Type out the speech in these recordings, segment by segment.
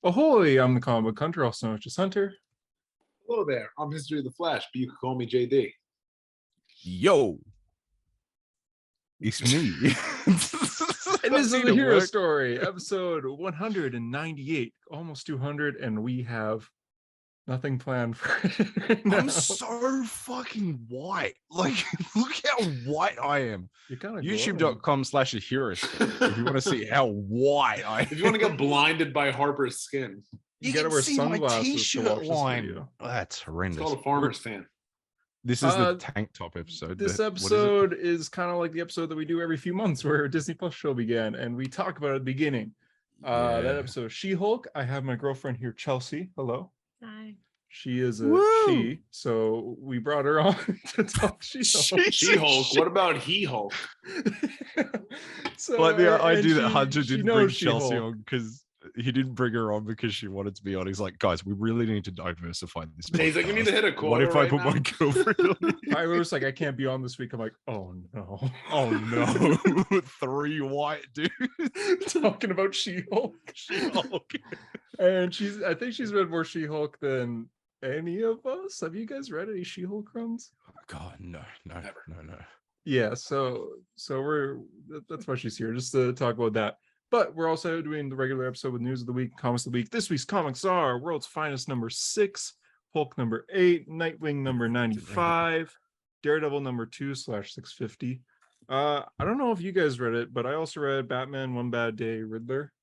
Ahoy, I'm the comic book hunter, also known as just Hunter. Hello there. I'm History of the Flash, but you can call me JD. Yo, it's me. And this is the Hero Story, episode 198, almost 200, and we have nothing planned for it right now. I'm so fucking white. Like, look how white I am. You're kind of YouTube.com/hero if you want to see how white I am. If you want to get blinded by Harper's skin, you gotta wear sunglasses t-shirt to watch line. this video. Oh, that's horrendous. it's called a farmer's fan. This is the tank top episode. This episode is kind of like the episode that we do every few months where a Disney Plus show began, and we talk about it at the beginning. That episode, She-Hulk. I have my girlfriend here, Chelsea. Hello. Hi. She is a she, so we brought her on to talk She-Hulk. She-Hulk. What about He-Hulk? So, like the idea that she- Hunter she didn't knows bring She-Hulk. Chelsea on because he didn't bring her on because she wanted to be on. He's like, guys, we really need to diversify this. He's like, we need to hit a quota. What if I right put now? my girlfriend on? I was like, I can't be on this week. I'm like, oh no. Oh no, 3 white dudes Talking about She-Hulk. She-Hulk. And I think she's read more She-Hulk than any of us. Have you guys read any She-Hulk runs? Oh, God, no. Yeah, so that's why she's here, just to talk about that. But we're also doing the regular episode with news of the week, comics of the week. This week's comics are World's Finest number 6, Hulk number 8, Nightwing number 95, Daredevil number 2/650. I don't know if you guys read it, but I also read Batman One Bad Day Riddler.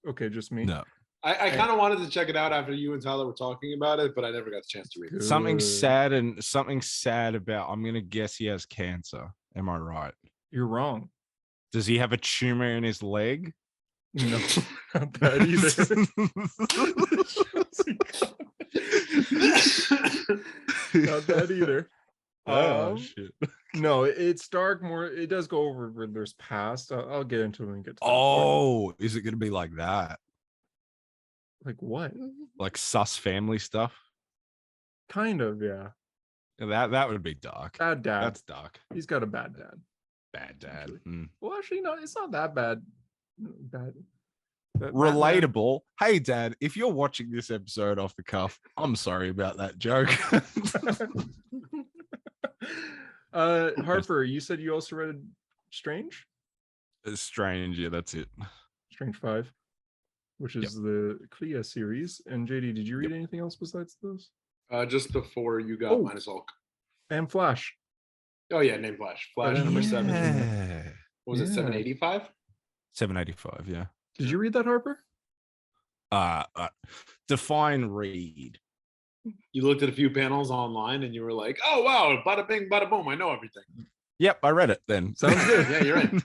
Okay, just me. No. I kind of wanted to check it out after you and Tyler were talking about it, but I never got the chance to read it. Good. Something sad about, I'm going to guess he has cancer. Am I right? You're wrong. Does he have a tumor in his leg? No, not that either. Not that either. Oh, shit. No, it's dark. More, it does go over Riddler's past. I'll get into it when we get to that part. Oh, is it going to be like that? Like what? Like sus family stuff? Kind of, yeah. That would be dark. Bad dad. That's dark. He's got a bad dad. Bad dad. Well, actually, no, it's not that bad. Bad. Relatable. Hey, Dad, if you're watching this episode off the cuff, I'm sorry about that joke. Harper, you said you also read Strange? It's strange. Yeah, that's it. Strange 5, which is the Clea series. And JD, did you read anything else besides those? Just before you got minus Hulk. And Flash. Oh yeah, name Flash. Flash number 7. Yeah. What was it, 785? 785, yeah. Did you read that, Harper? Define read. You looked at a few panels online and you were like, oh wow, bada bing, bada boom, I know everything. Yep, I read it then. Sounds good. Yeah, you're in.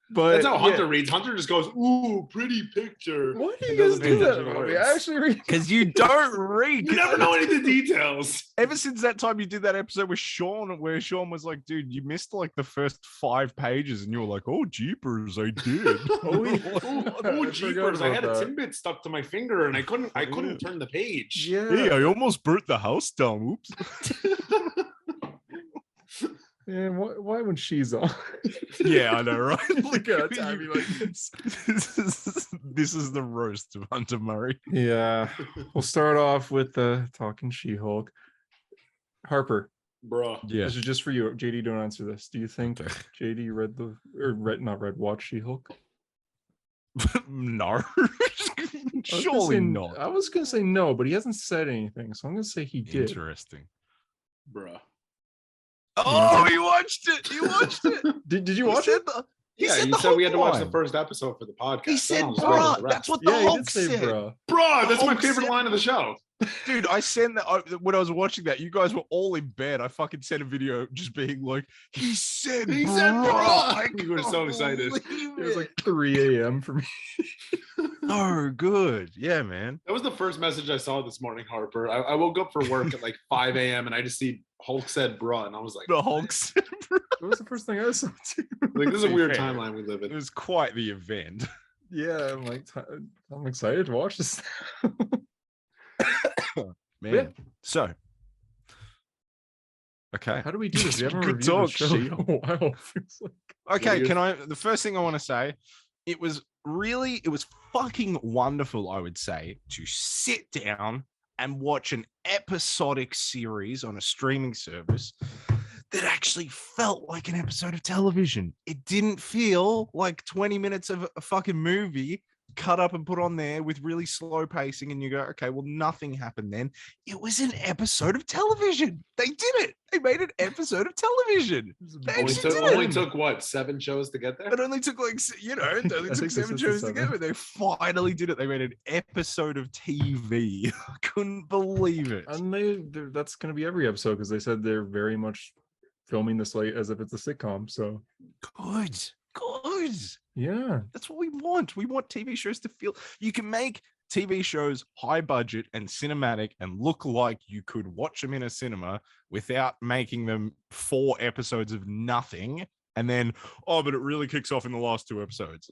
But that's how Hunter reads. Hunter just goes, ooh, pretty picture. Why do and you guys doesn't do pay that? attention to Bobby? words. I actually read. Because you don't read. You never know any of the details. Ever since that time you did that episode with Sean, where Sean was like, dude, you missed like the first 5 pages, and you were like, oh, jeepers, I did. Oh, jeepers! I had a that. Timbit stuck to my finger, and I couldn't turn the page. Yeah. Hey, I almost burnt the house down. Oops. And why when she's on? Yeah, I know, right? Look at Tabby like this. This is the roast of Hunter Murray. Yeah. We'll start off with talking She-Hulk. Harper, Bruh. Yeah. this is just for you. JD, don't answer this. Do you think JD watched She-Hulk? No. I was Surely gonna say- not. I was gonna say no, but he hasn't said anything, so I'm gonna say he did. Interesting. Bruh. Oh, he watched it. He watched it. Did you watch it? Yeah, you said we had to watch the first episode for the podcast. He said, That was bruh. right. That's what the Yeah, he Hulk did say said. bruh. Bruh, that's my Hulk favorite said- line of the show. Dude, I sent that when I was watching that. You guys were all in bed. I fucking sent a video just being like, he said, He said, bruh. bruh. I We were so can't excited. believe It was it. like 3 a.m. for me. Oh, good. Yeah, man. That was the first message I saw this morning, Harper. I woke up for work at like 5 a.m. and I just see Hulk said bruh, and I was like, The Hulk said, bruh. That was the first thing I saw too. like this is a To be weird fair, timeline we live It in. was quite the event. Yeah, I'm like, I'm excited to watch this. Man. Yeah. So, okay. How do we do this? We haven't Good reviewed talk, the show in a while. Feels like. Okay, What can I? The first thing I want to say, it was fucking wonderful, I would say, to sit down and watch an episodic series on a streaming service that actually felt like an episode of television. It didn't feel like 20 minutes of a fucking movie cut up and put on there with really slow pacing, and you go, okay, well, nothing happened then. It was an episode of television. They did it. They made an episode of television. They actually did only it. took what, 7 shows to get there? It only took it only took 7 shows to get, but they finally did it. They made an episode of TV. I couldn't believe it. And that's going to be every episode because they said they're very much filming this like as if it's a sitcom. So good. Yeah, That's what we want. We want TV shows to feel. You can make TV shows high budget and cinematic and look like you could watch them in a cinema without making them 4 episodes of nothing. And then, but it really kicks off in the last 2 episodes.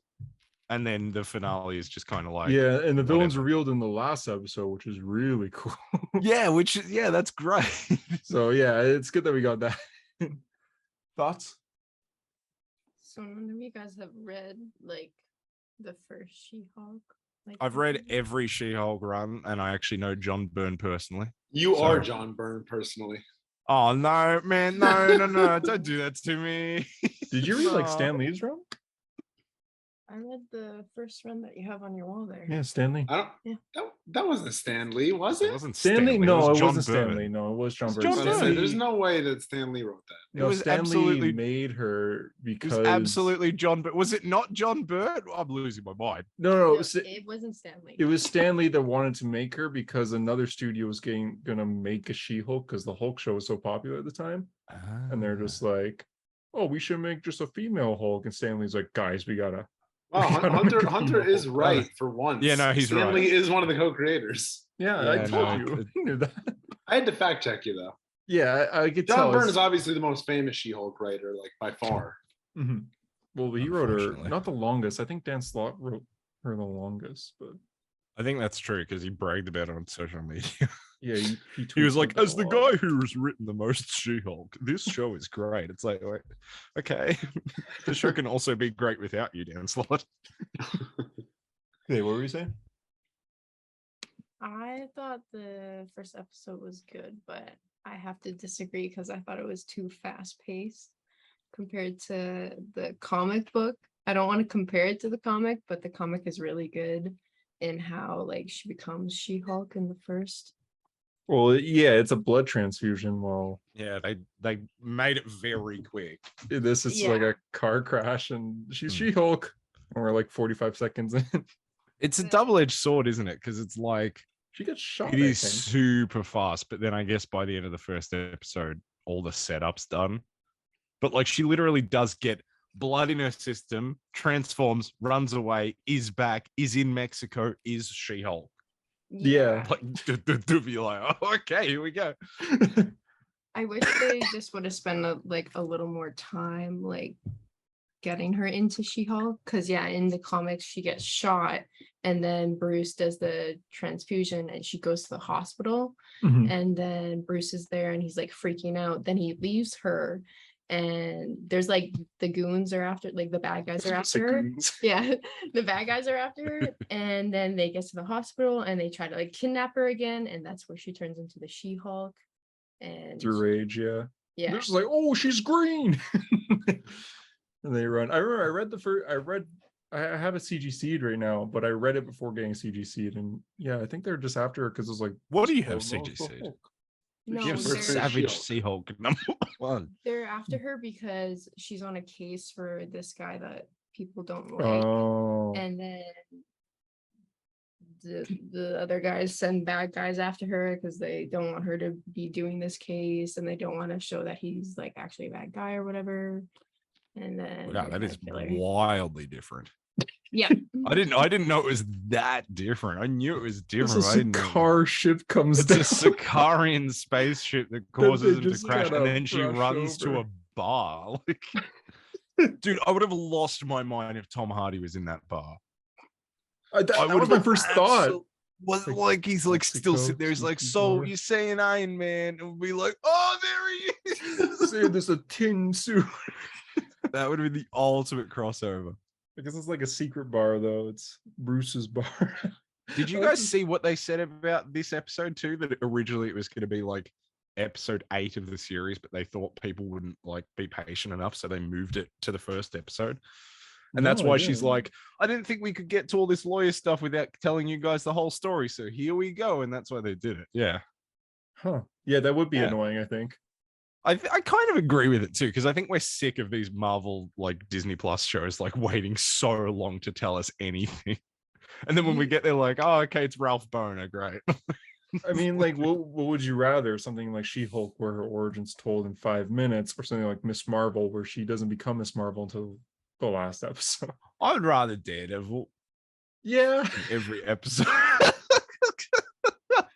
And then the finale is just kind of like, yeah, and the villain's whatever. revealed in the last episode, which is really cool. Yeah, that's great. So yeah, it's good that we got that. Thoughts? So none of you guys have read like the first She-Hulk? Like I've read every SheHulk run, and I actually know John Byrne personally. You are Sorry. John Byrne personally. Oh no, man, no! Don't do that to me. Did you read like No. Stan Lee's run? I read the first run that you have on your wall there. Yeah, Stan Lee. I don't. Yeah. That wasn't Stan Lee, was It it? wasn't Stan Lee? Stanley, No, was it John wasn't Stan Byrne. Lee. No, it was John It's Byrne. John I was gonna say, Byrne. there's no way that Stan Lee wrote that. No, was Stan absolutely- Lee made her It because was absolutely John Byrne. Was it not John Byrne? I'm losing my mind. no, No, it it wasn't Stanley. was Stan Lee that wanted to make her because another studio was gonna make a She-Hulk because the Hulk show was so popular at the time, and they're just like, oh, we should make just a female Hulk, and Stan Lee's like, guys, we gotta. Wow, We gotta Hunter make a Hunter female is Hulk. right for once. Yeah, no, he's Stan right. Lee is one of the co-creators. Yeah, Yeah, I no, told you. it- You knew that. I had to fact check you though. Yeah, I could John tell. Byrne it's- is obviously the most famous She-Hulk writer, like by far. Mhm. Well, he wrote her Unfortunately. not the longest. I think Dan Slott wrote her the longest, but I think that's true because he bragged about it on social media. yeah, he He was tweets like, about as it the a lot. guy who has written the most She-Hulk, this show is great. It's like, wait, okay. The show can also be great without you, Dan Slott. Hey, what were you saying? I thought the first episode was good, but I have to disagree because I thought it was too fast paced compared to the comic book. I don't want to compare it to the comic, but the comic is really good in how like she becomes She-Hulk in the first. Well, yeah, it's a blood transfusion. Well, Yeah, they made it very quick. this is like Yeah. a car crash, and she's Hmm. She-Hulk, and we're like 45 seconds in. It's a Yeah. double-edged sword, isn't it? Because it's like She gets shot. it I is think. super fast, but then I guess by the end of the first episode, all the setup's done. But like she literally does get blood in her system, transforms, runs away, is back, is in Mexico, is She-Hulk. Yeah. Like to be like, oh, okay, here we go. I wish they just would have spent a little more time like getting her into She-Hulk, because yeah, in the comics she gets shot and then Bruce does the transfusion and she goes to the hospital Mhm. and then Bruce is there and he's like freaking out. Then he leaves her and there's like the goons are after, like the bad guys are after her. Yeah, the bad guys are after her, and then they get to the hospital and they try to like kidnap her again, and that's where she turns into the She-Hulk. And Through rage, yeah. yeah, They're just like, oh, she's green. And they run. I remember I read the first. I have a CGC'd right now, but I read it before getting CGC'd, and yeah, I think they're just after her because it's like, What do you have oh, no, it's the CGC'd? Hulk. no, You have First they're, Savage She-Hulk. She-Hulk number 1. they're after her because she's on a case for this guy that people don't like, Oh, and then the other guys send bad guys after her because they don't want her to be doing this case and they don't want to show that he's like actually a bad guy or whatever. And then Yeah, they that try is to kill her. wildly different. Yeah. I didn't know it was that different. I knew it was it's different. a but I didn't know- car ship comes It's a down. Sicarian spaceship that they causes him to just crash, and gotta then she brush runs to a over. bar. Like, dude, I would have lost my mind if Tom Hardy was in that bar. That would was my first thought. Was Like, like he's like still Mexico, sitting there. He's like, sneaky so bar. you saying Iron Man? And we'll be like, oh, there he is. Say there's a tin suit. That would have been the ultimate crossover. I guess it's like a secret bar though. It's Bruce's bar. Did you guys see what they said about this episode too? That originally it was going to be like episode 8 of the series, but they thought people wouldn't like be patient enough, so they moved it to the first episode. And that's why she's like, I didn't think we could get to all this lawyer stuff without telling you guys the whole story. So here we go. And that's why they did it. Yeah. Huh. Yeah, that would be annoying, I think. I kind of agree with it too, because I think we're sick of these Marvel like Disney Plus shows like waiting so long to tell us anything. And then when we get there, like, oh, okay, it's Ralph Boner, great. I mean, like, what would you rather? Something like She-Hulk, where her origin's told in 5 minutes, or something like Miss Marvel, where she doesn't become Miss Marvel until the last episode? I would rather Daredevil. Yeah, every episode.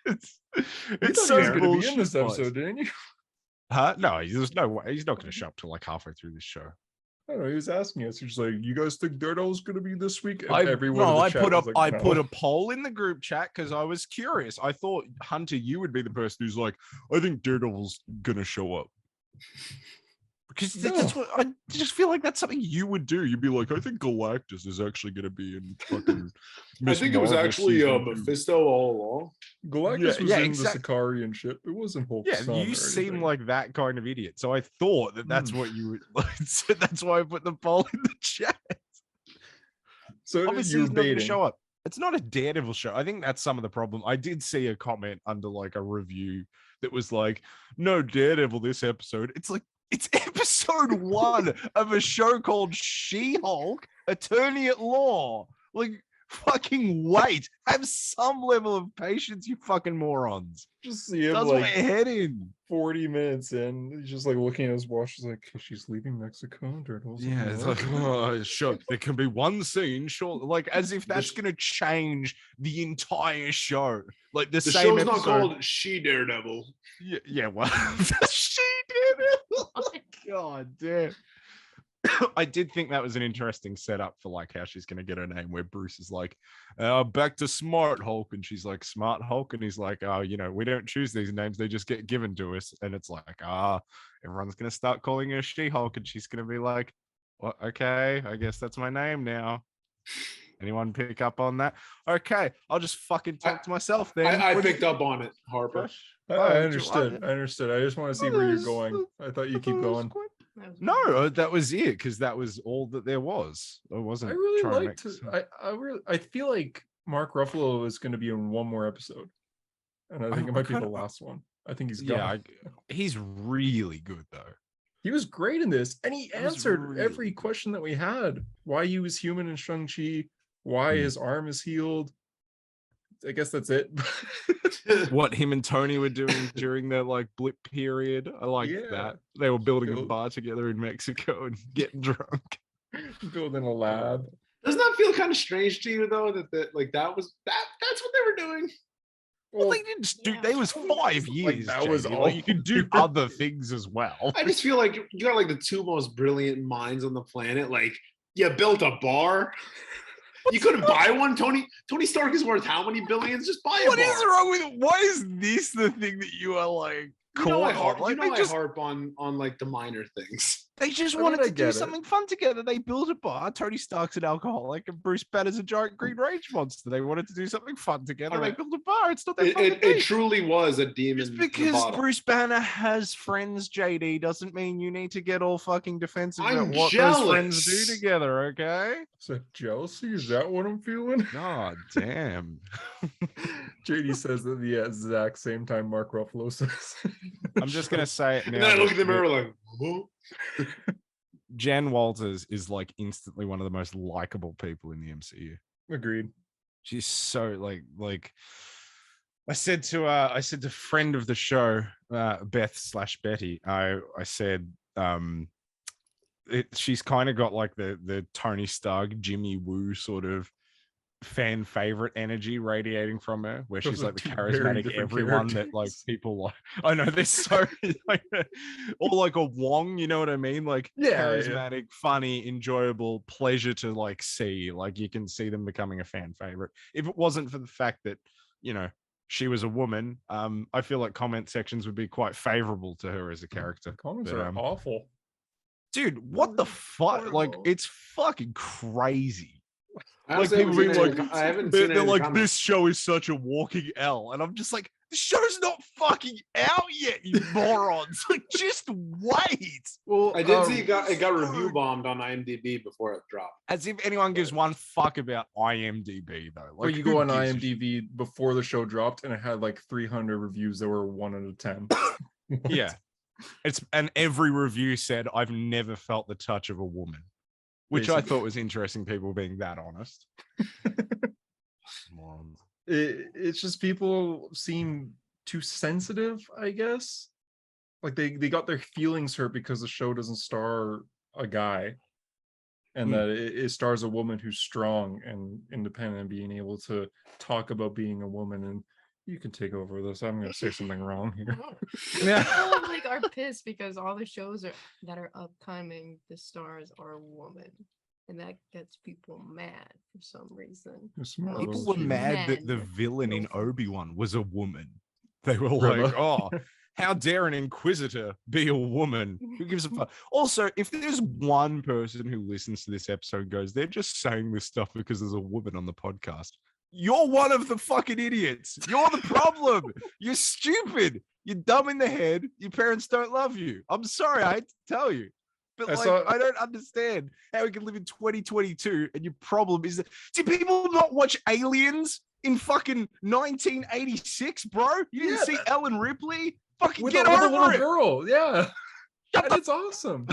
it's so going to be in this episode, didn't you? Huh? No, there's no way. He's not going to show up till like halfway through this show. I don't know. He was asking us. He's like, "You guys think Daredevil's going to be this week?" And I put a poll in the group chat because I was curious. I thought, Hunter, you would be the person who's like, "I think Daredevil's going to show up." Because that's what I just feel like that's something you would do. You'd be like, I think Galactus is actually going to be in fucking. I think it was actually Mephisto all along. Galactus was in the Sicarian ship. It wasn't Hulk's son. Yeah, you seem like that kind of idiot. So I thought that's what you would. Like, so that's why I put the poll in the chat. So obviously he's not going to show up. It's not a Daredevil show. I think that's some of the problem. I did see a comment under like a review that was like, "No Daredevil this episode." It's like, it's episode 1 of a show called She-Hulk, Attorney at Law. Like, fucking wait. Have some level of patience, you fucking morons. Just see him That's like my head in 40 minutes in. He's just like looking at his watch. He's like, she's leaving Mexico. Yeah, it's like, oh, sure. There can be one scene, sure. Like, as if that's going to change the entire show. Like, the same show's episode. Not called She Daredevil. Yeah, well, She Daredevil. Oh my god damn. I did think that was an interesting setup for like how she's going to get her name, where Bruce is like, back to Smart Hulk, and she's like, Smart Hulk, and he's like, oh, we don't choose these names, they just get given to us. And it's like, everyone's going to start calling her She-Hulk, and she's going to be like, well, okay, I guess that's my name now. Anyone pick up on that? Okay, I'll just fucking talk to myself then. I picked up on it, Harper. I understood. I understood. I just want to see where you're going. I thought you keep going. No, that was it, because that was all that there was. I wasn't. I really liked it. I feel like Mark Ruffalo is going to be in one more episode, and I think it might be the last one. I think he's gone. Yeah, he's really good though. He was great in this, and he answered every question that we had. Why he was human in Shang-Chi, why his arm is healed. I guess that's it. What him and Tony were doing during their like blip period. I like that. They were building a bar together in Mexico and getting drunk. Building a lab. Doesn't that feel kind of strange to you though? That's what they were doing. Well, they didn't do. They was 5 years. Like, that was all. Like, you could do other things as well. I just feel like you got like the two most brilliant minds on the planet. Like, you built a bar. You couldn't buy one. Tony Stark is worth how many billions? Just buy a bar. What is wrong with it? Why is this the thing that you are like? I harp on like the minor things. They just wanted to do something fun together. They built a bar. Tony Stark's an alcoholic, and Bruce Banner's a giant green rage monster. They wanted to do something fun together. They built a bar. It's not that fun. It truly was a demon. Just because Bruce Banner has friends, JD, doesn't mean you need to get all fucking defensive about what those friends do together. Okay? So jealousy? Is that what I'm feeling? God damn. JD says that the exact same time Mark Ruffalo says. I'm just gonna say it now. And then I look at the mirror like, whoa. Jan Walters is like instantly one of the most likable people in the MCU. Agreed. She's so like I said to friend of the show, Beth/Betty, I said she's kind of got like the Tony Stark, Jimmy Woo sort of fan favorite energy radiating from her, where she's like the charismatic everyone that like people like. I know they're so like, or like a Wong, you know what I mean? Like charismatic, funny, enjoyable, pleasure to like see. Like you can see them becoming a fan favorite. If it wasn't for the fact that she was a woman, I feel like comment sections would be quite favorable to her as a character. Comments are awful. Dude, what the fuck? Like, horrible. it's fucking crazy. I Like, honestly people haven't being seen like, any- I haven't they're seen any like, comments. this show is such a walking L. And I'm just like, the show's not fucking out yet, you morons. Like, just wait. Well, I did see it got review bombed on IMDb before it dropped. As if anyone gives one fuck about IMDb, though. Like, Like, you who go on gives a shit? IMDb before the show dropped, and it had like 300 reviews that were 1 out of 10. What? Yeah. And every review said, I've never felt the touch of a woman, which I Basically. thought was interesting, people being that honest. Morons. It's just people seem too sensitive, I guess. Like they got their feelings hurt because the show doesn't star a guy, and that it stars a woman who's strong and independent and being able to talk about being a woman. And you can take over this. I'm gonna say something wrong here. People like are pissed because all the shows that are upcoming, the stars are women, and that gets people mad for some reason. Smart People little were mad that the Men. villain in No. Obi-Wan was a woman. They were Reba. like, oh, how dare an Inquisitor be a woman? Who gives a fuck? Also, if there's one person who listens to this episode and goes, they're just saying this stuff because there's a woman on the podcast, you're one of the fucking idiots. You're the problem. You're stupid. You're dumb in the head. Your parents don't love you. I'm sorry, I hate to tell you. But I don't understand how we can live in 2022 and your problem is that, do people not watch Aliens in fucking 1986, bro? You didn't Yeah, see Ellen Ripley? Fucking with get a over little it. girl, yeah. Shut And the it's awesome.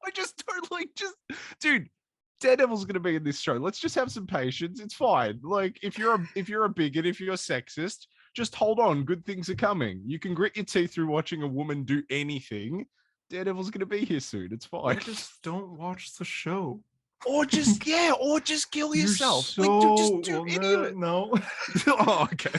I just don't dude. Daredevil's gonna be in this show. Let's just have some patience. It's fine. Like, if you're a bigot, if you're sexist, just hold on. Good things are coming. You can grit your teeth through watching a woman do anything. Daredevil's gonna be here soon. It's I fine. just don't watch the show. Or just kill You're yourself. so, Like, just do well, any of it. no. Oh, okay.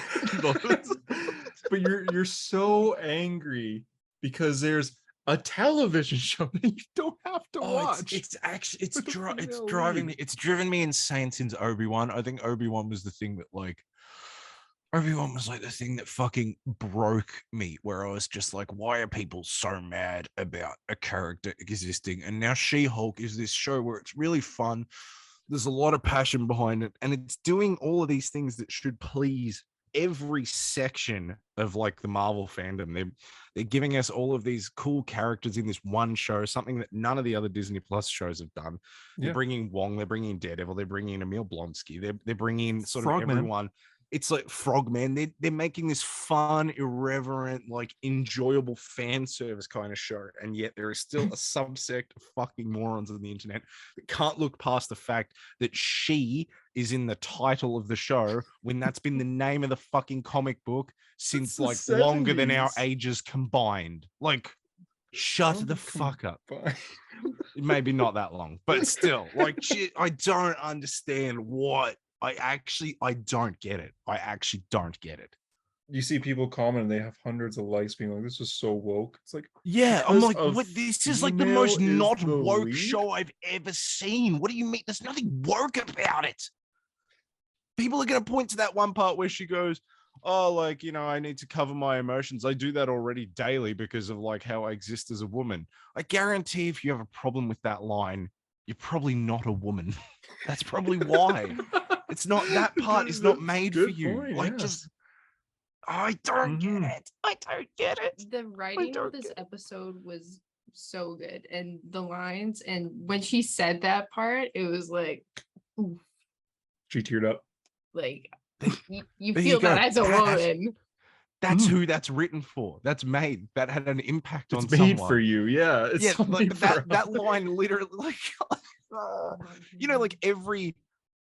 But you're so angry because there's a television show that you don't have to watch. It's actually What the fuck it's does that driving mean? me. It's driven me insane since Obi-Wan. I think Obi-Wan was the thing that Obi-Wan was like the thing that fucking broke me, where I was just like, why are people so mad about a character existing? And now She-Hulk is this show where it's really fun. There's a lot of passion behind it, and it's doing all of these things that should please every section of like the Marvel fandom. They're giving us all of these cool characters in this one show, something that none of the other Disney Plus shows have done. They're Yeah. bringing Wong, they're bringing Daredevil, they're bringing Emil Blonsky, they're bringing sort of Frogman. everyone. It's like Frogman. They're making this fun, irreverent, like enjoyable fan service kind of show, and yet there is still a subsect of fucking morons on the internet that can't look past the fact that she is in the title of the show when that's been the name of the fucking comic book since the like longer than our 70s. ages combined. Like, shut Oh, the come fuck up. Fine. Maybe not that long, but still, like, shit, I don't understand what. I don't get it. I actually don't get it. You see people comment and they have hundreds of likes being like, this is so woke. It's like, Yeah, I'm because like, a what? This is like the female most is not the woke lead? show I've ever seen. What do you mean? There's nothing woke about it. People are going to point to that one part where she goes, oh, like, you know, I need to cover my emotions. I do that already daily because of like how I exist as a woman. I guarantee if you have a problem with that line, you're probably not a woman. That's probably why. It's not, that part is not That's a made for good you. point, Like, yeah. just, I don't Mhm. get it. I don't get it. The writing don't of this get it. episode was so good, and the lines, and when she said that part, it was like, oof, She teared up. like you there you feel that go. as a woman. That's Mm. who that's written for. That's made. That had an impact on It's made someone. for you. Yeah. It's Yeah, something like for that us. line literally, like, you know, like every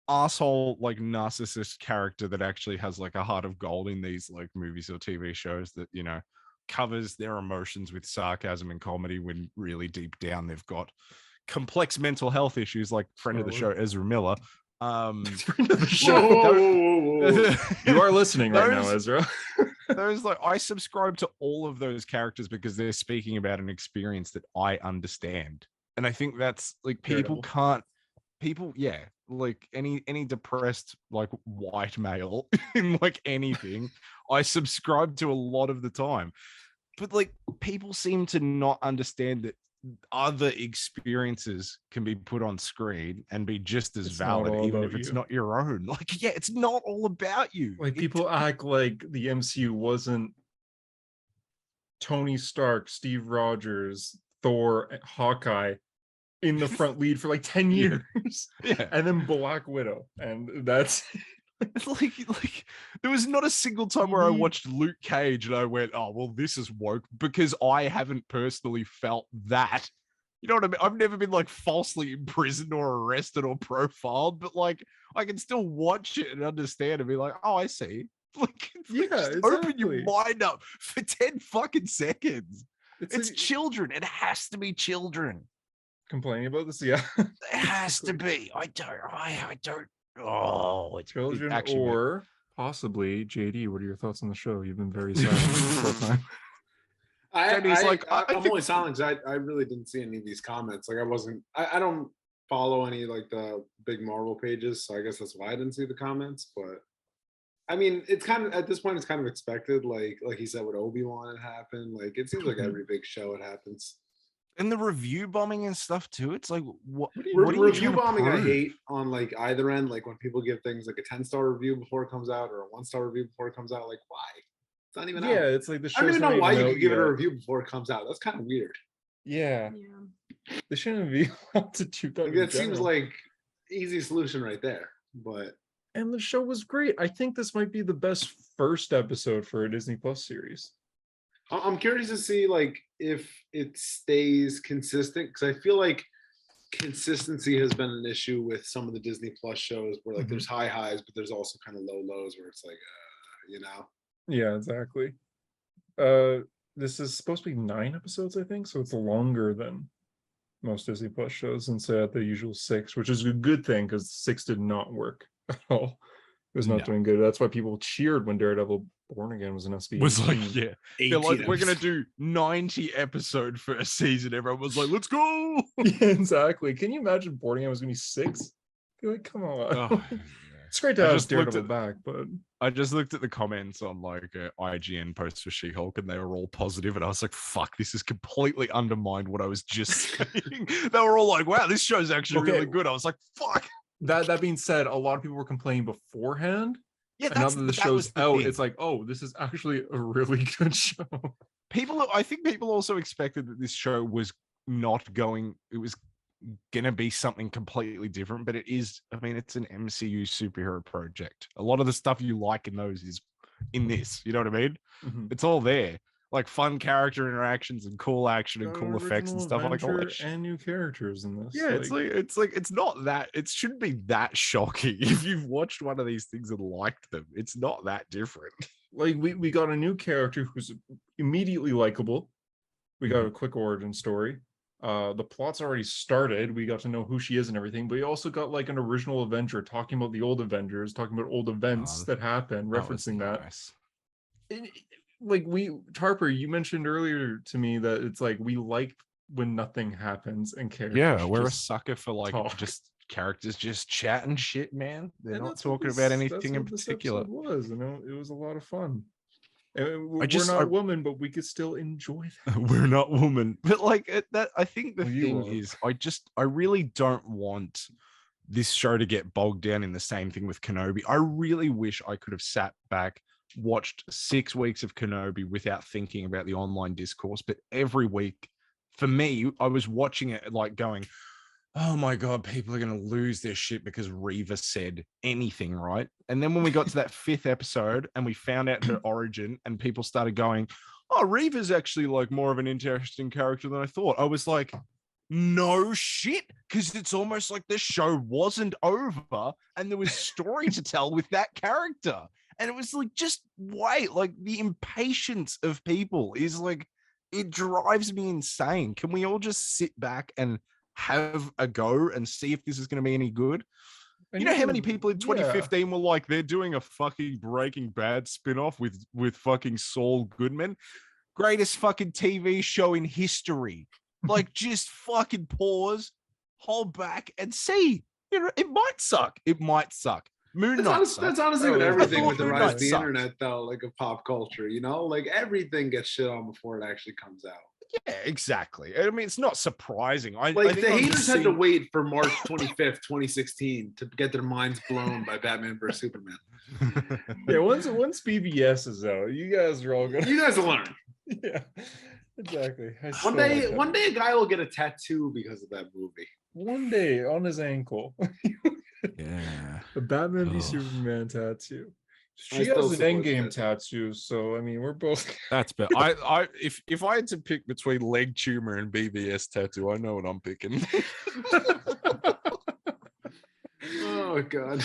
asshole, like narcissist character that actually has like a heart of gold in these like movies or TV shows that, you know, covers their emotions with sarcasm and comedy when really deep down they've got complex mental health issues, like friend of the show, Totally. Ezra Miller. Friend of the Whoa, show. whoa, whoa, whoa, whoa. You are listening right now, Those- Ezra. Those, like, I subscribe to all of those characters because they're speaking about an experience that I understand. And I think that's like Daredevil. yeah, like any depressed like white male in like anything, I subscribe to a lot of the time. But like people seem to not understand that other experiences can be put on screen and be just as It's not valid, all even about if it's you. not your own. Like, yeah, it's not all about you. Like people act like the MCU wasn't Tony Stark, Steve Rogers, Thor, Hawkeye in the front lead for like 10 years. Yeah. And then Black Widow. And that's It's like there was not a single time where I watched Luke Cage and I went, oh, well, this is woke, because I haven't personally felt that. You know what I mean? I've never been like falsely imprisoned or arrested or profiled, but like I can still watch it and understand and be like, oh, I see. Like, Yeah, just open your mind up for 10 fucking seconds. It's children. It has to be children. Complaining about this, yeah. It has to be. I don't. Oh, it's Children actually or possibly JD. What are your thoughts on the show? You've been very silent this whole time. I'm only silent because I really didn't see any of these comments. Like I don't follow any like the big Marvel pages, so I guess that's why I didn't see the comments. But I mean, it's kind of at this point, it's kind of expected. Like he said, with Obi-Wan, it happened. Like it seems like every big show it happens. And the review bombing and stuff too. It's like what review bombing I hate on like either end. Like when people give things like a 10-star review before it comes out or a 1-star review before it comes out. Like why? It's not even out. Yeah, it's like the show. I don't even know why you could give it a review before it comes out. That's kind of weird. Yeah. They shouldn't be allowed to do that. Like, that seems like easy solution right there. But and the show was great. I think this might be the best first episode for a Disney Plus series. I'm curious to see like if it stays consistent, because I feel like consistency has been an issue with some of the Disney Plus shows where like there's high highs, but there's also kind of low lows where it's like, you know. Yeah, exactly. This is supposed to be 9 episodes, I think, so it's longer than most Disney Plus shows, instead of the usual 6, which is a good thing because 6 did not work at all. It was not doing good. That's why people cheered when Daredevil Born Again was announced to be. Was like, yeah, they're like, we're gonna do 90 episode first season. Everyone was like, let's go. Yeah, exactly. Can you imagine Born Again was gonna be 6? You're like, come on. Oh, it's great to have Daredevil back, but I just looked at the comments on like IGN posts for She-Hulk, and they were all positive, and I was like, fuck, this has completely undermined what I was just saying. They were all like, wow, this show's actually really good. I was like, fuck. That being said, a lot of people were complaining beforehand. Yeah, and now that the show's out, it's like, oh, this is actually a really good show. I think people also expected that this show was not going, it was gonna be something completely different, but it is. I mean, it's an MCU superhero project. A lot of the stuff you like in those is in this. You know what I mean? It's all there. Like fun character interactions and cool action and cool effects and stuff like that. And new characters in this. Yeah, it's not that. It shouldn't be that shocking if you've watched one of these things and liked them. It's not that different. Like we got a new character who's immediately likable. We got a quick origin story. The plot's already started. We got to know who she is and everything, but we also got like an original Avenger talking about the old Avengers, talking about old events that happened, referencing that. Nice. Like Harper, you mentioned earlier to me that it's like we like when nothing happens and characters. Yeah, we're a sucker for like just characters just chatting shit, man. They're not talking about anything in particular. It was, it was a lot of fun. And we're not women, but we could still enjoy that. We're not women, but like that. I think the thing is, I really don't want this show to get bogged down in the same thing with Kenobi. I really wish I could have sat back, watched 6 weeks of Kenobi without thinking about the online discourse, but every week for me I was watching it like going, oh my god, people are going to lose their shit because Reva said anything, right? And then when we got to that 5th episode and we found out her origin and people started going, oh, Reva's actually like more of an interesting character than I thought, I was like, no shit, because it's almost like the show wasn't over and there was story to tell with that character. And it was like, just wait, like the impatience of people is like, it drives me insane. Can we all just sit back and have a go and see if this is going to be any good? You know how many people in 2015 were like, they're doing a fucking Breaking Bad spinoff with fucking Saul Goodman. Greatest fucking TV show in history. Like, just fucking pause, hold back and see. You know, it might suck. It might suck. That's honestly with everything with the rise of the internet, though, like of pop culture, you know, like everything gets shit on before it actually comes out. Yeah, exactly. I mean, it's not surprising. I Like think the I'm haters just had to seeing- wait for March 25th, 2016 to get their minds blown by Batman vs Superman. Yeah, once BVS is out, you guys are all gonna. You guys will learn. Yeah, exactly. I One still day, like that. one day, a guy will get a tattoo because of that movie. One day on his ankle, Yeah. the Batman v Ugh. Superman tattoo. I She still has an support Endgame that. tattoo, so I mean, we're both. That's better. If I had to pick between leg tumor and BBS tattoo, I know what I'm picking. Oh god.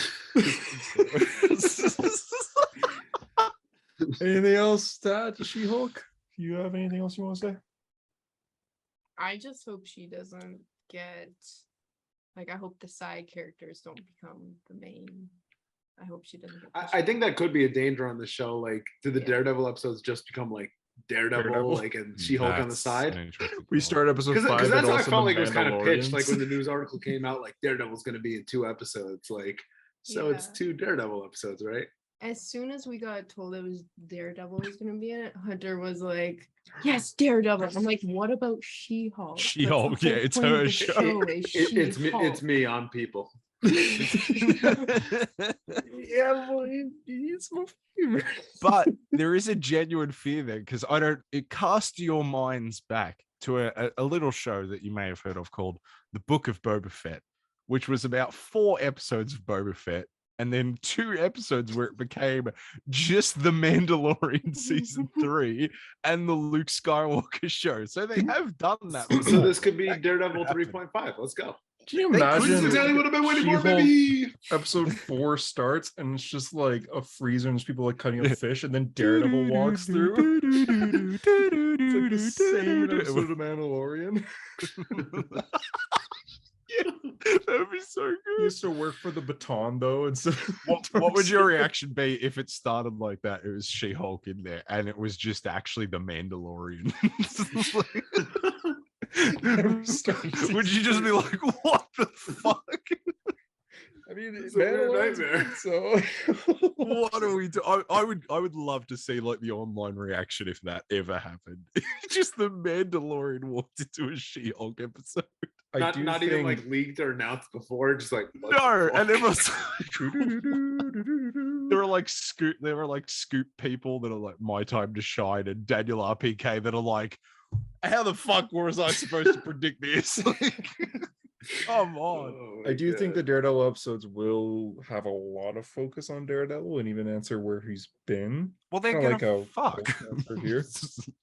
Anything else to add to She-Hulk? Do you have anything else you want to say? I just hope she doesn't get like I hope the side characters don't become the main. I hope she doesn't get I think that could be a danger on the show. Like, do the Yeah. Daredevil episodes just become like Daredevil. Like, and She-Hulk on the That's side? an interesting We thought. start episode Because 5. that's and how I also felt the like it was kind of pitched. Like when Mandalorians. the news article came out, like Daredevil's going to be in 2 episodes. Like, so it's Yeah. 2 Daredevil episodes, right? As soon as we got told it was Daredevil was gonna be in it, Hunter was like, "Yes, Daredevil." I'm like, "What about She-Hulk?" That's the She-Hulk, yeah, whole it's point of her the show. is It's me. It's She-Hulk. me on people. Yeah, well, it's my favorite. But there is a genuine fear there because it casts your minds back to a little show that you may have heard of called The Book of Boba Fett, which was about 4 episodes of Boba Fett and then 2 episodes where it became just The Mandalorian season 3 and the Luke Skywalker show. So they have done that. So before. this could be That Daredevil happen. 3.5. Let's go. Can you They could imagine? This is exactly what I've been waiting for, She-Hulk baby. Episode 4 starts and it's just like a freezer and there's people like cutting up fish and then Daredevil walks through. It's like the same episode of Mandalorian. Yeah, that would be so He good. used to work for the baton though. And so What would your reaction be if it started like that? It was She-Hulk in there, and it was just actually the Mandalorian. Would you just be like, "What the fuck? I mean, It's a weird Mandalorian's nightmare. good, so What are we doing?" I would love to see like the online reaction if that ever happened. Just the Mandalorian walked into a She-Hulk episode. I Not do even think- like leaked or announced before. Just like what the No, and fuck? everyone's there were like scoop people that are like My Time to Shine and Daniel RPK that are like, how the fuck was I supposed to predict this? Like, come on. Oh my I do think God. the Daredevil episodes will have a lot of focus on Daredevil and even answer where he's been. Well, they're Kinda gonna like a fuck. answer here.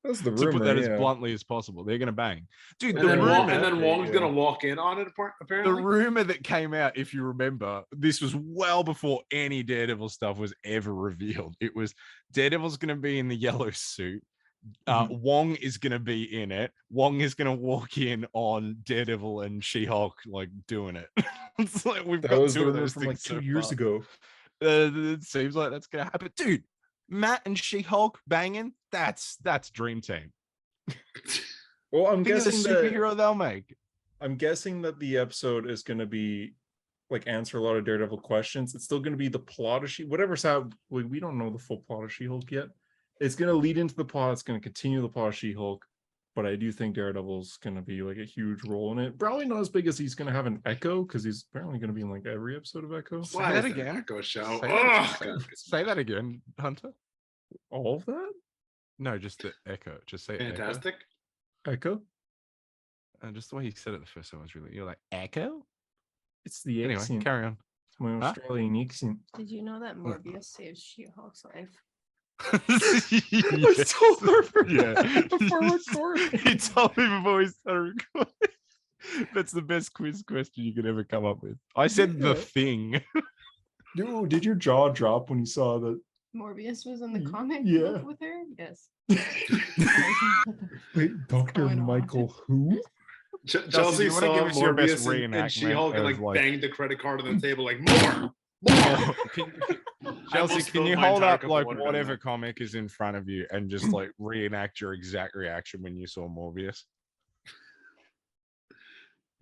That's the To rumor. put that as yeah. bluntly as possible, they're gonna bang, dude. And The then, rumor, and then Wong's yeah. gonna walk in on it. the Apparently, rumor that came out, if you remember, this was well before any Daredevil stuff was ever revealed. It was Daredevil's gonna be in the yellow suit. Wong is gonna be in it. Wong is gonna walk in on Daredevil and She-Hulk like doing it. It's like we've That got was 2 the of rumor those from like things 2 so years far. ago. It seems like that's gonna happen, dude. Matt and She-Hulk banging. That's Dream Team. Well, I'm Think of the guessing that superhero they'll make. I'm guessing that the episode is going to be like answer a lot of Daredevil questions. It's still going to be the plot of whatever's out. We don't know the full plot of She-Hulk yet. It's going to lead into the plot. It's going to continue the plot of She-Hulk. But I do think Daredevil's going to be like a huge role in it. Probably not as big as he's going to have an Echo because he's apparently going to be in like every episode of Echo. why that is it again. Echo show? Say Ugh. that, say that again, Hunter. All of that? No, just the echo. Just say Fantastic. Echo? Echo. Just the way you said it the first time was really. You're like echo. It's the Anyway, accent. carry on. It's my Huh? Australian accent. Did you know that Morbius saved She-Hulk's life? I told her Yeah. before recording. He told me before we started recording. That's the best quiz question you could ever come up with. I said the Yeah. thing. Dude, did your jaw drop when you saw that? Morbius was in the Y- comic yeah. book with her? Yes. Wait, Dr. going on? Michael who? Chelsea do you wanna saw give us your best Morbius and reenactment She-Hulk and of, like banged the credit card on the table like more. Chelsea, almost can you spilled my hold entire up cup of like water down whatever there. comic is in front of you and just like reenact your exact reaction when you saw Morbius?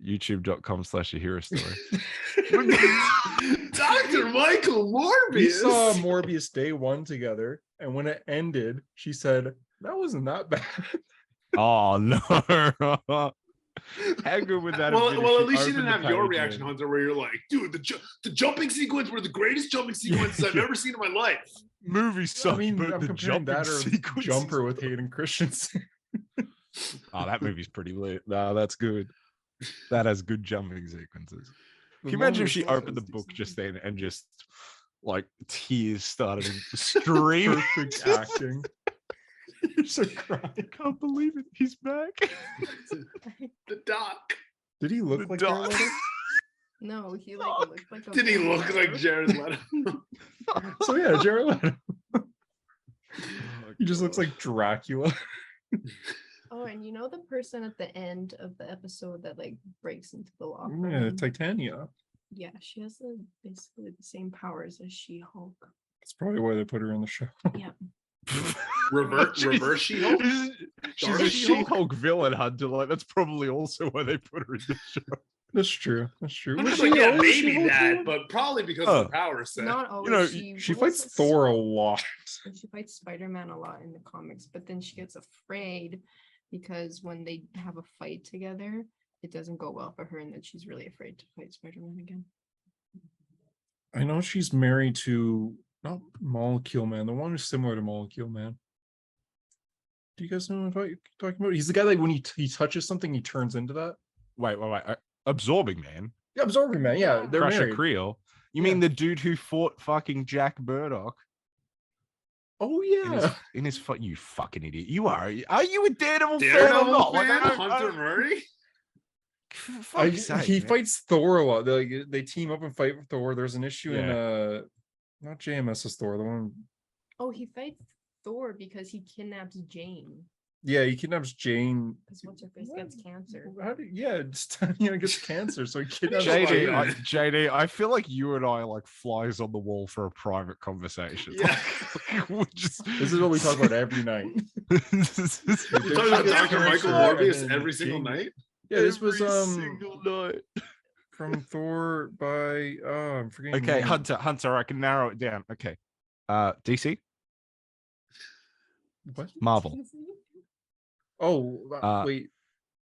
YouTube.com/a hero story. Dr. Michael Morbius. We saw Morbius day 1 together, and when it ended, she said, that wasn't that bad. Oh no. How good would that have been? Well, if at least you opened didn't the have your page reaction, and- Hunter, where you're like, dude, the jumping sequence were the greatest jumping sequences I've ever seen in my life. Movie I sucked, mean, but I'm the comparing jumping that or sequence. Jumper with Hayden Christensen. Oh, that movie's pretty lit. No, that's good. That has good jumping sequences. The Can you imagine if longest she also opened the is book decent. just then and just like tears started streaming? Perfect acting. You're so crying. I can't believe it. He's back. The doc. Did he look The like dog. Jared Leto? No, he like looked like a Did he look like vampire. Jared Leto? So yeah, Jared Leto. Oh, He just looks God. like Dracula. Oh, and you know the person at the end of the episode that like breaks into the locker Yeah, room? Titania. Yeah, she has basically the same powers as She-Hulk. That's probably why they put her in the show. Yeah. Reverse She-Hulk? She's Dark a She-Hulk? She-Hulk villain, Hunter. Like that's probably also why they put her in the show. That's true. That's true. I'm Was just she like, yeah, always maybe She-Hulk that, villain? but probably because Oh. of the power set. Not always. know, She what fights was it? Thor a lot. She fights Spider-Man a lot in the comics, but then she gets afraid because when they have a fight together, it doesn't go well for her, and then she's really afraid to fight Spider-Man again. I know she's married to not Molecule Man, the one who's similar to Molecule Man. Do you guys know what I'm talking about? He's the guy that when he touches something, he turns into that. Wait. Absorbing Man. Yeah, Absorbing Man. Yeah, Yeah. they're Crusher married. Creel. You Yeah. mean the dude who fought fucking Jack Burdock Oh in his yeah. you fucking idiot. You are you a Daredevil, fan or Daredevil not? Like, fan? I don't- Hunter Murray? For fuck's sake, He man. fights Thor a lot. They team up and fight with Thor. There's an issue in Yeah. not JMS's Thor, the one. Oh, he fights Thor because he kidnaps Jane. Yeah, he kidnaps Jane. Because what's her face gets cancer. How do Titania gets cancer, so he kidnaps JD, Jane. JD, I feel like you and I are like flies on the wall for a private conversation. Yeah. Like, we're just... This is what we talk about every night. You're talking about Dr. Michael Morbius every single night? Yeah, this was Every single night. from Thor by I'm forgetting. the Okay, name. Hunter, I can narrow it down. Okay. DC, What? Marvel. Oh wait.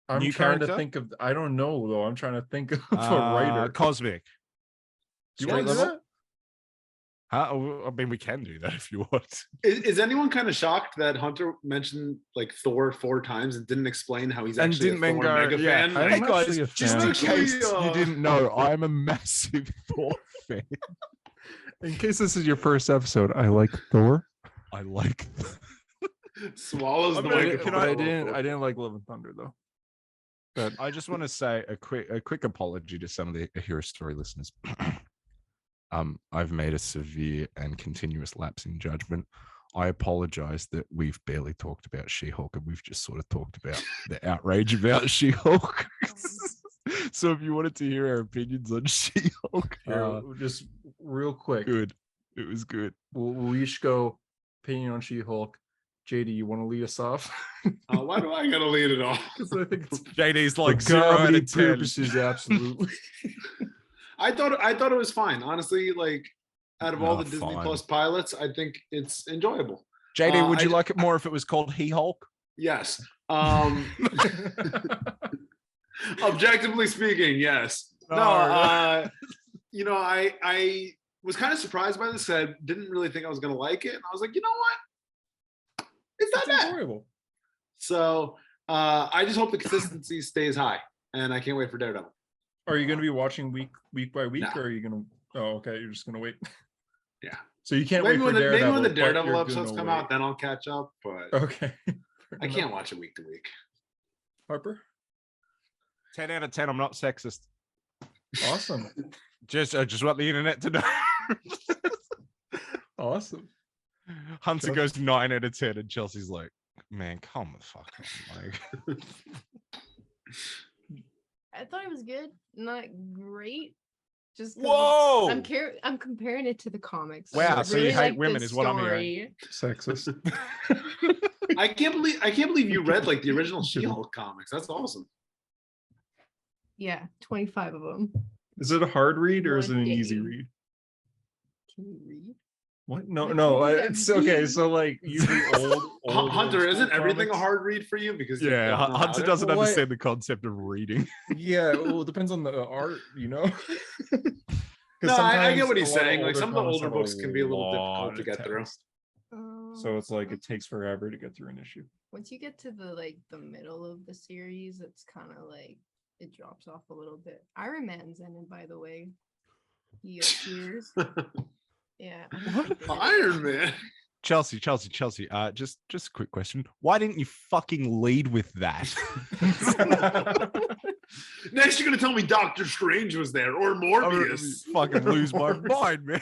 I'm new trying to character? think of I don't know though. I'm trying to think of a writer. Cosmic. Do you Street want to do level? that? Huh? Oh, I mean, we can do that if you want. Is anyone kind of shocked that Hunter mentioned like Thor 4 times and didn't explain how he's And actually didn't a then Thor go, mega yeah, fan? I'm hey guys, actually a just in fan. case Actually, you didn't know, I'm a massive Thor fan. In case this is your first episode, I like Thor. I like. Swallows the I'm gonna- microphone. can I didn't like Love and Thunder though. But I just want to say a quick apology to some of the Hero Story listeners. I've made a severe and continuous lapse in judgment. I apologize that we've barely talked about She-Hulk and we've just sort of talked about the outrage about She-Hulk. So if you wanted to hear our opinions on She-Hulk, just real quick, good. It was good. we'll each go opinion on She-Hulk. JD, you want to lead us off? Why do I gotta lead it off? Because I think it's JD's for like 0 out comedy of 10. purposes, absolutely. I thought it was fine. Honestly, like out of all No, the Disney fine. Plus pilots, I think it's enjoyable. JD, would you I- like it more if it was called He-Hulk? Yes. Objectively speaking, yes. No, you know, I was kind of surprised by this. I didn't really think I was gonna like it. And I was like, you know what? It's not It's bad. enjoyable. So I just hope the consistency stays high. And I can't wait for Daredevil. Are you going to be watching week by week, No. or are you going to? Oh, okay. You're just going to wait. Yeah. So you can't Maybe wait when for the, Daredevil. maybe when the but Daredevil you're episodes gonna come wait. out, then I'll catch up. But Okay. I can't watch it week to week. Harper. 10 out of 10. I'm not sexist. Awesome. I just want the internet to know. Awesome. Hunter Chelsea? goes 9 out of 10, and Chelsea's like, man, come the fuck on. Like, I thought it was good, not great. Just 'cause whoa! I'm comparing it to the comics. Wow, I so you hate like the women is what I'm hearing. story. Sexist. I can't believe you read like the original She-Hulk comics. That's awesome. Yeah, 25 of them. Is it a hard read or is it an One easy day. read? Can you read? What? No, The no. kids It's have okay. beef. So like usually old Hunter, old isn't school everything a comics- hard read for you because you Yeah, don't know how Hunter to? doesn't What? understand the concept of reading. Yeah, well, it depends on the art, you know. No, I get what he's a lot of saying. Like older some of the comics older have books can be a little lot difficult to of get through. text. So it's like it takes forever to get through an issue. Once you get to the middle of the series, it's kind of like it drops off a little bit. Iron Man's in it, by the way. He appears. Yeah. I don't think they did Iron that. Man. Chelsea. Just a quick question. Why didn't you fucking lead with that? Next, you're gonna tell me Doctor Strange was there or I'm Morbius. gonna fucking lose my mind, man.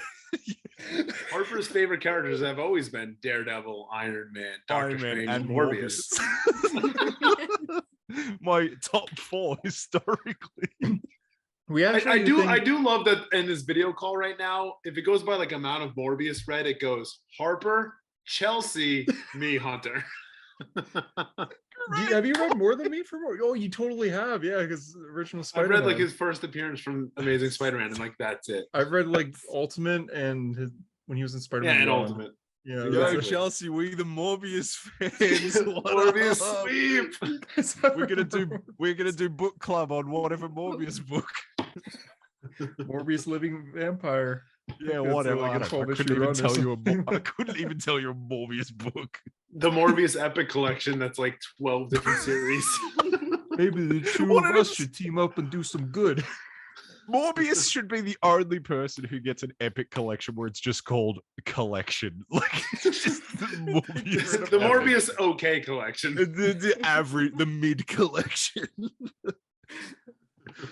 Harper's favorite characters have always been Daredevil, Iron Man, Doctor Iron Man Strange, and and Morbius. My top 4 historically. We actually I do love that in this video call right now. If it goes by like amount of Morbius read, it goes Harper, Chelsea, me, Hunter. Have you read more than me for more? Oh, you totally have, yeah, because original I Spider-Man. read like his first appearance from Amazing Spider-Man, and like that's it. I've read like Ultimate and when he was in Yeah, Spider-Man. and 1. Ultimate. Yeah, Exactly. Yo, that's it. Chelsea, we the Morbius fans. What Morbius up? sweep. We're gonna do book club on whatever Morbius book. Morbius living vampire. Yeah, It's whatever. like a I don't know. 12 I issue couldn't even run or tell you a something. I couldn't even tell you a Morbius book. The Morbius Epic Collection that's like 12 different series. Maybe the two What of it us is- should team up and do some good. Morbius should be the only person who gets an epic collection where it's just called collection. Like it's just the Morbius. The Morbius OK Collection. The average, the mid collection.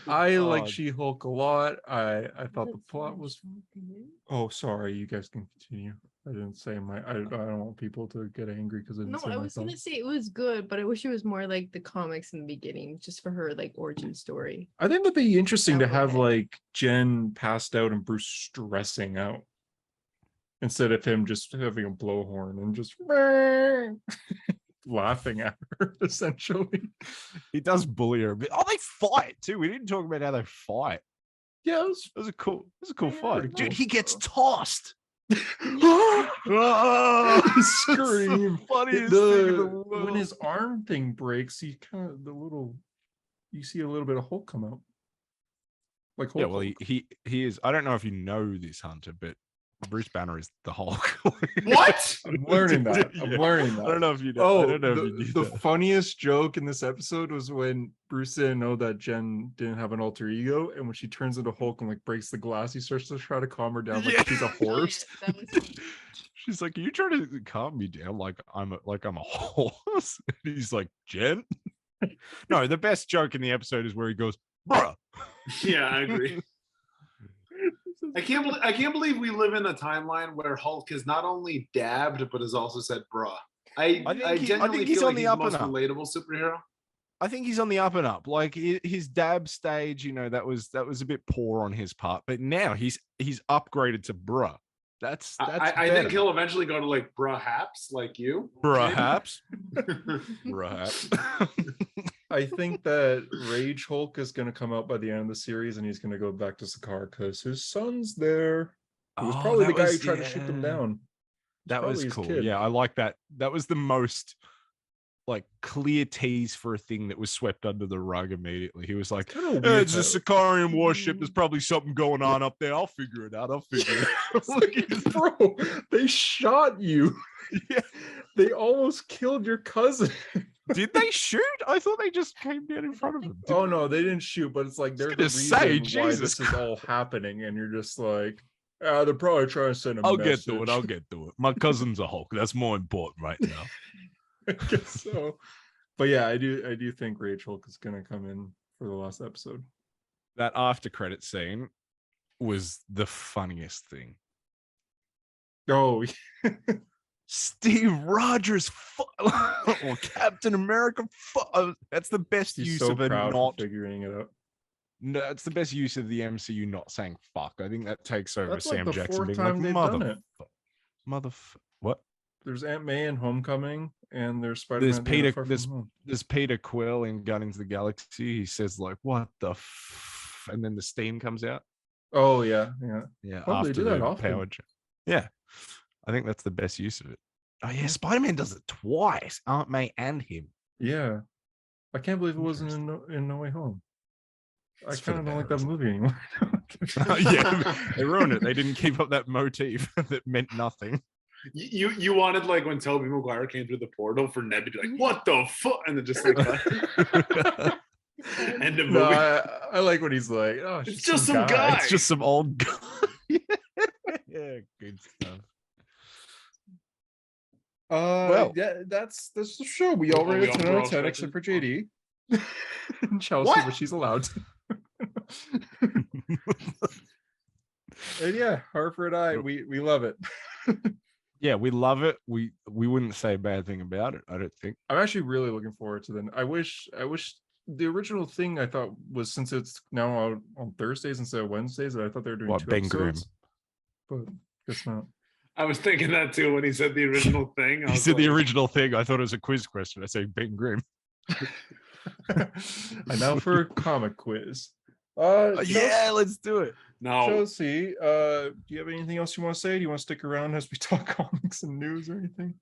I Oh, like She-Hulk a lot. I thought the That's plot so was. shocking. Oh, sorry. You guys can continue. I didn't say my. I don't want people to get angry because I didn't No, say I my was thought. gonna say it was good, but I wish it was more like the comics in the beginning, just for her like origin story. I think that'd be interesting to That have way. like Jen passed out and Bruce stressing out instead of him just having a blowhorn and just laughing at her essentially. He does bully her a bit. Oh, they fight too. We didn't talk about how they fight. Yeah, It was a cool Yeah, fight. pretty Dude, cool. he gets tossed. Scream. Funniest thing in the When world. his arm thing breaks, he kind of you see a little bit of Hulk come out. Like Hulk. Yeah, well, he is. I don't know if you know this, Hunter, but Bruce Banner is the Hulk. What? I'm learning that. I'm Yeah. learning that. I don't know if you know. Oh, I don't know if you knew the that. funniest joke in this episode was when Bruce didn't know that Jen didn't have an alter ego, and when she turns into Hulk and like breaks the glass, he starts to try to calm her down like Yeah. she's a horse. Yeah, that was funny. She's like, "Are you trying to calm me down like I'm a horse?" And he's like, "Jen." No, the best joke in the episode is where he goes, "Bruh." Yeah, I agree. I can't believe we live in a timeline where Hulk is not only dabbed but has also said "bruh." I genuinely he's feel on like the he's up the most and up. relatable superhero. I think he's on the up and up. Like his dab stage, that was a bit poor on his part, but now he's upgraded to bruh. That's I think he'll eventually go to like bruh-haps like you. perhaps. Perhaps. I think that Rage Hulk is going to come out by the end of the series, and he's going to go back to Sakaar because his son's there. It was probably the guy who tried to shoot them down. That was probably his cool. kid. Yeah, I like that. That was the most like clear tease for a thing that was swept under the rug immediately. He was like, Kinda weird it's a how- Sicarian warship. There's probably something going on up there. I'll figure it out. It's like, bro, they shot you. Yeah. They almost killed your cousin. Did they shoot? I thought they just came down in front of him. Oh no, they didn't shoot, but it's like they're the gonna reason say, why Jesus this is all happening, and you're just like, they're probably trying to send a I'll message. get to it. I'll get to it. My cousin's a Hulk. That's more important right now. I guess so. But yeah, I do think Rage Hulk is gonna come in for the last episode. That after credit scene was the funniest thing. Oh, Steve Rogers or Captain America. That's the best he's use so of a proud not. for figuring it out. No, that's the best use of the MCU not saying fuck. I think that takes over That's like Sam the Jackson fourth being time like they've done it. What? There's Aunt May in Homecoming, and there's Spider-Man. There's the Peter. Far From There's Home. there's Peter Quill in Guardians of the Galaxy. He says like, "What the?" And then the steam comes out. Oh yeah, yeah. Yeah, Oh, they after do that the often. power. Yeah. I think that's the best use of it. Oh yeah, Spider-Man does it twice, Aunt May and him. Yeah, I can't believe it wasn't in No Way Home. It's I for kind the of don't like better, that movie anymore. Yeah, they ruined it. They didn't keep up that motif that meant nothing. You wanted like when Tobey Maguire came through the portal for Ned to be like, what the fuck? And then just like end the movie. No, I like what he's like. Oh, It's just some guy. It's just some old guy. Yeah, good stuff. Well, yeah, that's the show. We all rated 10 out of 10 except for JD and Chelsea, What? but she's allowed to. And yeah, Harper and I, we love it. Yeah, we love it. We wouldn't say a bad thing about it, I don't think. I'm actually really looking forward to them. I wish the original thing I thought was, since it's now out on Thursdays instead of Wednesdays, I thought they were doing 2 Ben Grimm. episodes. But guess not. I was thinking that too when he said the original thing. He said the original thing. I thought it was a quiz question. I say Ben Grimm. And now for a comic quiz. Yeah, let's do it. No, Chelsea, do you have anything else you want to say? Do you want to stick around as we talk comics and news or anything?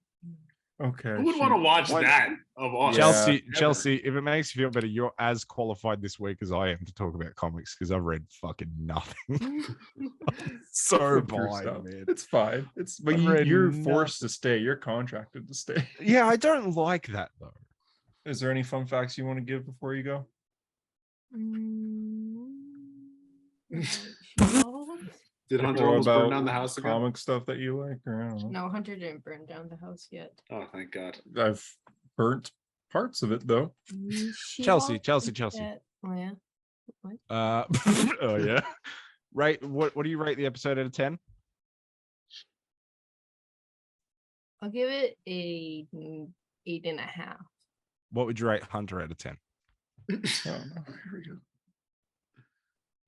Okay. who would want to watch Why- that of all? Chelsea, Ever. Chelsea, if it makes you feel better, you're as qualified this week as I am to talk about comics because I've read fucking nothing. So Flip through behind, stuff. man. It's fine. But I've read you're nothing. forced to stay. You're contracted to stay. Yeah, I don't like that though. Is there any fun facts you want to give before you go? Did Hunter Or almost burn about down the house again? comic stuff that you like? Or I don't know. No, Hunter didn't burn down the house yet. Oh, thank God. I've burnt parts of it though. Chelsea. Oh yeah. What? Oh yeah. Right. What do you rate the episode out of 10? I'll give it a 8.5. What would you rate Hunter out of 10? Oh, no. Here we go.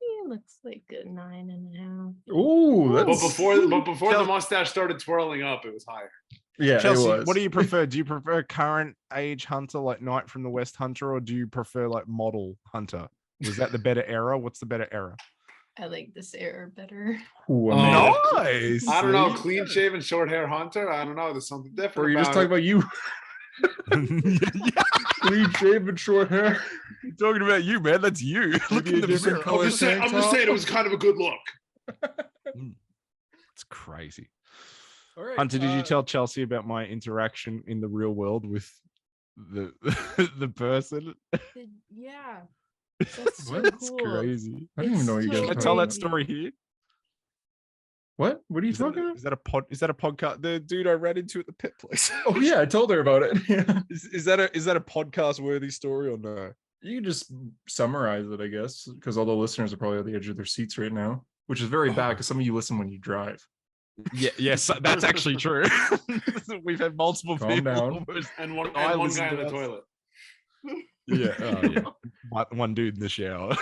It looks like a 9.5. Ooh, But that's before the Chelsea- mustache started twirling up, it was higher. yeah. Chelsea, it was. what do you prefer? Do you prefer current age Hunter, like Night from the West Hunter, or do you prefer like model Hunter? Was that the better era? What's the better era? I like this era better. Ooh, Oh, man. Nice. I don't know, See? clean shaven, short hair Hunter. I don't know. There's something different. Or you're just about talking it. about you. Clean shaven, short hair. Talking about you, man. That's you. Look Maybe in a the different mirror. color. I'm just saying it was kind of a good look. It's crazy. All right. Hunter, did you tell Chelsea about my interaction in the real world with the the person? Yeah. That's so That's cool. crazy. I don't even know what you It's guys Should I are tell talking that about. story here? What? What are you Is that, talking about? is that a podcast? The dude I ran into at the pit place. Oh yeah, I told her about it. Yeah. Is that a podcast worthy story or no? You can just summarize it, I guess, because all the listeners are probably at the edge of their seats right now, which is very bad because some of you listen when you drive. Yeah, yes, that's actually true. We've had multiple Calm people. down. And one I one listen guy in to the us. toilet. Yeah, oh, yeah. One dude in the shower.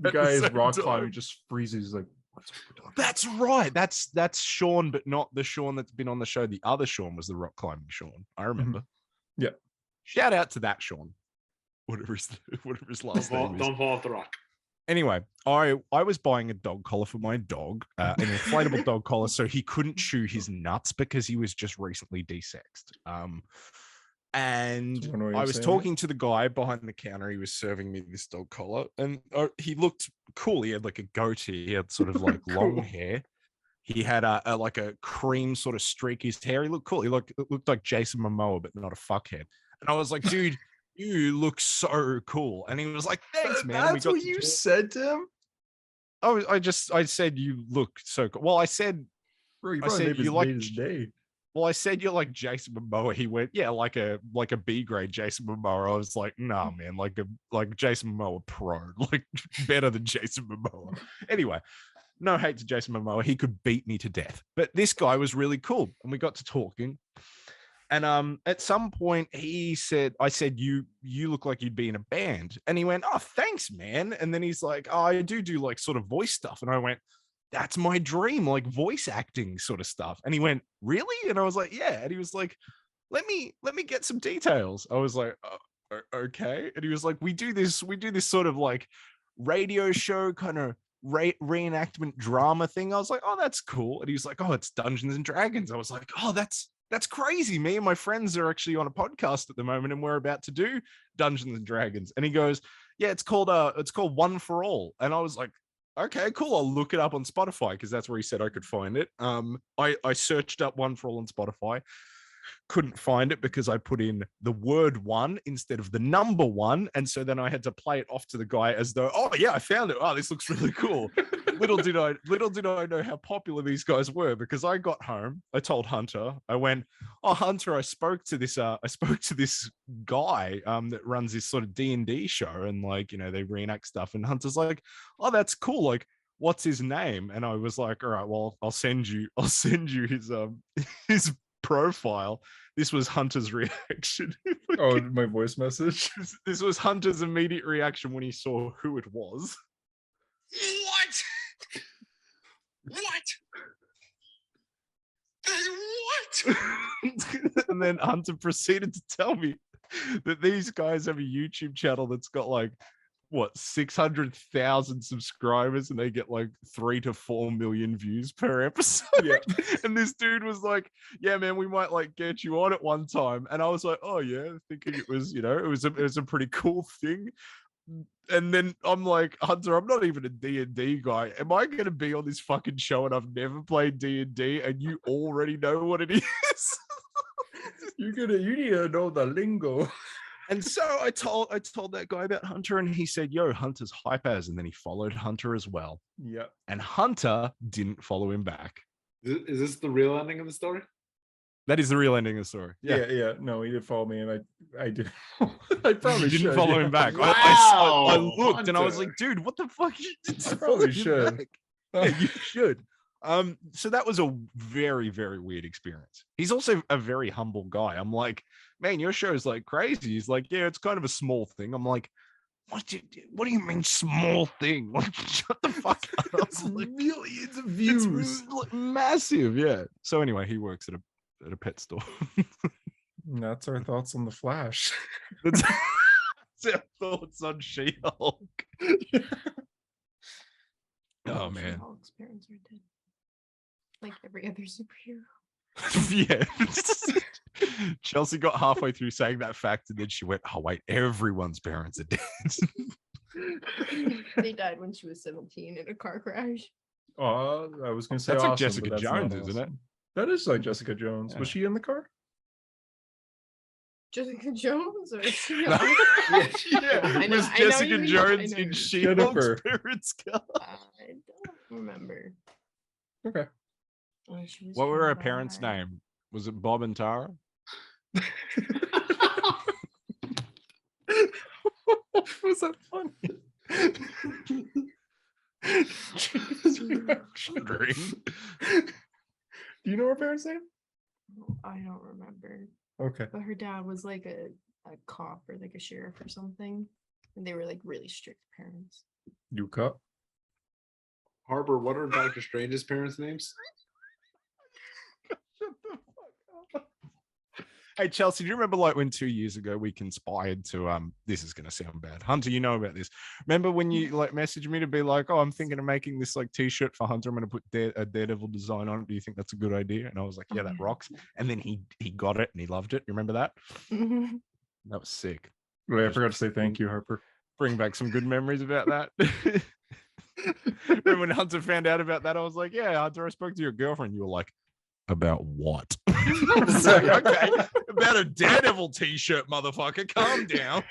The guy is Same rock time. climbing, just freezes. He's like, what's going on? That's right. That's Sean, but not the Sean that's been on the show. The other Sean was the rock climbing Sean. I remember. Yeah. Shout out to that Sean. Whatever his last name is. Don't fall off the rock. Anyway, I was buying a dog collar for my dog, an inflatable dog collar, so he couldn't chew his nuts because he was just recently desexed. And That's one way of I was saying it. talking to the guy behind the counter. He was serving me this dog collar, and he looked cool. He had like a goatee. He had sort of like long Cool. hair. He had a like a cream sort of streak his hair. He looked cool. He looked like Jason Momoa, but not a fuckhead. And I was like, dude, you look so cool. And he was like, thanks, man. And we That's got what to you talk. said to him? I said you look so cool. Well, I said Bro, you I probably said made you his like- day his day. Well, I said you're like Jason Momoa. He went, yeah, like a B grade Jason Momoa. I was like, nah, man, like Jason Momoa pro, like better than Jason Momoa. Anyway, no hate to Jason Momoa. He could beat me to death, but this guy was really cool, and we got to talking. And at some point I said, you look like you'd be in a band, and he went, oh, thanks, man. And then he's like, oh, I do like sort of voice stuff, and I went, that's my dream, like voice acting sort of stuff. And he went, really? And I was like, yeah. And he was like, let me get some details. I was like, okay. And he was like, we do this sort of like radio show kind of reenactment drama thing. I was like, oh, that's cool. And he was like, oh, it's Dungeons and Dragons. I was like, oh, that's crazy. Me and my friends are actually on a podcast at the moment, and we're about to do Dungeons and Dragons. And he goes, yeah, it's called One for All. And I was like, okay, cool. I'll look it up on Spotify, because that's where he said I could find it. I searched up One for All on Spotify. Couldn't find it because I put in the word one instead of the number one. And so then I had to play it off to the guy as though, oh yeah, I found it. Oh, this looks really cool. Little did I know how popular these guys were, because I got home, I told Hunter, I went, oh, Hunter, I spoke to this guy that runs this sort of D&D show, and like, you know, they reenact stuff. And Hunter's like, oh, that's cool. Like, what's his name? And I was like, all right, well, I'll send you his profile. This was Hunter's reaction. Oh, my voice message. This was Hunter's immediate reaction when he saw who it was. What? And then Hunter proceeded to tell me that these guys have a YouTube channel that's got like, what, 600,000 subscribers, and they get like 3 to 4 million views per episode. Yeah. And this dude was like, yeah, man, we might like get you on at one time. And I was like, oh yeah, thinking it was, you know, it was a pretty cool thing. And then I'm like, Hunter, I'm not even a D&D guy. Am I going to be on this fucking show and I've never played D&D and you already know what it is? You need to know the lingo. And so I told that guy about Hunter, and he said, yo, Hunter's hype as, and then he followed Hunter as well. Yeah. And Hunter didn't follow him back. Is this the real ending of the story? That is the real ending of the story. Yeah. No, he did follow me, and I did. I probably didn't should, follow yeah. him back. Wow, I looked and I was Hunter. like, dude, what the fuck? You didn't I follow probably him should. back. Yeah, you should. So that was a very, very weird experience. He's also a very humble guy. I'm like, man, your show's like crazy. He's like, yeah, it's kind of a small thing. I'm like, what do you mean small thing? Like, shut the fuck up. It's Like, millions of views. it's massive, yeah. So anyway, he works at a pet store. And that's our thoughts on the Flash. That's our thoughts on She-Hulk. Oh man. Hulk's parents are dead. Like every other superhero. Yeah. Chelsea got halfway through saying that fact, and then she went, oh wait, everyone's parents are dead. They died when she was 17 in a car crash. Oh, I was gonna say That's like awesome, Jessica but that's not Jones, isn't it? awesome. That is like Jessica Jones. Yeah. Was she in the car? Jessica Jones or Yeah, I it know- was I know Jessica you mean- Jones I know in you She-Hulk's Jennifer. parents' car. I don't remember. Okay. Oh, she was What were her from parents' Bye. name? Was it Bob and Tara? Was that funny? Shuddering. Do you know her parents' name? I don't remember. Okay. But her dad was like a cop or like a sheriff or something. And they were like really strict parents. You cut. Harper, what are Doctor Strange's parents' names? Hey Chelsea, do you remember like when 2 years ago we conspired to this is gonna sound bad. Hunter, you know about this. Remember when you like messaged me to be like, oh, I'm thinking of making this like t-shirt for Hunter. I'm gonna put a Daredevil design on it. Do you think that's a good idea? And I was like, yeah, that rocks. And then he got it and he loved it. You remember that? That was sick. Wait, I forgot to say thank you, Harper. Bring back some good memories about that. Remember when Hunter found out about that? I was like, yeah, Hunter, I spoke to your girlfriend. You were like, about what? I was like, okay, about a Daredevil t-shirt, motherfucker. Calm down.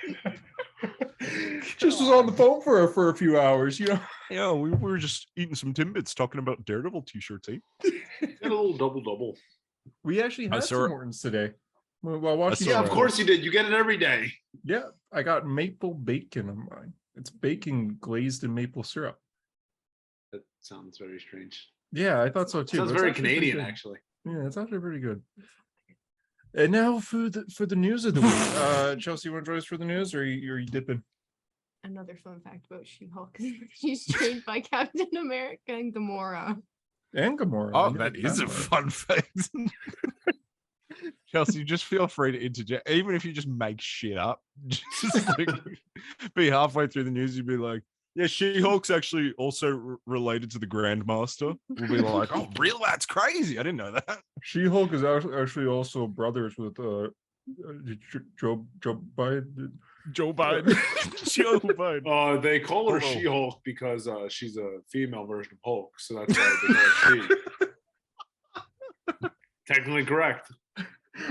Just was on the phone for a few hours, you know. Yeah, we were just eating some Timbits talking about Daredevil t-shirts. Eh? Got a little double. We actually I had saw- Tim Hortons today. While watching. Yeah, of course you did. You get it every day. Yeah, I got maple bacon on mine. It's bacon glazed in maple syrup. That sounds very strange. Yeah, I thought so too. Sounds but it's very actually pretty Canadian, good. actually. Yeah, it's actually pretty good. And now for the news of the week. Chelsea, you want to join us for the news, or are you dipping? Another fun fact about She-Hulk. She's trained by Captain America and Gamora. And Gamora. Oh, I knew that is a part. fun fact. Chelsea, just feel free to interject, even if you just make shit up. Just like, be halfway through the news, you'd be like, Yeah, She-Hulk's actually also related to the Grandmaster. We'll be like, oh, real? That's crazy. I didn't know that. She-Hulk is actually also brothers with Joe Biden. Joe Biden. Joe Biden. They call her Hello. She-Hulk because she's a female version of Hulk, so that's why they call her She. Technically correct.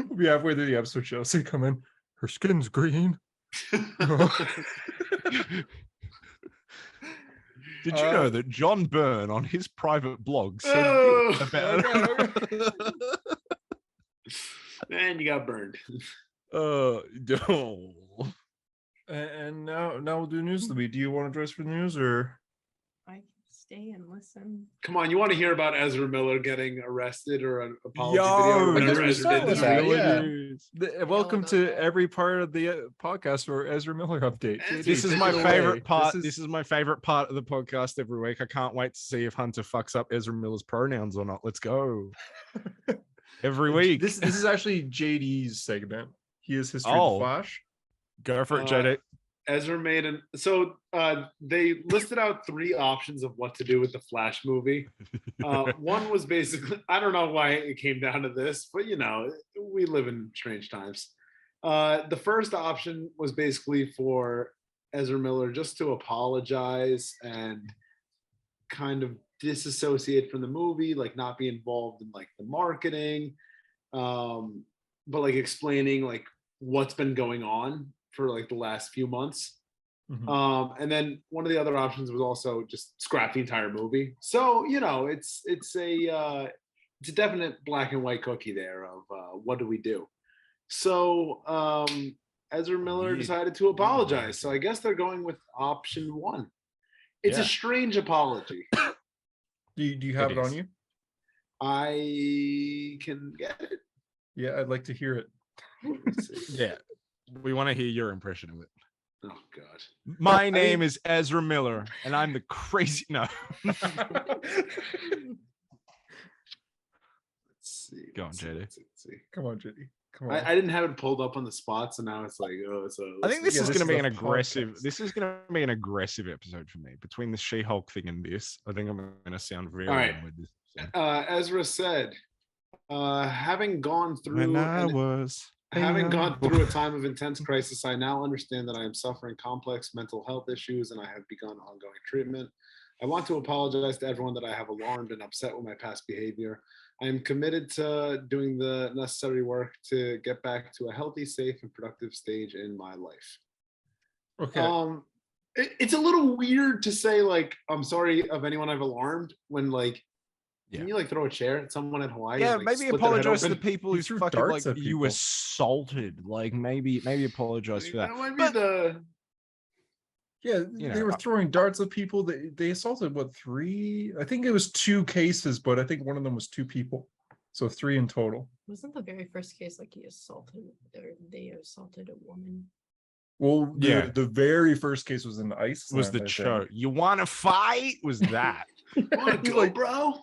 We'll be halfway through the episode. Chelsea come in. Her skin's green. Did you know that John Byrne on his private blog said Oh, about and you got burned. no. And now we'll do news of the week. Do you want to address for the news or? I can stay and listen. Come on, you want to hear about Ezra Miller getting arrested or an apology Yo, video? I guess Whatever we Ezra start did with this that, week? yeah. Welcome about to that. every part of the podcast for Ezra Miller update. This This is Take my it away. favorite part. This This is my favorite part of the podcast every week. I can't wait to see if Hunter fucks up Ezra Miller's pronouns or not. Let's go. Every week. This is actually JD's segment. He is History of Oh. the Flash. Go for it, JD. Ezra made they listed out 3 options of what to do with the Flash movie. One was basically, I don't know why it came down to this, but we live in strange times. The first option was basically for Ezra Miller just to apologize and kind of disassociate from the movie, like not be involved in like the marketing, but like explaining like what's been going on for like the last few months. Mhm. And then one of the other options was also just scrap the entire movie. So it's a definite black and white cookie there of what do we do. So Ezra Miller Yeah. decided to apologize. So I guess they're going with option 1. It's Yeah. a strange apology. Do you have It it on is. you? I can get it. Yeah, I'd like to hear it. Let's see. Yeah. We want to hear your impression of it. Oh God. My name is Ezra Miller, and I'm the crazy. No. Let's see. Go on, let's see, JD. let's see. Come on, JD. Come on. I didn't have it pulled up on the spot, so now it's like, oh, it's a. I think this Yeah, is this going to is be a an aggressive. podcast. This is going to be an aggressive episode for me. Between the She-Hulk thing and this, I think I'm going to sound very All right. annoyed this episode. Ezra said, having gone through When I an- was having gone young. through a time of intense crisis, I now understand that I am suffering complex mental health issues and I have begun ongoing treatment. I want to apologize to everyone that I have alarmed and upset with my past behavior. I am committed to doing the necessary work to get back to a healthy, safe, and productive stage in my life. Okay. It's a little weird to say like I'm sorry of anyone I've alarmed when like can you like throw a chair at someone in Hawaii? Yeah, and, like, maybe split their head apologize to the open? people He who's threw fucking darts like at you people. assaulted. Like maybe apologize for that. That might be But- the Yeah, you they know, were throwing darts at people. They assaulted 3? I think it was 2 cases, but I think one of them was 2 people. So 3 in total. Wasn't the very first case like he assaulted or they assaulted a woman? Well, Yeah. the very first case was in Iceland. Was the I think. show? You want to fight? Was that? wanna go, Like- bro.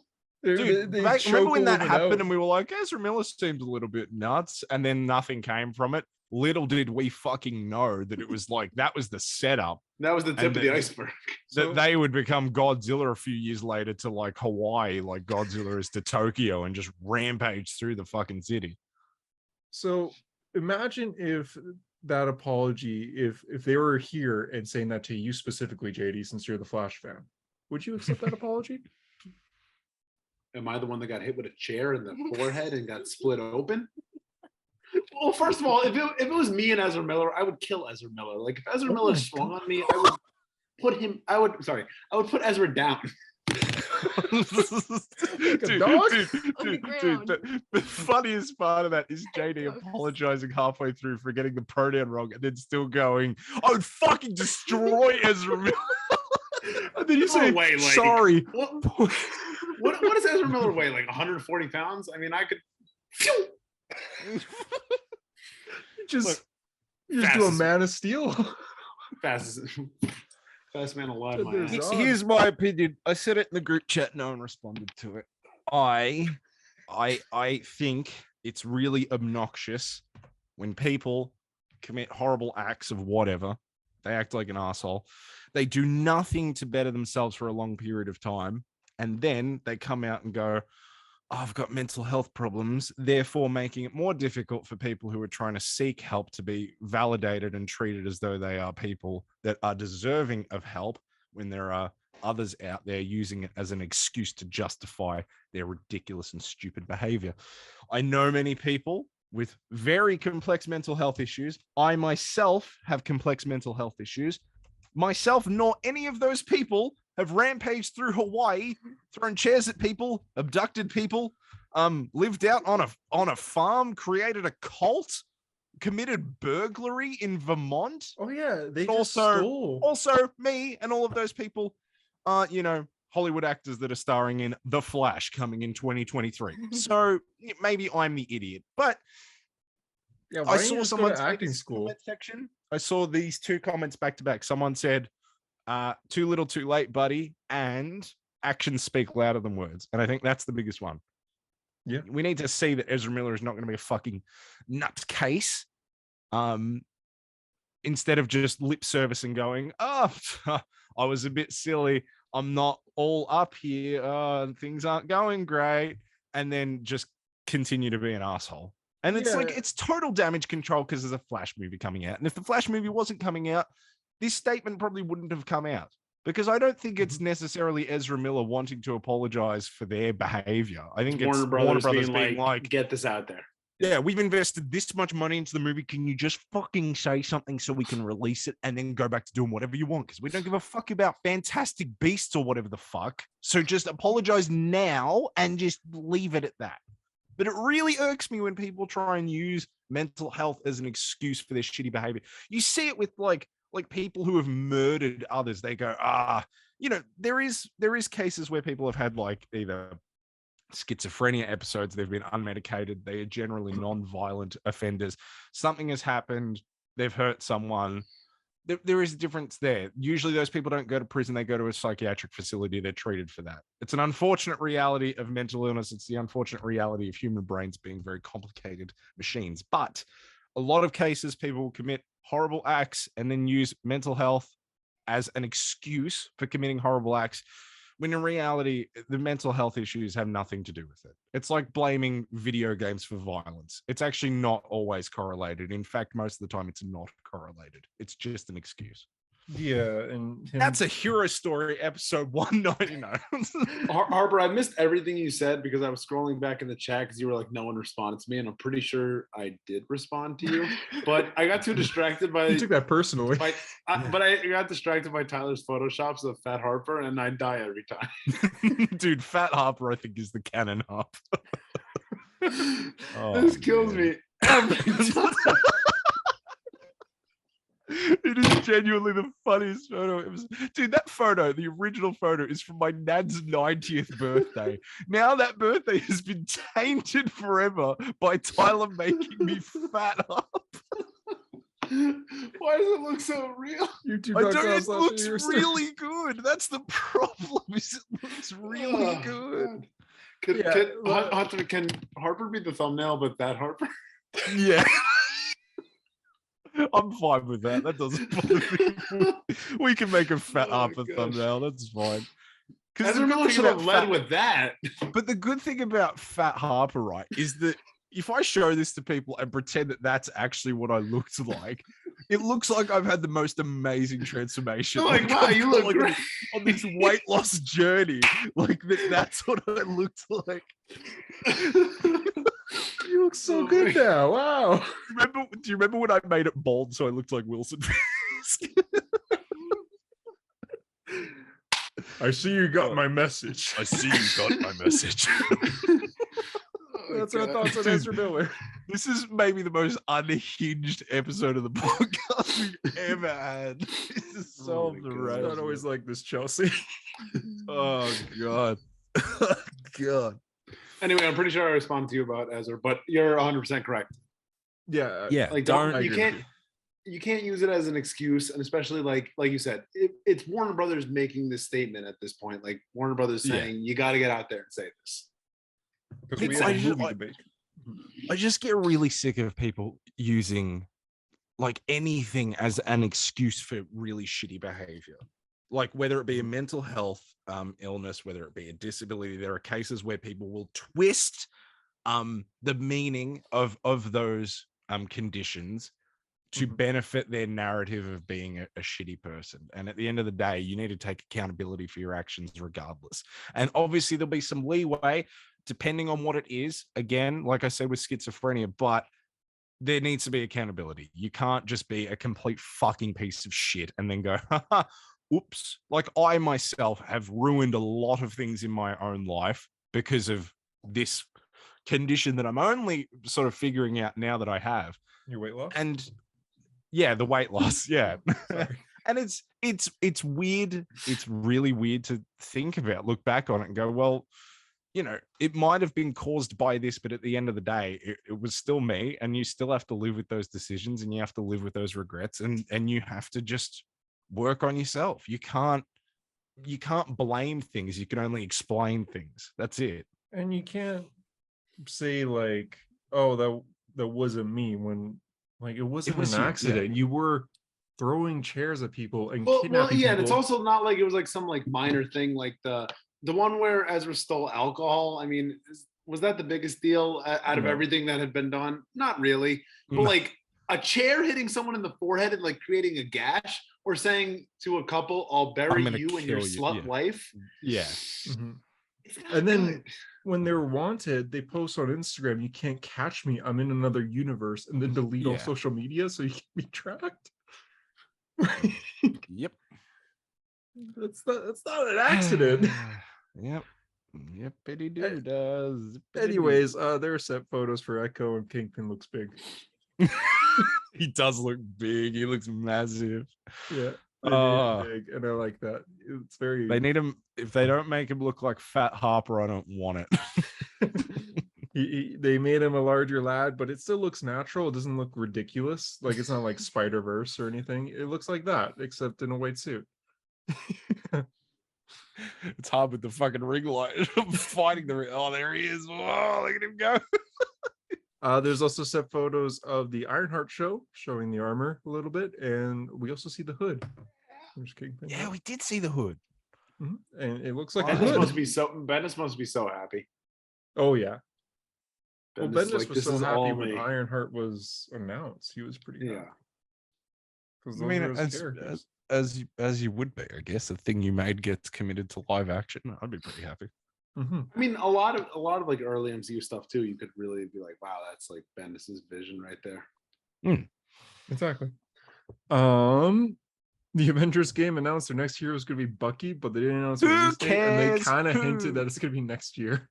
Dude, They remember choke when a that woman happened out. and we were like, Ezra Miller seemed a little bit nuts, and then nothing came from it. Little did we fucking know that it was like that was the setup That was the tip And of the the- iceberg. So- that they would become Godzilla a few years later to like Hawaii, like Godzilla is to Tokyo, and just rampage through the fucking city. So imagine if that apology, if they were here and saying that to you specifically, JD, since you're the Flash fan, would you accept that apology? Am I the one that got hit with a chair in the forehead and got split open? Well, first of all, if it was me and Ezra Miller, I would kill Ezra Miller. Like if Ezra Oh Miller my swung on me, I would put Ezra down. Like a Dude, dog? dude, ground. the funniest part of that is JD apologizing halfway through for getting the pronoun wrong and then still going, I would fucking destroy Ezra Miller. And then you No say, way, like- sorry. What does Ezra Miller weigh? Like 140 pounds? I mean, I could. Just do a fastest- Man of Steel. Fast man alive. My There's ass. a- Here's my opinion. I said it in the group chat. No one responded to it. I think it's really obnoxious when people commit horrible acts of whatever, They act like an asshole. They do nothing to better themselves for a long period of time. And then they come out and go, oh, I've got mental health problems, therefore making it more difficult for people who are trying to seek help to be validated and treated as though they are people that are deserving of help, when there are others out there using it as an excuse to justify their ridiculous and stupid behavior. I know many people with very complex mental health issues. I myself have complex mental health issues. Myself, nor any of those people have rampaged through Hawaii, thrown chairs at people, abducted people, lived out on a farm, created a cult, committed burglary in Vermont. Oh yeah, they But just stole. also me and all of those people are, Hollywood actors that are starring in The Flash coming in 2023. So maybe I'm the idiot, but Yeah, I saw someone say acting this in the school. comment section. I saw these two comments back to back. Someone said, too little, too late, buddy, and actions speak louder than words. And I think that's the biggest one. Yeah. We need to see that Ezra Miller is not going to be a fucking nutcase. Instead of just lip service and going, oh, I was a bit silly. I'm not all up here. Things aren't going great. And then just continue to be an asshole. And it's like, it's total damage control because there's a Flash movie coming out. And if the Flash movie wasn't coming out, this statement probably wouldn't have come out, because I don't think it's necessarily Ezra Miller wanting to apologize for their behavior. I think it's Warner Brothers being like, get this out there. yeah, we've invested this much money into the movie. Can you just fucking say something so we can release it and then go back to doing whatever you want? Because we don't give a fuck about Fantastic Beasts or whatever the fuck. So just apologize now and just leave it at that. But it really irks me when people try and use mental health as an excuse for their shitty behavior. You see it with like people who have murdered others. They go, there is cases where people have had like either schizophrenia episodes, they've been unmedicated, they are generally non-violent offenders. Something has happened, they've hurt someone. There is a difference there. Usually those people don't go to prison, they go to a psychiatric facility, they're treated for that. It's an unfortunate reality of mental illness. It's the unfortunate reality of human brains being very complicated machines. But a lot of cases, people will commit horrible acts and then use mental health as an excuse for committing horrible acts, when in reality, the mental health issues have nothing to do with it. It's like blaming video games for violence. It's actually not always correlated. In fact, most of the time, it's not correlated. It's just an excuse. Yeah, and that's a hero story, episode 199. Harper, I missed everything you said because I was scrolling back in the chat because you were like, no one responded to me, and I'm pretty sure I did respond to you, but I got too distracted by. You took that personally. But I got distracted by Tyler's photoshops of Fat Harper, and I die every time. Dude, Fat Harper, I think, is the canon Harper. This kills me every time. It is genuinely the funniest photo. Dude, that photo, the original photo, is from my dad's 90th birthday. Now that birthday has been tainted forever by Tyler making me fat up. Why does it look so real? It looks really good. That's the problem. Is it looks really good. Can Harper be the thumbnail, but that Harper? Yeah. I'm fine with that. That doesn't bother me. We can make a Fat Harper thumbnail. That's fine. Ezra Miller should have led with that. But the good thing about Fat Harper, right, is that if I show this to people and pretend that that's actually what I looked like, it looks like I've had the most amazing transformation. Like, wow, you look great on this weight loss journey. Like that's what I looked like. You look so good now. Wow. Do you remember when I made it bald so I looked like Wilson Fisk? I see you got my message. I see you got my message. That's our thoughts on Ezra Miller. This is maybe the most unhinged episode of the podcast we've ever had. This is so off the rails. Not always like this, Chelsea. Oh God. God. Anyway, I'm pretty sure I responded to you about Ezra, but you're 100% correct. Yeah. Like, you can't use it as an excuse, and especially like you said, it's Warner Brothers making this statement at this point. Like Warner Brothers saying, you got to get out there and say this. I just get really sick of people using like anything as an excuse for really shitty behavior. Like whether it be a mental health illness, whether it be a disability, there are cases where people will twist the meaning of those conditions to benefit their narrative of being a shitty person. And at the end of the day, you need to take accountability for your actions regardless. And obviously there'll be some leeway depending on what it is. Again, like I said with schizophrenia, but there needs to be accountability. You can't just be a complete fucking piece of shit and then go, haha, oops. Like I myself have ruined a lot of things in my own life because of this condition that I'm only sort of figuring out now that I have. Your weight loss? And yeah, the weight loss. Yeah. Sorry. And it's weird. It's really weird to think about, look back on it and go, well, you know, it might have been caused by this, but at the end of the day, it was still me, and you still have to live with those decisions, and you have to live with those regrets, and you have to just work on yourself. You can't blame things. You can only explain things. That's it. And you can't say like, oh, that wasn't me, when like it wasn't was an you, accident. yeah. You were throwing chairs at people and Well, kidnapping yeah, and it's people. also not like it was like some like minor thing, like the one where Ezra stole alcohol. I mean, was that the biggest deal out of No. everything that had been done? Not really. But No. like a chair hitting someone in the forehead and like creating a gash, or saying to a couple, "I'll bury gonna you and your kill you," slut yeah. wife." Yeah. Mhm. It's not And then good. when they're wanted, they post on Instagram, "You can't catch me, I'm in another universe," and then delete all Yeah. social media so you can be tracked. Yep. That's not an accident. Yep. Yep, it do does. Anyways, there are set photos for Echo, and Kingpin looks big. He does look big. He looks massive. Yeah, they made him big, and I like that. It's very. They need him. If they don't make him look like Fat Harper, I don't want it. They made him a larger lad, but it still looks natural. It doesn't look ridiculous. Like it's not like Spider-Verse or anything. It looks like that, except in a white suit. It's hard with the fucking ring light. Fighting the ring. Oh, there he is. Oh, look at him go. There's also set photos of the Ironheart show, showing the armor a little bit, and we also see the hood. There's Kingpin. Yeah, we did see the hood. And it looks like a Bendis hood. must be so happy. Oh yeah. Well, Bendis is Bendis like, was "This so is happy all when me." Ironheart was announced. He was pretty happy. Yeah. Because I mean, as you would be, I guess. The thing you made gets committed to live action. I'd be pretty happy. I mean, a lot of like early MCU stuff too. You could really be like, "Wow, that's like Bendis's vision right there." Exactly. The Avengers game announced their next hero is going to be Bucky, but they didn't announce a Who release date, and they cares? kind of Who? hinted that it's going to be next year.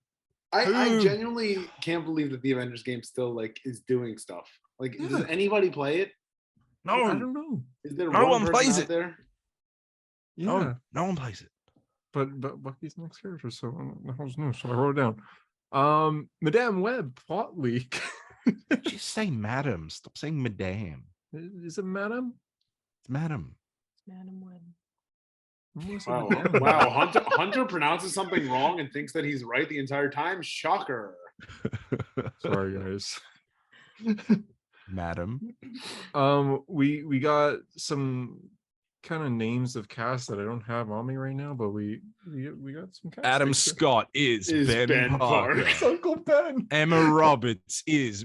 I Who? genuinely can't believe that the Avengers game still like is doing stuff. Like, does anybody play it? I No, don't know. Is there No one person plays out it. there? Yeah, no one plays it. but Bucky's the next character, so the hell's new? So I wrote it down. Madame Web plot leak. Just say madam. Stop saying madame. Is it Madame? It's madam. Madam Web. Wow, wow. Hunter pronounces something wrong and thinks that he's right the entire time. Shocker. Sorry, guys. Madam. We got some kind of names of cast that I don't have on me right now, but we got some cast. Adam names. Scott is Ben, Ben Parker. It's Uncle Ben. Emma Roberts is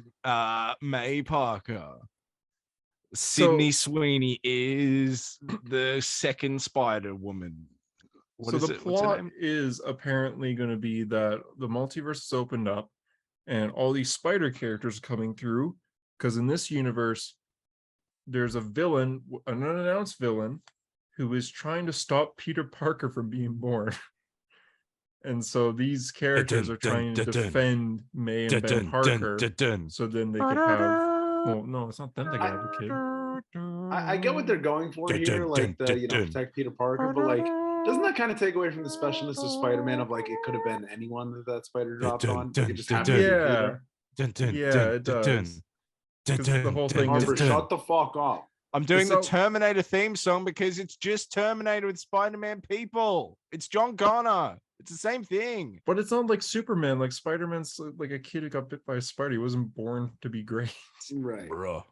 May Parker. Sydney Sweeney is the second Spider Woman. So the plot is apparently going to be that the multiverse is opened up and all these spider characters are coming through, because in this universe there's a villain, an unannounced villain, who is trying to stop Peter Parker from being born. And so these characters are trying to defend May and Ben Parker, so then they can have. Well, no, it's not them that can have a kid. I get what they're going for here, like the protect Peter Parker, but like, doesn't that kind of take away from the specialness of Spider-Man of like it could have been anyone that spider dropped on? Like, it just happened to be Peter. Yeah, it does. 'Cause the whole thing is Harper, shut the fuck up. I'm doing the Terminator theme song because it's just Terminator with Spider-Man people. It's John Connor. It's the same thing. But it's not like Superman. Like Spider-Man's like a kid who got bit by a spider. He wasn't born to be great. Right. Bruh.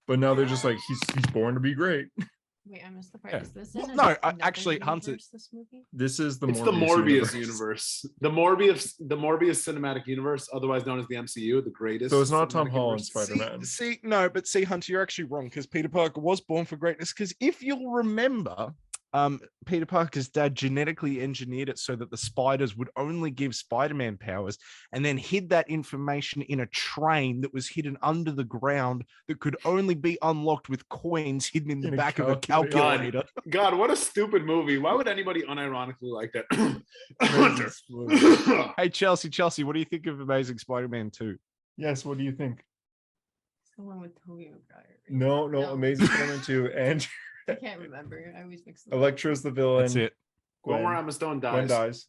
But now they're just like, he's born to be great. Wait, I missed the part. Yeah. Is this Well, in no, another actually, Hunter- universe, this movie? This is the It's Morbius the Morbius universe. The Morbius cinematic universe, otherwise known as the MCU, the greatest. So it's not Tom cinematic Holland universe. Spider-Man. See, Hunter, you're actually wrong because Peter Parker was born for greatness. Because if you'll remember, Peter Parker's dad genetically engineered it so that the spiders would only give Spider-Man powers, and then hid that information in a train that was hidden under the ground that could only be unlocked with coins hidden in the In a back of a calculator. calculator. God, what a stupid movie. Why would anybody unironically like that? Amazing Hunter. Spider-Man. Hey, Chelsea, what do you think of Amazing Spider-Man 2? Yes, what do you think? It's the one with Tobey Maguire. right? No, Amazing Spider-Man 2, and I can't remember. I always mix them up. Electro's the villain. That's it. Don't Gwen, worry, Emma Stone Gwen dies. dies.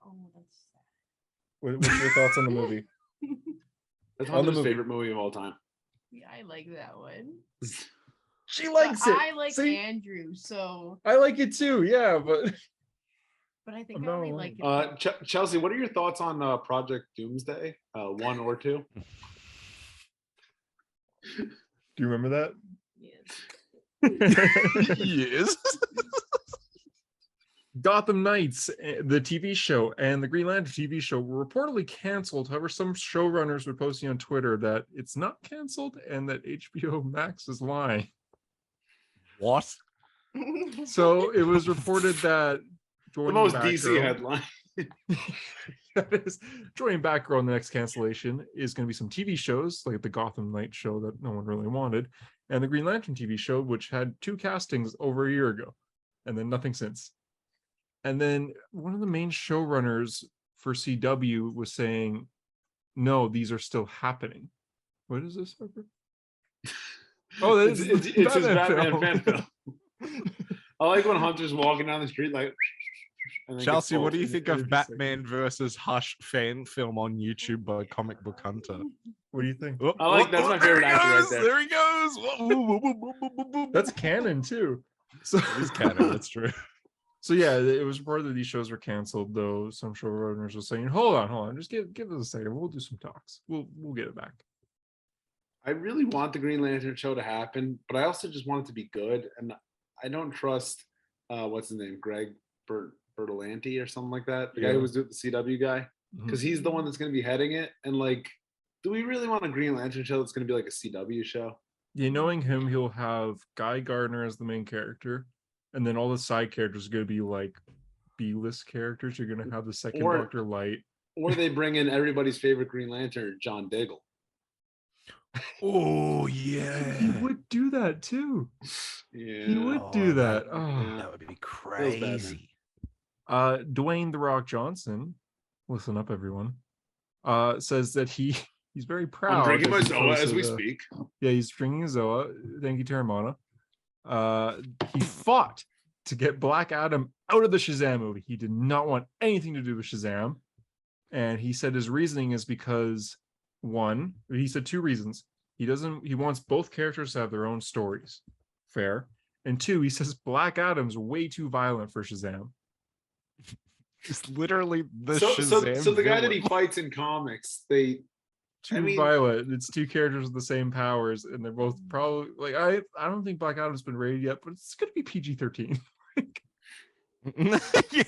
Oh, that's sad. What's your thoughts on the movie? That's On the Hunter's movie. favorite movie of all time. Yeah, I like that one. She But likes it. I like See? Andrew, so I like it too, yeah, but but I think I'm I not only alone. like it. Chelsea, what are your thoughts on Project Doomsday? 1 or 2? do you remember that? Yes. Yes. Gotham Knights, the TV show, and the Green Lantern TV show were reportedly canceled. However, some showrunners were posting on Twitter that it's not canceled and that HBO Max is lying. What? So it was reported that The joining most Batgirl- DC headline. that is joining Batgirl in the next cancellation is going to be some TV shows like the Gotham Knight show that no one really wanted, and the Green Lantern TV show, which had 2 castings over a year ago, and then nothing since. And then one of the main showrunners for CW was saying, "No, these are still happening." What is this, Harper? Oh, that is It's the his Batman film. fan film. I like when Hunter's walking down the street like. and then Chelsea, gets what do you bolted. think of Batman versus Hush fan film on YouTube by Comic Book Hunter? What do you think? Oh, I like- that's my there favorite he actor right goes, there. There he goes. Whoa, whoa, whoa, whoa, whoa, whoa, whoa. That's canon too. So It is canon. That's true. So yeah, it was reported that these shows were canceled, though some showrunners were saying, hold on, just give us a second. We'll do some talks. We'll get it back. I really want the Green Lantern show to happen, but I also just want it to be good. And I don't trust what's his name, Greg Bertolanti or something like that, the guy Yeah. who was the CW guy, Mhm. because he's the one that's going to be heading it. And like, do we really want a Green Lantern show that's going to be like a CW show? Yeah, knowing him, he'll have Guy Gardner as the main character, and then all the side characters are going to be like B-list characters. You're going to have the second Or- Dr. Light. Or they bring in everybody's favorite Green Lantern, John Diggle. Oh He yeah. would do that too. Yeah. He would Oh, do that. that- Oh. That would be Bad, man. crazy. Dwayne The Rock Johnson, listen up, everyone, says that he's very proud. I'm drinking my as he Zoa as posted we a- speak. Yeah, he's drinking his Zoa. Thank you, Terramana. He fought to get Black Adam out of the Shazam movie. He did not want anything to do with Shazam. And he said his reasoning is because, one, he said 2 reasons. He wants both characters to have their own stories. Fair. And 2, he says Black Adam's way too violent for Shazam. It's literally the So Shazam the guy that he villain. fights in comics, they Too violent. It's 2 characters with the same powers, and they're both probably like I don't think Black Adam's been rated yet, but it's gonna be PG-13. Yeah.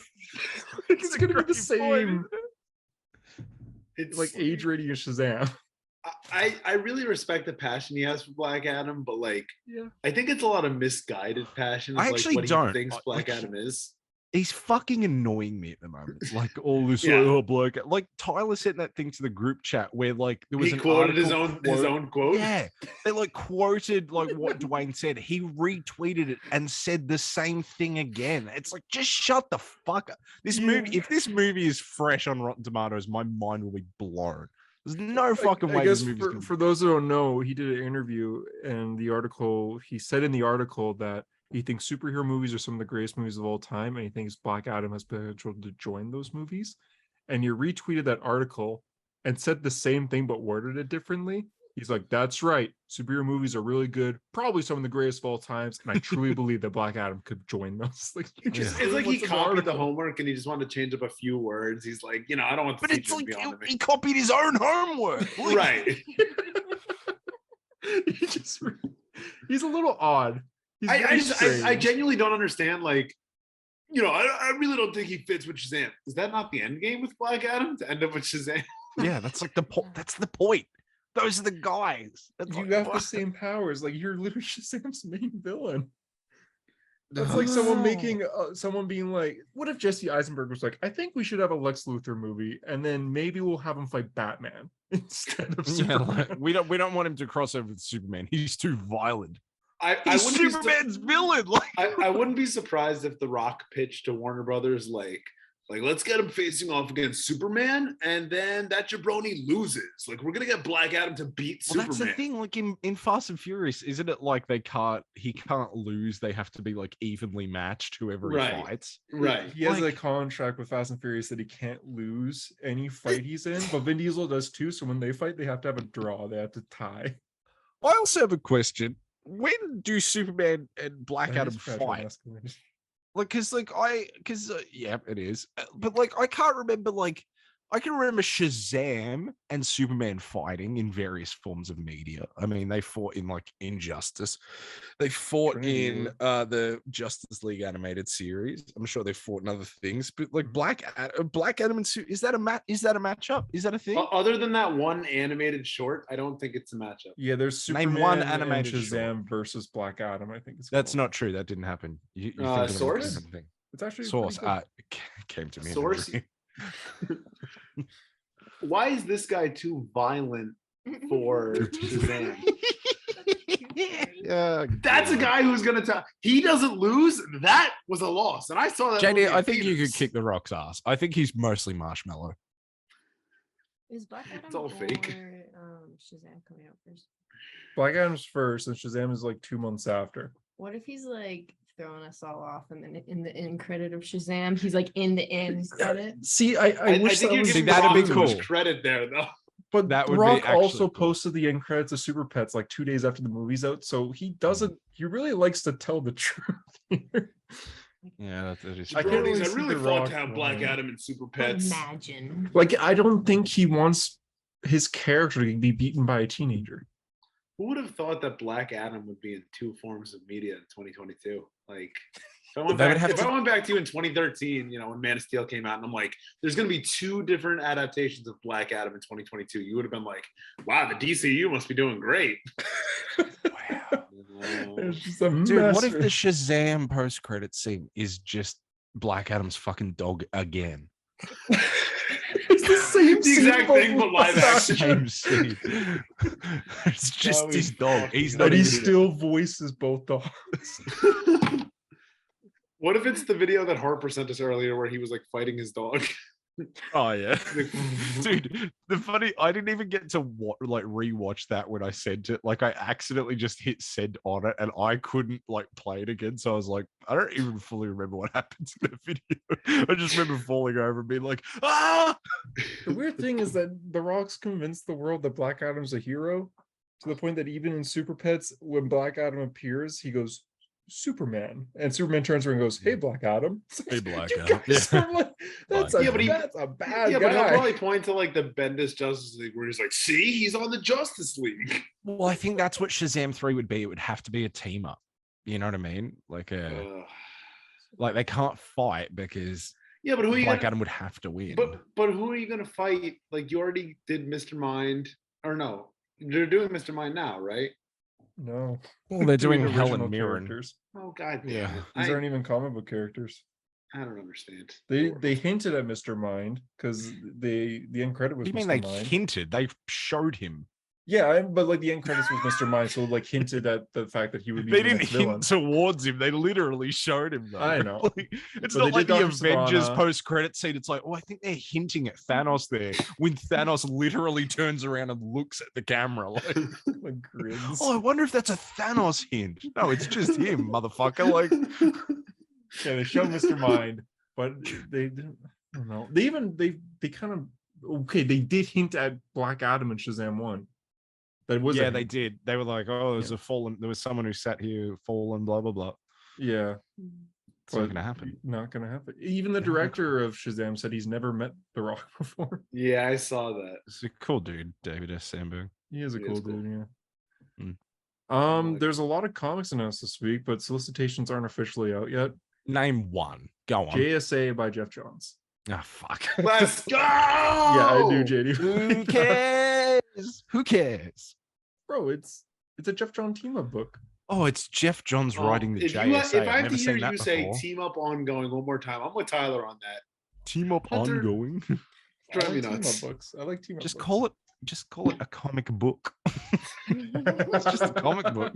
It's gonna be the Great same it's like age rating as Shazam. I really respect the passion he has for Black Adam, but like Yeah. I think it's a lot of misguided passion. I of, actually like, what don't. he thinks Black Like, Adam is. He's fucking annoying me at the moment. Like all this, Yeah. Black. Like Tyler sent that thing to the group chat where like there was He an quoted his article own quote. Yeah, they like quoted like what Dwayne said. He retweeted it and said the same thing again. It's like just shut the fuck up. This movie, if this movie is fresh on Rotten Tomatoes, my mind will be blown. There's no fucking I way guess this movie's gonna for those who don't know, he did an interview, and the article he said in the article that he thinks superhero movies are some of the greatest movies of all time, and he thinks Black Adam has potential to join those movies. And you retweeted that article and said the same thing but worded it differently. He's like, "That's right. Superhero movies are really good, probably some of the greatest of all times, and I truly believe that Black Adam could join those." Like, you just It's like he what's in copied the article. homework and he just wanted to change up a few words. He's like, I don't want the But it's teacher like to be on to he me. copied his own homework. Like, Right. he just He's a little odd. He's I very I strange. genuinely don't understand. Like, I really don't think he fits with Shazam. Is that not the end game with Black Adam to end up with Shazam? Yeah, that's like that's the point. Those are the guys. That's You like, have the what? same powers. Like you're literally Shazam's main villain. That's like someone being like, what if Jesse Eisenberg was like, I think we should have a Lex Luthor movie, and then maybe we'll have him fight Batman instead of Yeah, Superman. like, we don't want him to cross over with Superman. He's too violent. I He's wouldn't be Superman's villain. Like, I wouldn't be surprised if The Rock pitched to Warner Brothers like let's get him facing off against Superman, and then that jabroni loses. Like we're gonna get Black Adam to beat well, Superman. that's the thing. Like in Fast and Furious, isn't it like he can't lose? They have to be like evenly matched whoever he Right. fights. Right. He has a Like- contract with Fast and Furious that he can't lose any fight he's in, but Vin Diesel does too. So when they fight, they have to have a draw. They have to tie. I also have a question. When do Superman and Black That Adam is fragile fight? masculinity. Like, yeah, it is. But like, I can't remember. Like, I can remember Shazam and Superman fighting in various forms of media. I mean, they fought in like Injustice. They fought Trinity. in the Justice League animated series. I'm sure they fought in other things. But like Black Adam and is that a matchup? Is that a thing? Other than that one animated short, I don't think it's a matchup. Yeah, there's Name Superman one and animated Shazam short. versus Black Adam. I think it's That's called. not true. That didn't happen. You're thinking of a Source? different thing. It's actually Source. pretty good. It came to me. in a Source? dream. Why is this guy too violent for Shazam? Yeah, That's a guy who's gonna tell. He doesn't lose. That was a loss, and I saw that. movie JD, in I think you theaters. could kick the Rock's ass. I think he's mostly marshmallow. Is Black Adam It's all fake. or Shazam coming out first? Black Adam's first, and Shazam is like 2 months after. What if he's like throwing us all off, and then in the end credit of Shazam, he's like in the end credit? See, I wish think that you're was. giving that'd Rock be too much cool. credit there, though. But That The would be Rock actually also cool. posted the end credits of Super Pets like 2 days after the movie's out, so he doesn't. He really likes to tell the truth here. Yeah, that is. I true. can't Jabronis, really I see really The fought Rock to have Black winning. Adam and Super Pets. Imagine. Like, I don't think he wants his character to be beaten by a teenager. Who would have thought that Black Adam would be in 2 forms of media in 2022? Like, if I went They would back, have if to- I went back to you in 2013, when Man of Steel came out, and I'm like, there's going to be 2 different adaptations of Black Adam in 2022. You would have been like, wow, the DCU must be doing great. Wow. It's just a Dude, mess. what if the Shazam post-credit scene is just Black Adam's fucking dog again? It's the same The exact scene, thing, but live action. Same scene. It's just would his be dog. fucking He's And not he even. still voices both dogs. What if it's the video that Harper sent us earlier where he was like fighting his dog? Oh yeah, Like, dude. I didn't even get to rewatch that when I sent it. Like, I accidentally just hit send on it, and I couldn't like play it again. So I was like, I don't even fully remember what happens in that video. I just remember falling over and being like, ah. The weird thing is that The Rock's convinced the world that Black Adam's a hero to the point that even in Super Pets, when Black Adam appears, he goes, Superman. And Superman turns around and goes, hey, Black Adam. Hey, Black You Adam. guys Yeah. are like, that's, Black a, Adam. that's a bad yeah, guy. but he'll probably point to like the Bendis Justice League where he's like, see, he's on the Justice League. Well, I think that's what Shazam 3 would be. It would have to be a team up. You know what I mean? Like like they can't fight because yeah, but who are you Black gonna, Adam would have to win. but who are you gonna fight? Like you already did Mr. Mind, or no? They're doing Mr. Mind now, right? No. Well, they're doing original Helen Mirren. characters. Oh god damn Yeah. it. These aren't even comic book characters. I don't understand. They hinted at Mr. Mind because the end credit was What do you Mr. mean they Mind. hinted? They showed him. Yeah, but like the end credits was Mr. Mind, so like hinted at the fact that he would be They the didn't next hint villain. towards him. They literally showed him. Though. I know. Like, it's But not they like did the Dr. Avengers Sivana. post-credit scene. It's like, oh, I think they're hinting at Thanos there. When Thanos literally turns around and looks at the camera, like, Like grins. oh, I wonder if that's a Thanos hint. No, it's just him, motherfucker. Like, Yeah, they showed Mr. Mind, but they didn't. I don't know. They kind of okay. They did hint at Black Adam and Shazam 1. That was yeah, a they hint. did. They were like, oh, there's a fallen. There was someone who sat here, fallen, blah blah blah. Yeah, It's not but gonna happen. Not gonna happen. Even the director of Shazam said he's never met The Rock before. Yeah, I saw that. It's a cool dude, David S. Sandberg. He is a He cool is cool. dude. Yeah. There's a lot of comics announced this week, but solicitations aren't officially out yet. Name one. Go on. JSA by Jeff Johns. Ah, fuck. Let's go. Yeah, I knew JD. Who cares? Who cares? Bro, it's a Jeff John team up book. Oh, it's Jeff Johns writing the If JSA. if I have to hear that you say before. team up ongoing one more time, I'm with Tyler on that. Team up Hunter- ongoing. Drive I me like team nuts. up books. I like team up Just books. call it a comic book. It's just a comic book.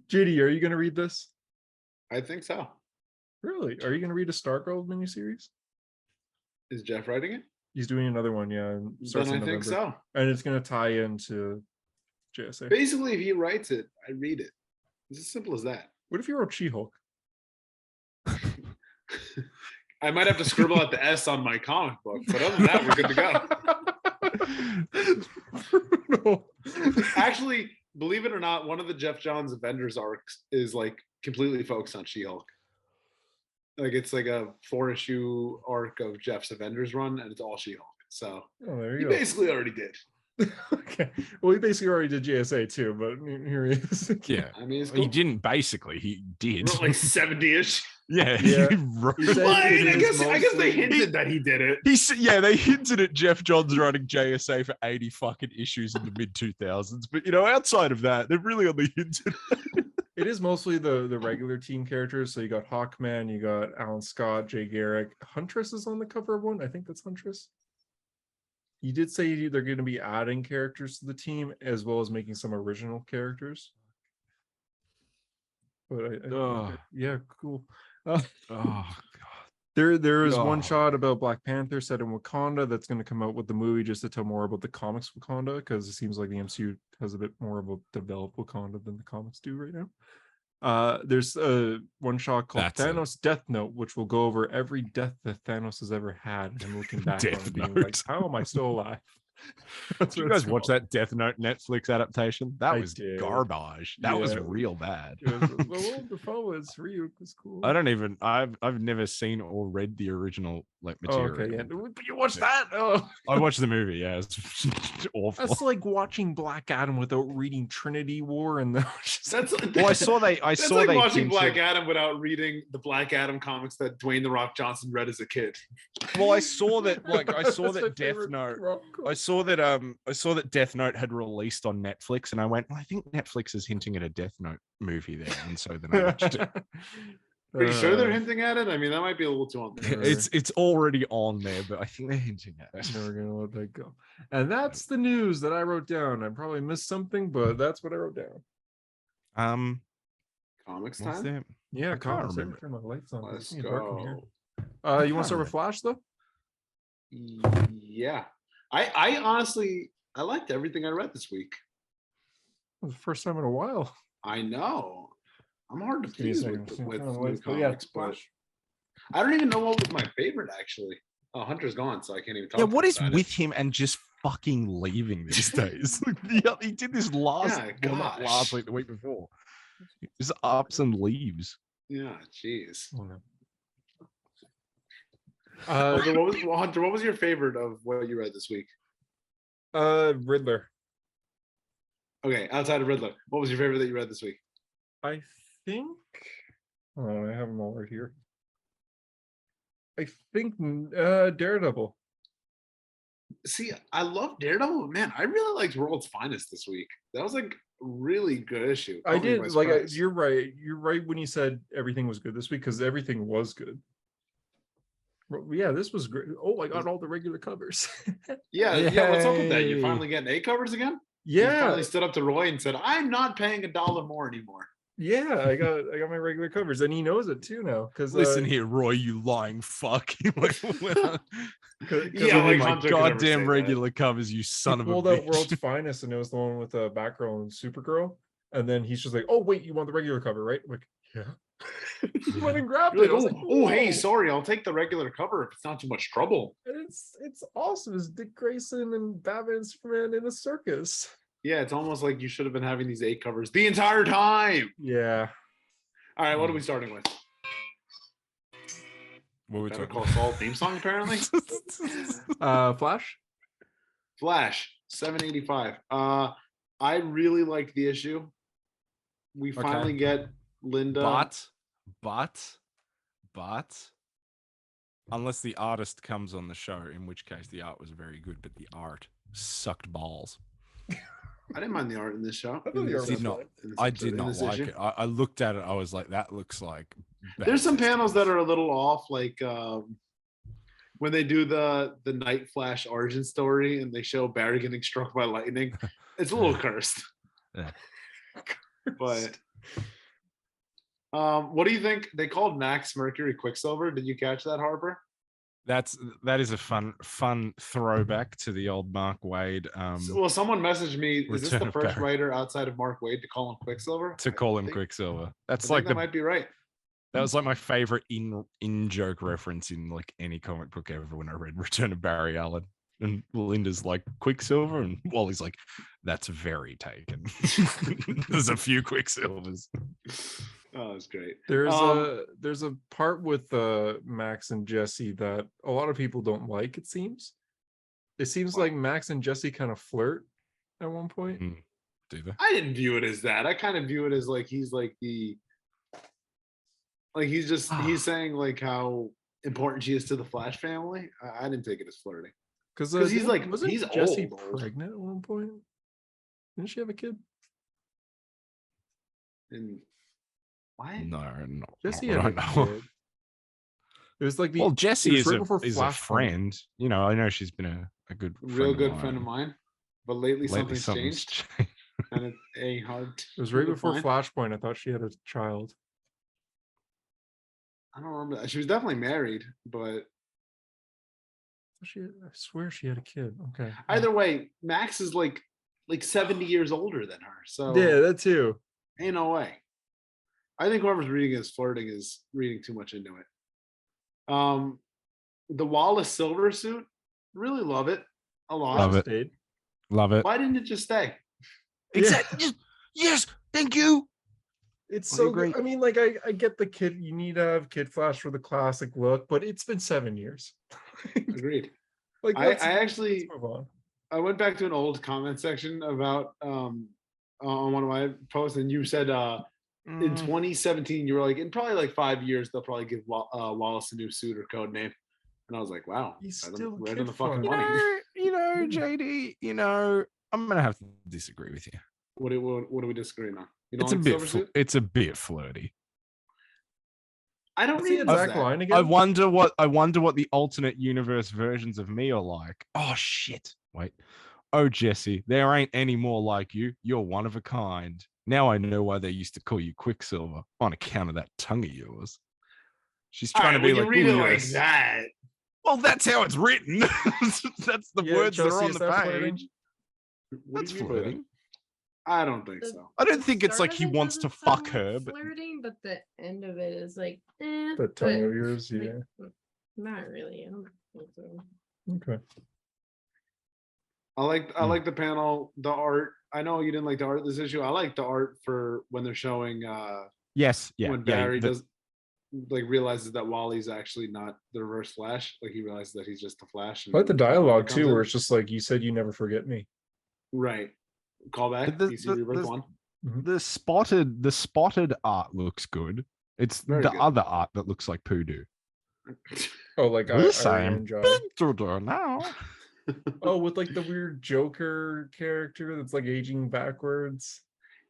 JD, are you gonna read this? I think so. Really? Are you gonna read a Stargirl miniseries? Is Jeff writing it? He's doing another one, yeah. And starts Then in I think November. so. And it's gonna tie into JSA. Basically, if he writes it, I read it. It's as simple as that. What if you wrote SheHulk? I might have to scribble out the S on my comic book, but other than that, we're good to go. No. Actually, believe it or not, one of the Jeff Johns Avengers arcs is like completely focused on She-Hulk. Like it's like a 4-issue arc of Jeff's Avengers run, and it's all She-Hulk. So Oh, there he you go. basically already did. Okay. Well, he basically already did JSA too, but here he is. Yeah. I mean, it's He cool. didn't basically, he did. Wrote like 70-ish. Yeah, Yeah. he wrote. He said Well, I it mean, I is guess they mostly- hinted that he did it. Yeah, they hinted at Jeff Johns writing JSA for 80 fucking issues in the mid 2000s, but outside of that, they've really only hinted. It is mostly the regular team characters. So you got Hawkman, you got Alan Scott, Jay Garrick. Huntress is on the cover of one. I think that's Huntress. You did say they're going to be adding characters to the team as well as making some original characters. But Ugh. yeah, cool. Oh god. There is one Oh. shot about Black Panther set in Wakanda that's going to come out with the movie just to tell more about the comics Wakanda, because it seems like the MCU has a bit more of a developed Wakanda than the comics do right now. There's one shot called That's it. Thanos Death Note, which will go over every death that Thanos has ever had and looking back on Death it being Note. like, how am I still alive? That's Did you what it's guys watch called. that Death Note Netflix adaptation? That I was did. garbage. That was Yeah. real bad. It was, well, Dafoe was Ryuk was cool. I've never seen or read the original like Oh, material. okay, yeah. But you watched that? Oh. I watched the movie, yeah. It's awful. That's like watching Black Adam without reading Trinity War and the That's Well, I saw they That's like watching hinted- Black Adam without reading the Black Adam comics that Dwayne the Rock Johnson read as a kid. Well, I saw that That's my Death favorite Note. rom-com. I saw that Death Note had released on Netflix, and I went, well, I think Netflix is hinting at a Death Note movie there, and so then I watched it. Are you sure they're Uh, hinting at it? I mean, that might be a little too on there. It's already on there, but I think they're hinting at it. Never gonna let that go. And that's the news that I wrote down. I probably missed something, but that's what I wrote down. Comics What's time? that? Yeah, I can't comments. I remember. Turn my lights on. Let's It's dark in here. go. You want to start with Flash though? Yeah. I honestly, I liked everything I read this week. It was the first time in a while. I know. I'm hard to Give me a please second. with Turn the new lights, but comics, but Flash. I don't even know what was my favorite actually. Oh, Hunter's gone, so I can't even talk. Yeah, what is about with it. him and just fucking leaving these days? Yeah, he did this last, Yeah, well, not gosh. last week, the week before. Just ups and leaves. Yeah, jeez. Oh, no. Okay, well, Hunter, what was your favorite of what you read this week? Riddler. Okay, outside of Riddler, what was your favorite that you read this week? I think. Oh, I have them all right here. I think Daredevil. See, I love Daredevil, but man, I really liked World's Finest this week. That was like a really good issue. I Caught me did by like surprise. you're right. You're right when you said everything was good this week because everything was good. Well, yeah, this was great. Oh, I got all the regular covers. Yeah. What's up with that? You're Yay. finally getting A covers again? You yeah, finally stood up to Roy and said, "I'm not paying $1 more anymore." yeah. I got my regular covers, and he knows it too now. Because Listen here, Roy, you lying fuck. Yeah, Yeah, like my Hunter could never say goddamn that. regular covers, you son of a pulled out bitch. World's Finest, and it was the one with Batgirl and Supergirl. And then he's just like, "Oh wait, you want the regular cover, right?" I'm like, yeah. He went and grabbed You're it. I was like, like, oh, hey, "Whoa." sorry, I'll take the regular cover if it's not too much trouble. And it's awesome. It's Dick Grayson and Batman and Superman in a circus. Yeah, it's almost like you should have been having these A covers the entire time. Yeah. All right, what are we starting with? What we Better talking Call Saul theme song, apparently. Flash. Flash, 785. I really like the issue. We finally get Linda. But unless the artist comes on the show, in which case the art was very good, but the art sucked balls. I didn't mind the art in this show. I thought the art was fine. I did not like it. I looked at it. I was like, that looks like. There's some bad panels that systems. are a little off, like when they do the Night Flash origin story and they show Barry getting struck by lightning. It's a little cursed. Yeah. But what do you think? They called Max Mercury Quicksilver. Did you catch that, Harper? That is a fun throwback to the old Mark Wade. Well, someone messaged me. Is this Return the of first Barry. writer outside of Mark Wade to call him Quicksilver? To call him think- Quicksilver. I That's think like that might be right. that was like my favorite in joke reference in like any comic book ever when I read Return of Barry Allen. And Linda's like Quicksilver, and Wally's like, that's very taken. There's a few Quicksilvers. Oh, that's great. There's a part with Max and Jesse that a lot of people don't like. It seems like Max and Jesse kind of flirt at one point. Do they? I didn't view it as that. I kind of view it as like he's like he's saying like how important she is to the Flash family. I didn't take it as flirting. Because he's like wasn't he's Jesse old. pregnant at one point? Didn't she have a kid? And why? No, Jesse not had what a I know. kid. It was like Well, it Jesse was is right a before is a Flashpoint. friend. You know, I know she's been a good Real good mine. friend of mine. But lately, Lately, something's changed. changed. And it ain't hard. It was right to before find. Flashpoint. I thought she had a child. I don't remember. She was definitely married, but I swear she had a kid. Okay. either way, Max is like 70 years older than her. So Yeah, that too. ain't no way. I think whoever's reading it as flirting is reading too much into it. The Wallace silver suit, really love it a lot. Love it. Stayed. Love it. Why didn't it just stay? Exactly. Yes. Thank you. It's I so agree. great. I mean, like I get the kid. You need to have Kid Flash for the classic look, but it's been 7 years. Agreed. Like I let's actually move on. I went back to an old comment section about on one of my posts, and you said in 2017 you were like, in probably like 5 years they'll probably give Wallace a new suit or code name, and I was like, wow, He's right still right Kid on the fucking Flash. money. JD, I'm gonna have to disagree with you. What do we disagree on? You don't It's a like bit silver suit? it's a bit flirty. I don't What's the read it as exact that. line again? I wonder what the alternate universe versions of me are like. Oh shit. Wait. Oh Jesse, there ain't any more like you. You're one of a kind. Now I know why they used to call you Quicksilver on account of that tongue of yours. She's All trying right, to be when like, you read it "Ooh, like yes." that. Well, that's how it's written. That's the Yeah, words that Chelsea, are on is the that flirting? page. What That's do you mean by that? flirting. I don't think The- so. I don't The think it's start like of he it wants to doesn't sound fuck like her, but flirting, but the end of it is like, eh, The tongue but, of yours, like, yeah. not really. I don't think so. Okay. I like the panel, the art. I know you didn't like the art of this issue. I like the art for when they're showing yes, yeah, when Barry does like realizes that Wally's actually not the reverse Flash. Like he realizes that he's just the Flash. I like the dialogue comes too, in. where it's just like you said, you never forget me. Right. Callback. The- DC the- Rebirth the- 1. the spotted art looks good. It's Very the good. other art that looks like poodoo. Oh, like This Iron I'm Jai. big to do now. Oh, with like the weird Joker character that's like aging backwards.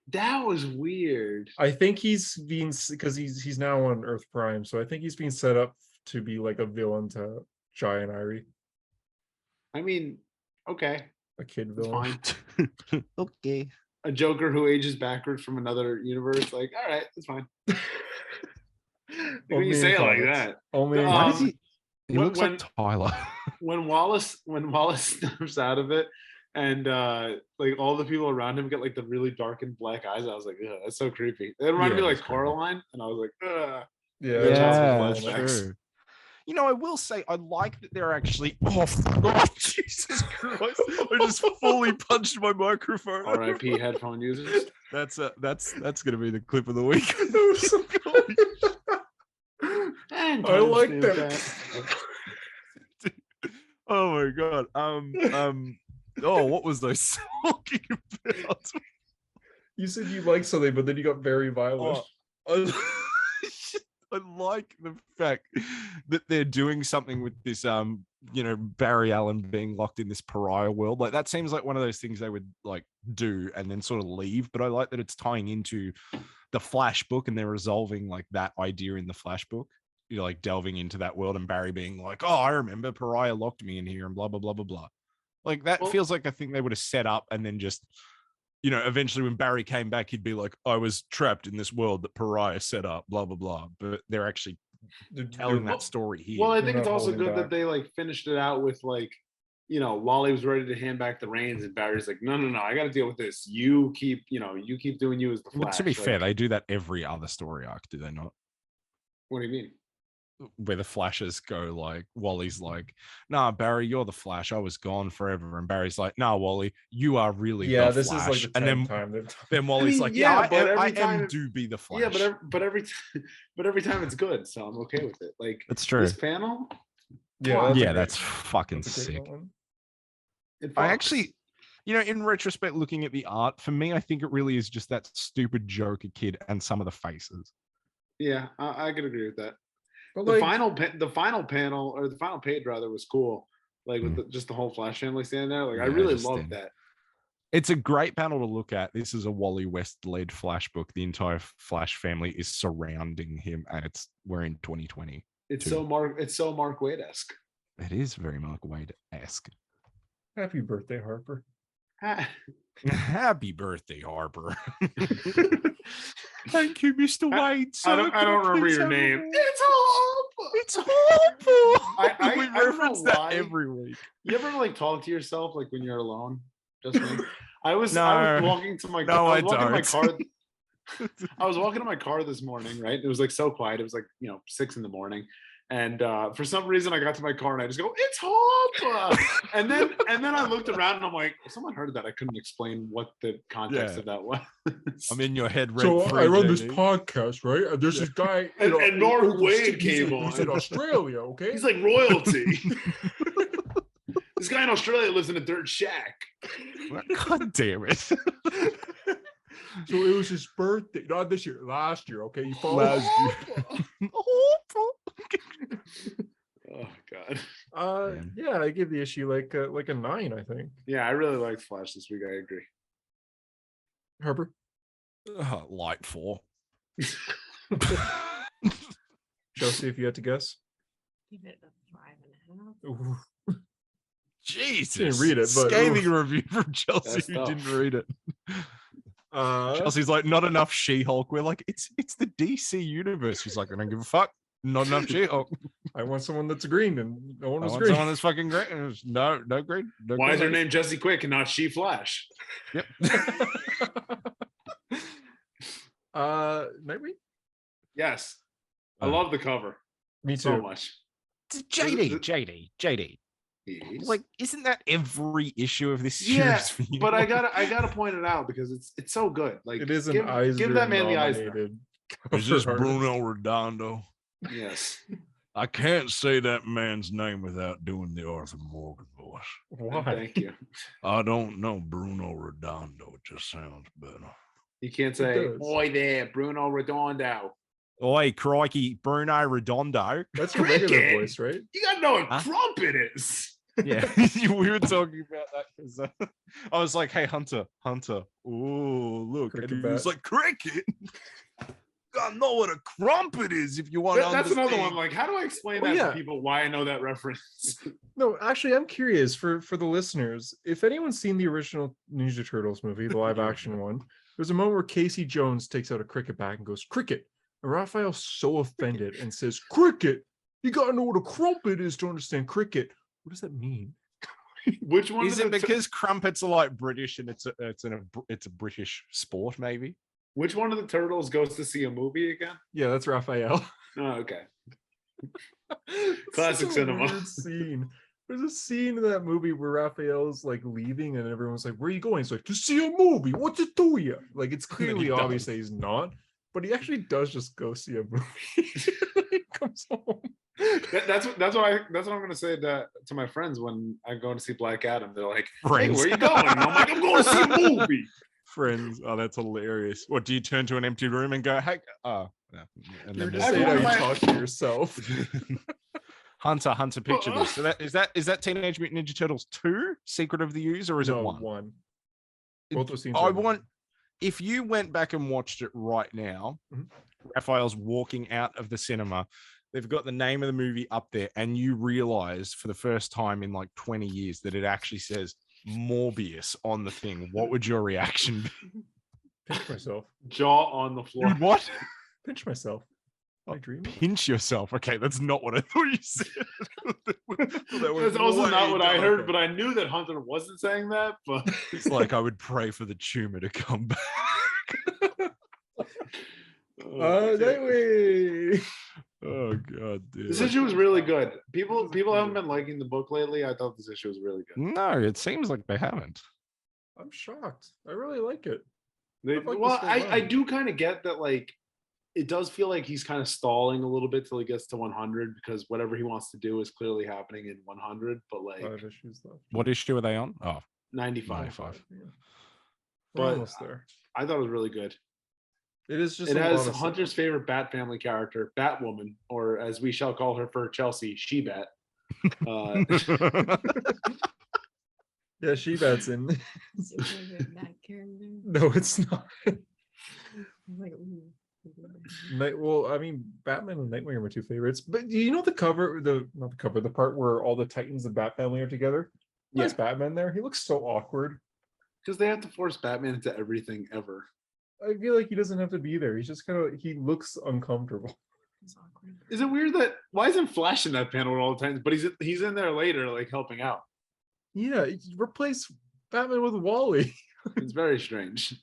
That was weird. I think he's being because he's now on Earth Prime, so I think he's being set up to be like a villain to Jai and Irie, I mean, okay, a kid it's villain. fine. Okay. A Joker who ages backwards from another universe, like, all right, it's fine. When you say it like that, Only in Um, Why comics. does he when- looks like Tyler. when Wallace snaps out of it, and like all the people around him get like the really darkened black eyes, I was like, yeah, that's so creepy. It reminded me Yeah, like that's creepy. Coraline, and I was like, ugh. Yeah, Yeah, that's flashbacks. true. You know, I will say I like that they're actually. Oh, Jesus Christ! I just fully punched my microphone. R.I.P. headphone users. That's gonna be the clip of the week. And I like timestamp that. Oh my god. Oh, what was I talking about? You said you liked something, but then you got very violent. I like the fact that they're doing something with this, Barry Allen being locked in this pariah world. Like, that seems like one of those things they would like do and then sort of leave. But I like that it's tying into the Flash book and they're resolving like that idea in the Flash book. You're like delving into that world and Barry being like, oh, I remember Pariah locked me in here and blah, blah, blah, blah, blah. Like, that feels like a thing they would have set up and then just, eventually when Barry came back, he'd be like, I was trapped in this world that Pariah set up, blah, blah, blah. But they're actually telling that story here. Well, I think They're it's not also holding good that back. they like finished it out with like, Wally was ready to hand back the reins and Barry's like, no, I got to deal with this. You keep doing you as the But Flash. to be Like, fair, they do that every other story arc, do they not? what do you mean? Where the Flashes go like, Wally's like, nah, Barry, you're the Flash. I was gone forever. And Barry's like, nah, Wally, you are really the This Flash. is like the and 10th time they've then Wally's like, yeah, but I every time am do be the Flash. Yeah, but every time it's good, so I'm okay with it. Like, That's true. this panel, That's fucking that's a great sick. one. I I actually, in retrospect, looking at the art, for me, I think it really is just that stupid Joker kid and some of the faces. Yeah, I could agree with that. But The like, final panel, or the final page rather, was cool. Like with just the whole Flash family standing there. Like, I Yeah, really just loved in. that. It's a great panel to look at. This is a Wally West-led Flash book. The entire Flash family is surrounding him, and we're in 2020. It's too. so Mark Waid-esque. It is very Mark Waid-esque. happy birthday, Harper. Happy birthday, Harper. Thank you, Mr. Wade. I don't remember your name. It's Harper. It's Harper. We I don't know reference that why. every week. You ever like talk to yourself like when you're alone? Just me. I was No. walking to my No, I I was walking to my car. don't. I was walking to my car this morning, right? It was like so quiet. It was like 6 a.m. And for some reason I got to my car and I just go, it's Harper. and then I looked around and I'm like, someone heard that. I couldn't explain what the context of that was. I'm in your head. So rent-free, I run this JD. podcast, right? And there's this guy, And Mark Waid he's came He's in on. Australia, okay? He's like royalty. This guy in Australia lives in a dirt shack. God damn it. So it was his birthday, not this year, last year, okay? You follow Last year. Oh God. Man. Yeah, I give the issue like a 9, I think. Yeah, I really liked Flash this week. I agree. Harper, Light 4. Chelsea, if you had to guess. Give it a 5.5. Ooh. Jesus. Didn't read it, but scathing oof. review from Chelsea That's who tough. didn't read it. Chelsea's like, not enough She-Hulk. We're like, it's the DC universe. She's like, I don't give a fuck. Not enough She-Hulk. I want someone that's green, and no one I was want green. someone that's fucking great. And it's, no green. No Why is her green. name Jesse Quick and not She Flash? Yep. Nightwing? Yes. I love the cover Me too. so much. JD. Yes. Like, isn't that every issue of this series Yeah, for you? but I gotta point it out because it's so good. Like, It is an give Eisner that man the Eisner. nominated Is this cover art. Bruno Redondo? Yes. I can't say that man's name without doing the Arthur Morgan voice. Why? Thank you. I don't know Bruno Redondo. It just sounds better. You can't say, does. "Boy, there, Bruno Redondo." Oi, crikey, Bruno Redondo. That's your regular Cricket. voice, right? You gotta know what Huh? trumpet is. Yeah, we were talking about that because I was like, "Hey, Hunter, oh look," Cricket and he was bat. like, "Cricket." I know what a crumpet is if you want to That's understand. another one. Like, how do I explain Oh, that yeah. to people? Why I know that reference? No, actually, I'm curious for the listeners. If anyone's seen the original Ninja Turtles movie, the live action one, there's a moment where Casey Jones takes out a cricket bat and goes, "Cricket." And Raphael's so offended and says, "Cricket? You gotta know what a crumpet is to understand cricket." What does that mean? Which one Is of it the because crumpets are like British and it's a British sport? Maybe. which one of the turtles goes to see a movie again? Yeah, that's Raphael. Oh, okay. It's Classic such a cinema. weird scene. There's a scene in that movie where Raphael's like leaving and everyone's like, "Where are you going?" He's like, "To see a movie. What's it to you?" Like, it's And then he clearly does. obvious that he's not. but he actually does just go see a movie. He comes home. That's what I'm gonna say to my friends when I go to see Black Adam. They're like, "Hey, Friends. where you going?" And I'm like, "I'm going to see a movie." Friends. Oh, that's hilarious. What do you turn to an empty room and go, hey, no. And You're then just saying everyone how you might- talk to yourself. Hunter, picture this. So is that Teenage Mutant Ninja Turtles 2, Secret of the Ooze, or is it No, 1? Both those scenes. I are- want, if you went back and watched it right now, Mhm. Raphael's walking out of the cinema. They've got the name of the movie up there, and you realize for the first time in like 20 years that it actually says Morbius on the thing. What would your reaction be? pinch myself. Jaw on the floor. Dude, what? Pinch myself. Am I dreaming? Pinch yourself. Okay, that's not what I thought you said. That's also not what I heard, darker. but I knew that Hunter wasn't saying that. But It's like I would pray for the tumor to come back. Nightwing. Oh god, dude. this issue was really good. People haven't been liking the book lately. I thought this issue was really good. No, it seems like they haven't. I'm shocked. I really like it. They, I've liked well, this whole I run. do kind of get that. Like, it does feel like he's kind of stalling a little bit till he gets to 100 because whatever he wants to do is clearly happening in 100. But like 5 issues left. What issue are they on? Oh, 95, 95. Yeah. We're But- almost there. I thought it was really good. It is just It a has lot of Hunter's favorite Bat family character, Batwoman, or as we shall call her for Chelsea, She Bat. Yeah, She-Bat's in. Is your favorite Bat character? No, it's not. I'm like, ooh. Well, I mean, Batman and Nightwing are my two favorites. But do you know the cover, not the cover, the part where all the Titans and Bat family are together? Why is Batman there? He looks so awkward. Because they have to force Batman into everything ever. I feel like he doesn't have to be there. He's just he looks uncomfortable. It's awkward. Is it weird that why isn't Flash in that panel at all times? But he's in there later, like helping out. Yeah, replace Batman with Wally. It's very strange.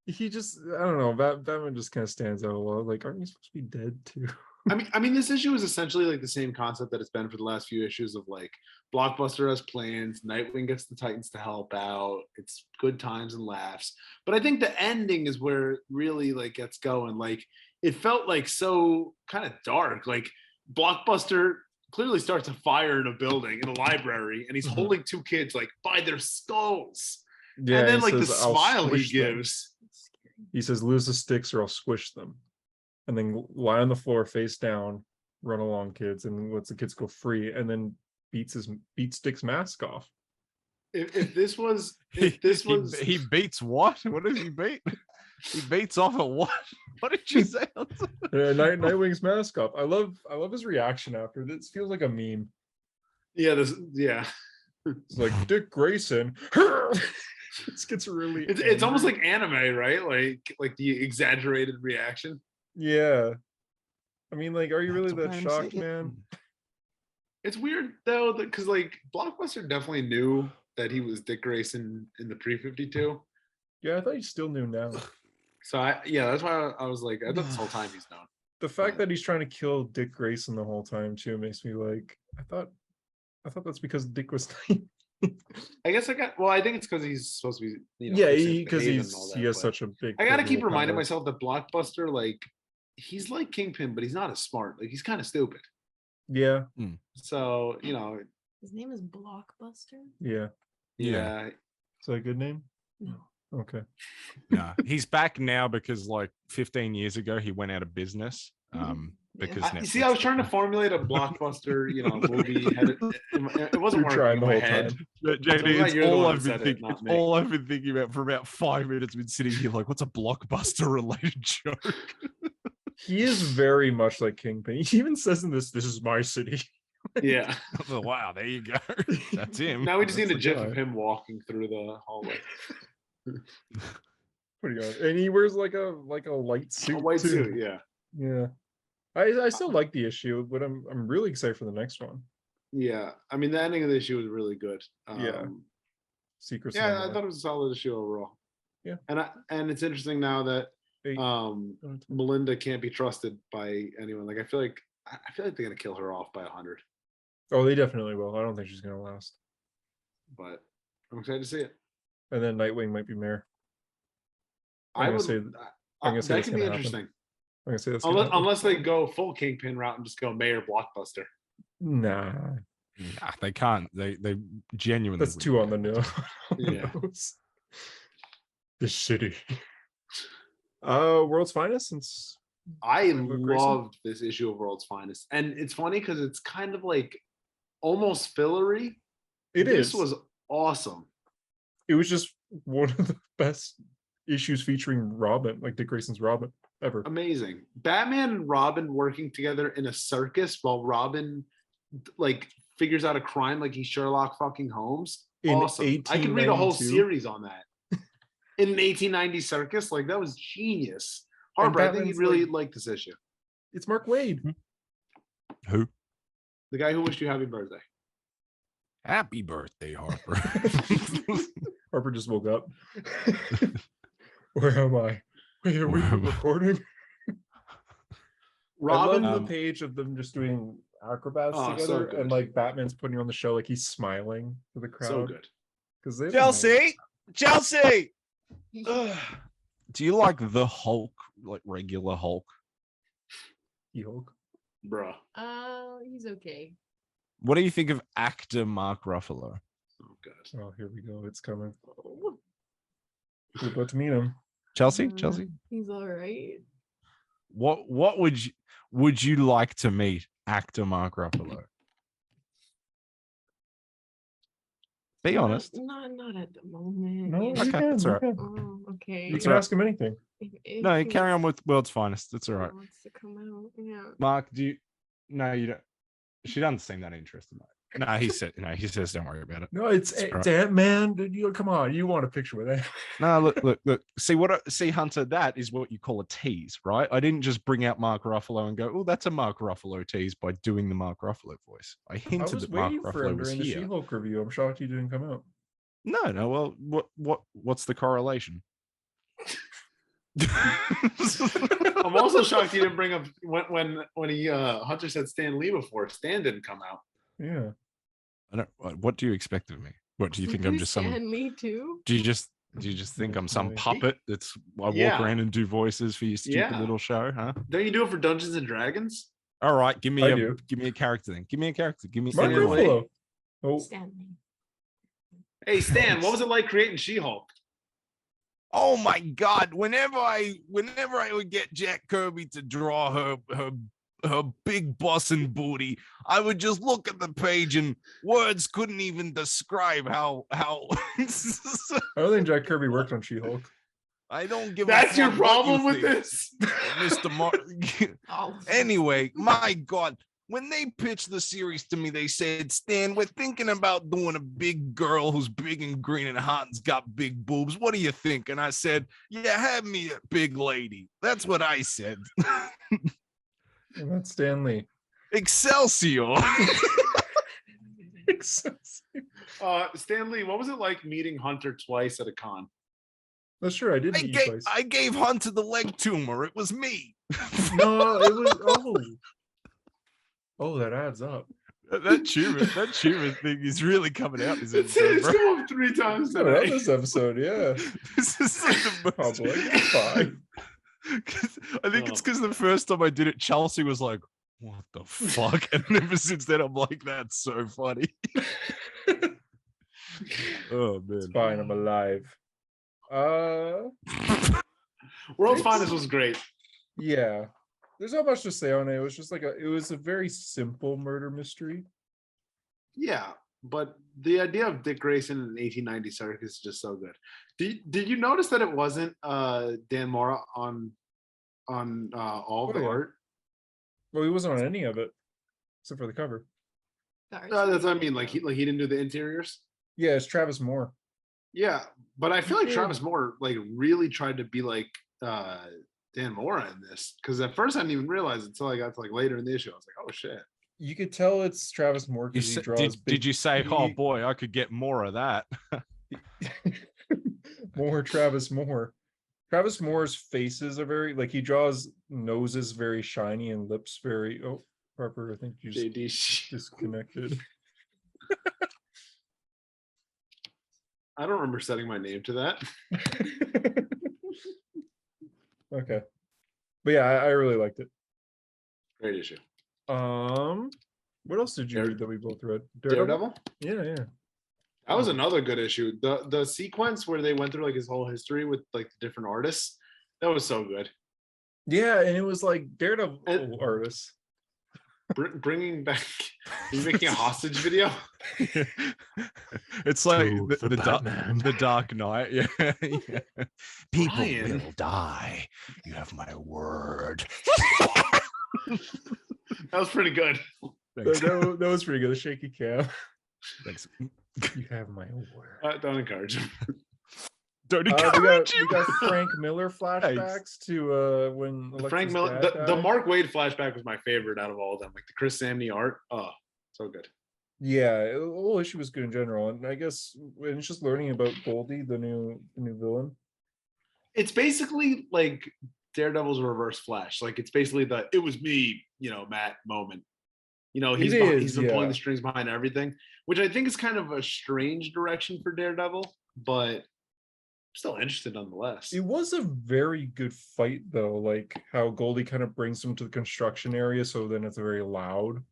He just, I don't know, Batman just kind of stands out a lot. Like, aren't you supposed to be dead too? I mean, this issue is essentially like the same concept that it's been for the last few issues of like Blockbuster has plans, Nightwing gets the Titans to help out. It's good times and laughs. But I think the ending is where it really like gets going. Like it felt like so kind of dark. Like Blockbuster clearly starts a fire in a building in a library, and he's Mhm. holding two kids like by their skulls. Yeah, and then he like the says, "I'll smile he squish them." gives. It's scary. He says, lose the sticks or I'll squish them. And then lie on the floor face down, run along, kids, and lets the kids go free, and then beats Dick's mask off. If this was he beats what? What does he beat? He beats off at what? What did you say? Nightwing's mask off. I love his reaction after this. Feels like a meme. yeah. It's like Dick Grayson. This gets really It's almost angry. like anime, right? Like the exaggerated reaction. Yeah. I mean, like, are you really That's that why I'm shocked, saying- man? It's weird though, because like Blockbuster definitely knew that he was Dick Grayson in the pre-52. Yeah, I thought you still knew now. So that's why I was like, I thought this whole time he's known. The fact that he's trying to kill Dick Grayson the whole time too makes me like, I thought that's because Dick was I guess I think it's because he's supposed to be, yeah, fixing because Haven and all he that, has but such a big. I gotta keep pivotal reminding power. myself that Blockbuster, like, he's like Kingpin, but he's not as smart. Like, he's kind of stupid. Yeah, So His name is Blockbuster? yeah. yeah. Is that a good name? No. Okay. Nah, he's back now because like 15 years ago he went out of business. Because You see, I was trying to formulate a Blockbuster, movie. It wasn't You're working trying in the my whole head. time. JD, glad it's you're the all one I've who been said it, thinking. not It's me. all I've been thinking about for about 5 minutes. Been sitting here like, what's a Blockbuster related joke? He is very much like Kingpin. He even says in this is my city. Yeah. Wow, there you go. That's him. Now we just need a That's the gif guy. of him walking through the hallway. Pretty good. And he wears like a light suit. A white too. suit, yeah. Yeah. I still like the issue, but I'm really excited for the next one. Yeah. I mean, the ending of the issue was really good. Yeah. Secrets. Yeah, I Unlocked. thought it was a solid issue overall. Yeah. And it's interesting now that Hey, Melinda can't be trusted by anyone. Like I feel like they're gonna kill her off by 100. oh, they definitely will. I don't think she's gonna last. But I'm excited to see it. And then Nightwing might be mayor. I'm I gonna would say I'm gonna say That that's could be gonna happen. interesting. I'm gonna say that's gonna happen. Unless they go full Kingpin route and just go Mayor Blockbuster. Nah, Nah, they can't. They genuinely. that's too on the wouldn't be able to. nose. Yeah. This shitty. World's Finest since I Luke Grayson? loved this issue of World's Finest, and it's funny because it's kind of like almost fillery. This was awesome. It was just one of the best issues featuring Robin, like Dick Grayson's Robin ever. Amazing. Batman and Robin working together in a circus while Robin like figures out a crime like he's Sherlock fucking Holmes. In Awesome. I could read a whole 1892. series on that. In an 1890 circus, like that was genius. Harper, I think Batman's you'd really like- like this issue. It's Mark Waid. Who? The guy who wished you happy birthday. Happy birthday, Harper. Harper just woke up. Where am I? Wait, are we Where am I? recording? Robin, I love the page of them just doing acrobats Oh, so together, good. and like Batman's putting on the show, like he's smiling to the crowd. so good. Because they Chelsea. Ugh. Do you like the Hulk, like regular Hulk? Hulk. Bruh. He's okay. What do you think of actor Mark Ruffalo? Oh god. Oh, here we go. It's coming. We're about to meet him. Chelsea? Uh, Chelsea? He's all right. What would you like to meet actor Mark Ruffalo? Be honest. Not at the moment. No, you you know. Okay, can, that's you all right. can. Oh, okay. You That's can right. ask him anything. If No, you he carry on with World's Finest. That's all right. wants to come out, yeah. Mark, do you? No, you don't. She doesn't seem that interested. Mate. No, he says, don't worry about it. No, it's all right. Ant-Man. Dude, you come on. You want a picture with that? No, look. See, Hunter, that is what you call a tease, right? I didn't just bring out Mark Ruffalo and go, oh, that's a Mark Ruffalo tease by doing the Mark Ruffalo voice. I I hinted was that Mark waiting for him Ruffalo was during the here. She-Hulk review. I'm shocked he didn't come out. No. Well, what's the correlation? I'm also shocked you didn't bring up when he Hunter said Stan Lee before. Stan didn't come out. Yeah. I don't. What do you expect of me? What do you think? I'm just some. Stan Lee too? Do you just think I'm some Definitely. puppet that's I walk Yeah. around and do voices for your stupid Yeah. little show, huh? Don't you do it for Dungeons and Dragons? All right, give me I a do. character then. Give me a character. Give me Mark Stan Lee. Ruffalo. Oh, Stan Lee. Hey Stan, what was it like creating She-Hulk? Oh my God! Whenever I would get Jack Kirby to draw her big bussin' booty, I would just look at the page and words couldn't even describe how. I don't think Jack Kirby worked on She-Hulk. I don't give. That's a your fuck what problem you with think, this? Mr. Mar. Oh. Anyway, my God, when they pitched the series to me, they said, Stan, we're thinking about doing a big girl who's big and green and hot and's got big boobs. What do you think? And I said, yeah, have me a big lady. That's what I said. And that's Stan Lee. Excelsior. Stan Lee, what was it like meeting Hunter twice at a con? That's true. I did meet you twice. I gave Hunter the leg tumor. It was me. No, it was. Oh, that adds up. That tumor thing is really coming out. This It's episode, bro. come up 3 times It's coming out today. this episode, yeah. This is like the most. Probably. It's fine. 'Cause I think it's because the first time I did it, Chelsea was like, "What the fuck?" And ever since then, I'm like, "That's so funny." Oh man, It's fine. I'm alive. World's Finest was great. Yeah. There's not much to say on it. It was just like it was a very simple murder mystery. Yeah, but the idea of Dick Grayson in an 1890 circus is just so good. Did you notice that it wasn't Dan Mora on all of the yeah. art? Well, he wasn't on any of it except for the cover. That's what I mean. Like he didn't do the interiors. Yeah, it's Travis Moore. Yeah, but I feel like Yeah. Travis Moore like really tried to be like Dan Mora in this, because at first I didn't even realize it until I got to like later in the issue. I was like, oh shit. You could tell it's Travis Moore you because he said, draws did you say, "Oh big- boy, I could get more of that"? more Travis Moore. Travis Moore's faces are very like he draws noses very shiny and lips very. Oh, Harper, I think you just JD. disconnected. I don't remember setting my name to that. Okay. But yeah, I really liked it. Great issue. What else did you read that we both read? Daredevil? Yeah. That was another good issue. The sequence where they went through like his whole history with like the different artists, that was so good. Yeah, and it was like Daredevil artists. Bringing back, he's making a hostage video. It's like the the Dark Knight. Yeah. People Brian. will die. You have my word. That was pretty good. That was pretty good. The shaky cam. Thanks. You have my word. Don't encourage him. Don't We encourage got Frank Miller flashbacks to when Frank Alexa's Miller, dad the died. Mark Waid flashback was my favorite out of all of them. Like the Chris Samney art. Oh, so good. Yeah, the whole issue was good in general, and I guess it's just learning about Goldie, the new villain. It's basically like Daredevil's reverse Flash. Like it's basically the "it was me," Matt moment. He's been pulling the strings behind everything, which I think is kind of a strange direction for Daredevil, but I'm still interested nonetheless. It was a very good fight though, like how Goldie kind of brings him to the construction area, so then it's very loud.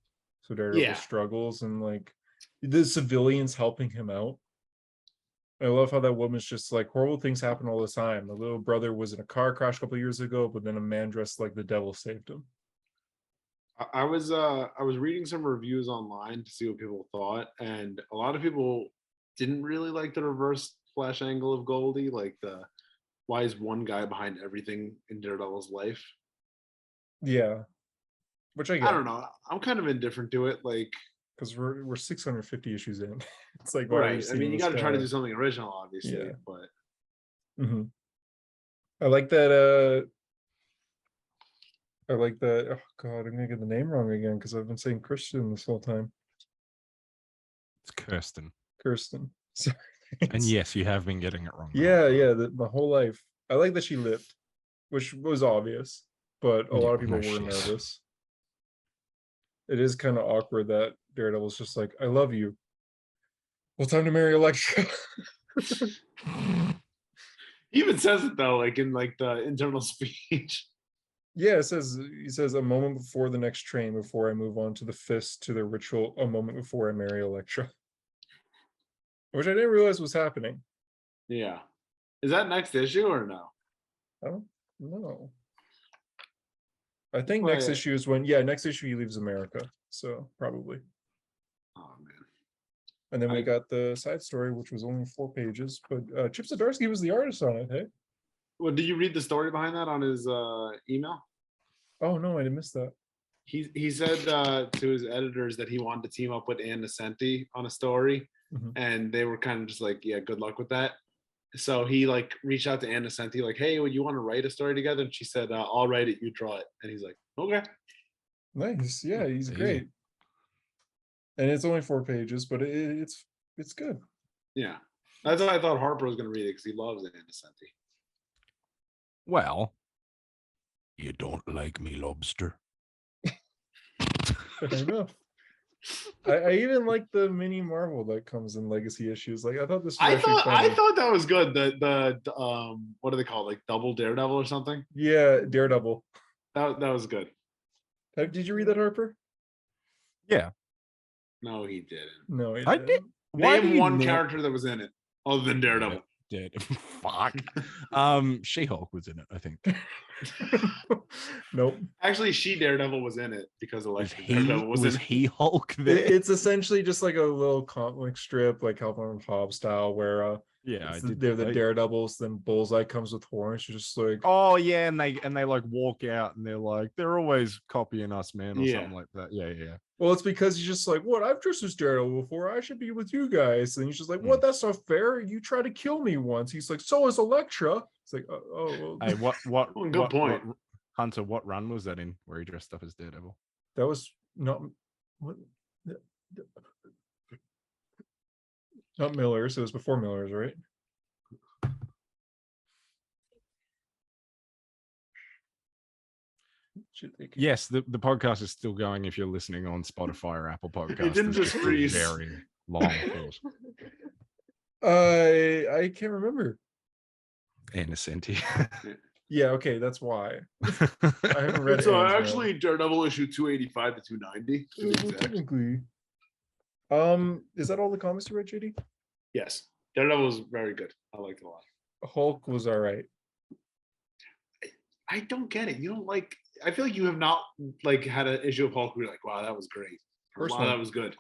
So Daredevil struggles, and like the civilians helping him out. I love how that woman's just like, horrible things happen all the time. My little brother was in a car crash a couple of years ago, but then a man dressed like the devil saved him. I was reading some reviews online to see what people thought, and a lot of people didn't really like the reverse Flash angle of Goldie, like the why is one guy behind everything in Daredevil's life. Yeah, which I get. I don't know. I'm kind of indifferent to it, like because we're 650 issues in. It's like, right. I mean, you got to try to do something original, obviously. Yeah. But I like that. Oh God, I'm gonna get the name wrong again because I've been saying Christian this whole time. It's Kirsten. Sorry. And yes, you have been getting it wrong. Yeah, my whole life. I like that she lived, which was obvious, but a lot of people were nervous. It is kind of awkward that Daredevil's just like, I love you. Well, time to marry Elektra. he even says it though, like in like the internal speech. Yeah, he says a moment before the next train, before I move on to the fist, to the ritual, a moment before I marry Elektra. Which I didn't realize was happening. Yeah. Is that next issue or no? I don't know. I think next issue is next issue he leaves America. So probably. Oh man. And then we got the side story, which was only 4 pages, but Chip Zdarsky was the artist on it, hey? Well, did you read the story behind that on his email? Oh no, I didn't miss that. He said to his editors that he wanted to team up with Ann Nesenti on a story, and they were kind of just like, yeah, good luck with that. So he like reached out to Ann Nesenti, like, hey, would you want to write a story together? And she said, I'll write it, you draw it. And he's like, okay. Nice. Yeah, he's great. And it's only 4 pages, but it's good. Yeah. That's why I thought Harper was going to read it, because he loves Ann Nesenti. Well, you don't like me, lobster. Fair enough. I even like the mini Marvel that comes in legacy issues. Like I thought this was I thought that was good. The what do they call it? Like Double Daredevil or something? Yeah, Daredevil. That was good. Did you read that, Harper? Yeah. No, he didn't. No, he I didn't. did. Name one character that was in it other than Daredevil. Fuck. SheHulk was in it, I think. Nope. Actually, Daredevil was in it because Daredevil was he Hulk there? It's essentially just like a little comic strip, like Calvin Hobbes style, where they're the Daredevils. Then Bullseye comes with horns. You're just like, oh yeah, and they like walk out and they're like, they're always copying us, man, or something like that. Yeah. Well, it's because he's just like, what? I've dressed as Daredevil before. I should be with you guys. And he's just like, what? That's not fair. You tried to kill me once. He's like, so is Elektra. It's like, oh. Hey, what? Good point. Hunter, what run was that in where he dressed up as Daredevil? That was not Miller's. It was before Miller's, right? Yes, the podcast is still going if you're listening on Spotify or Apple Podcasts. It didn't just freeze. Very long pause. I can't remember. Ann Nesenti. Yeah, okay, that's why. I haven't read So Ezra. actually, Daredevil issue 285 to 290. To be Well, exact. technically. Is that all the comics you read, JD? Yes, Daredevil was very good. I liked it a lot. Hulk was all right. I don't get it. You don't like. I feel like you have not like had an issue of Hulk where you're like, wow, that was great. Or, First wow, one. that was good.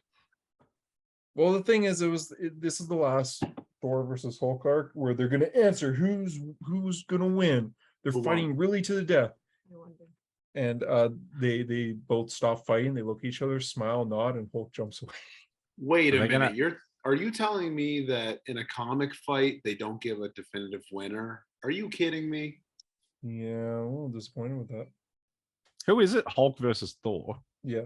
Well, the thing is, this is the last Thor versus Hulk arc where they're gonna answer who's gonna win. They're Who won? fighting really to the death, No wonder. and they both stop fighting. They look at each other, smile, nod, and Hulk jumps away. Wait Are a they minute. gonna- Are you telling me that in a comic fight they don't give a definitive winner? Are you kidding me? Yeah, I'm a little disappointed with that. Who is it? Hulk versus Thor. Yeah,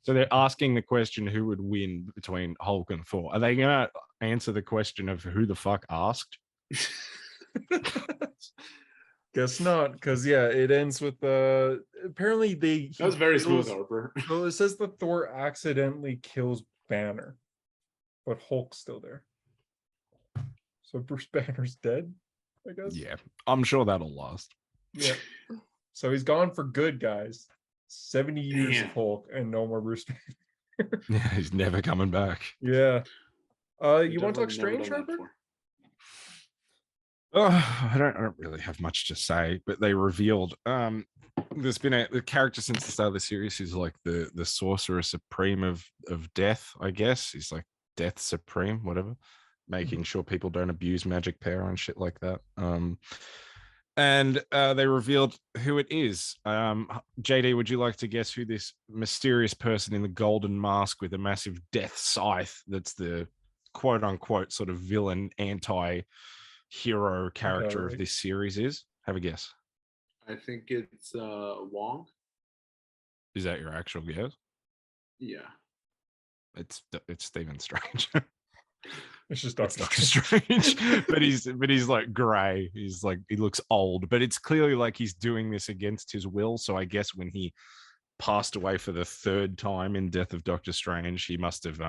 So they're asking the question who would win between Hulk and Thor. Are they gonna answer the question of who the fuck asked? guess not, because yeah, it ends with apparently That was very smooth, Harper. So it says that Thor accidentally kills Banner, but Hulk's still there. So Bruce Banner's dead, I guess. Yeah, I'm sure that'll last. Yeah. So he's gone for good, guys. 70 years Damn. of Hulk and no more Bruce Banner. Yeah, he's never coming back. Yeah. They've You want to talk definitely never Strange, done that Harper? before. Oh, I don't really have much to say, but they revealed there's been the character since the start of the series who's like the sorcerer supreme of death, I guess. He's like death supreme, whatever, making sure people don't abuse magic power and shit like that. And they revealed who it is. JD, would you like to guess who this mysterious person in the golden mask with a massive death scythe that's the quote unquote sort of villain anti-hero character right. of this series is? Have a guess. I think it's Wong. Is that your actual guess? Yeah. It's Stephen Strange. It's just It's Doctor Doctor Strange, but he's like gray. He's like, he looks old, but it's clearly like he's doing this against his will. So I guess when he passed away for the third time in Death of Doctor Strange, he must have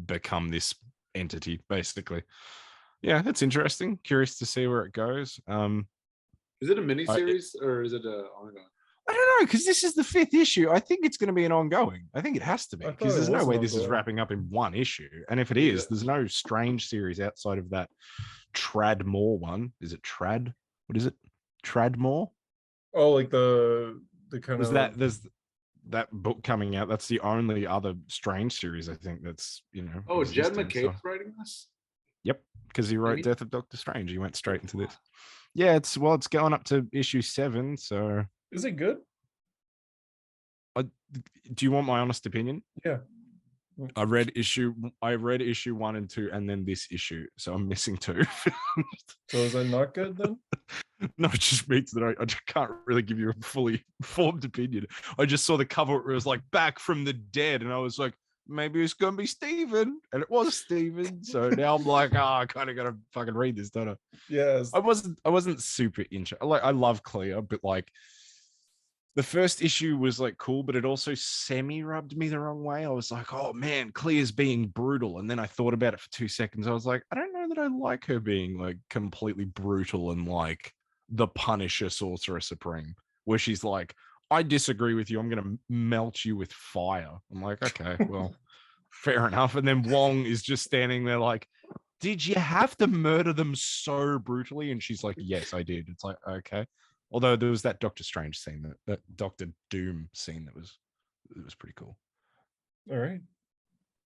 become this entity basically. Yeah, that's interesting. Curious to see where it goes. Is it a miniseries or is it a ongoing? I don't know, because this is the 5th issue. I think it's going to be an ongoing. I think it has to be, I thought because it there's no was way an this is ongoing. wrapping up in one issue. And if it is, Yeah. there's no Strange series outside of that Tradmore one. Is it Trad? What is it? Tradmore? Oh, like the kind There's of there's that book coming out. That's the only other Strange series I think that's Oh, Jed existing, McCabe's so- writing this? Yep, because he wrote he- Death of Doctor Strange. He went straight into this. Yeah, it's going up to issue 7. So, Is it good? do you want my honest opinion? Yeah. I read issue 1 and 2, and then this issue. So I'm missing 2. So is that not good then? No, it just means that I just can't really give you a fully formed opinion. I just saw the cover. It was like back from the dead, and I was like, maybe it's gonna be Steven. And it was Steven. So now I'm like, I kind of gotta fucking read this, don't I? Yes. I wasn't super interested. I love Clea, but like the first issue was like cool, but it also semi rubbed me the wrong way. I was like, oh man, Clea's being brutal. And then I thought about it for 2 seconds. I was like, I don't know that I like her being like completely brutal and like the Punisher Sorcerer Supreme, where she's like, I disagree with you. I'm going to melt you with fire. I'm like, okay, well, fair enough. And then Wong is just standing there like, did you have to murder them so brutally? And she's like, yes, I did. It's like, okay. Although there was that Doctor Strange scene, that Doctor Doom scene it was pretty cool. All right.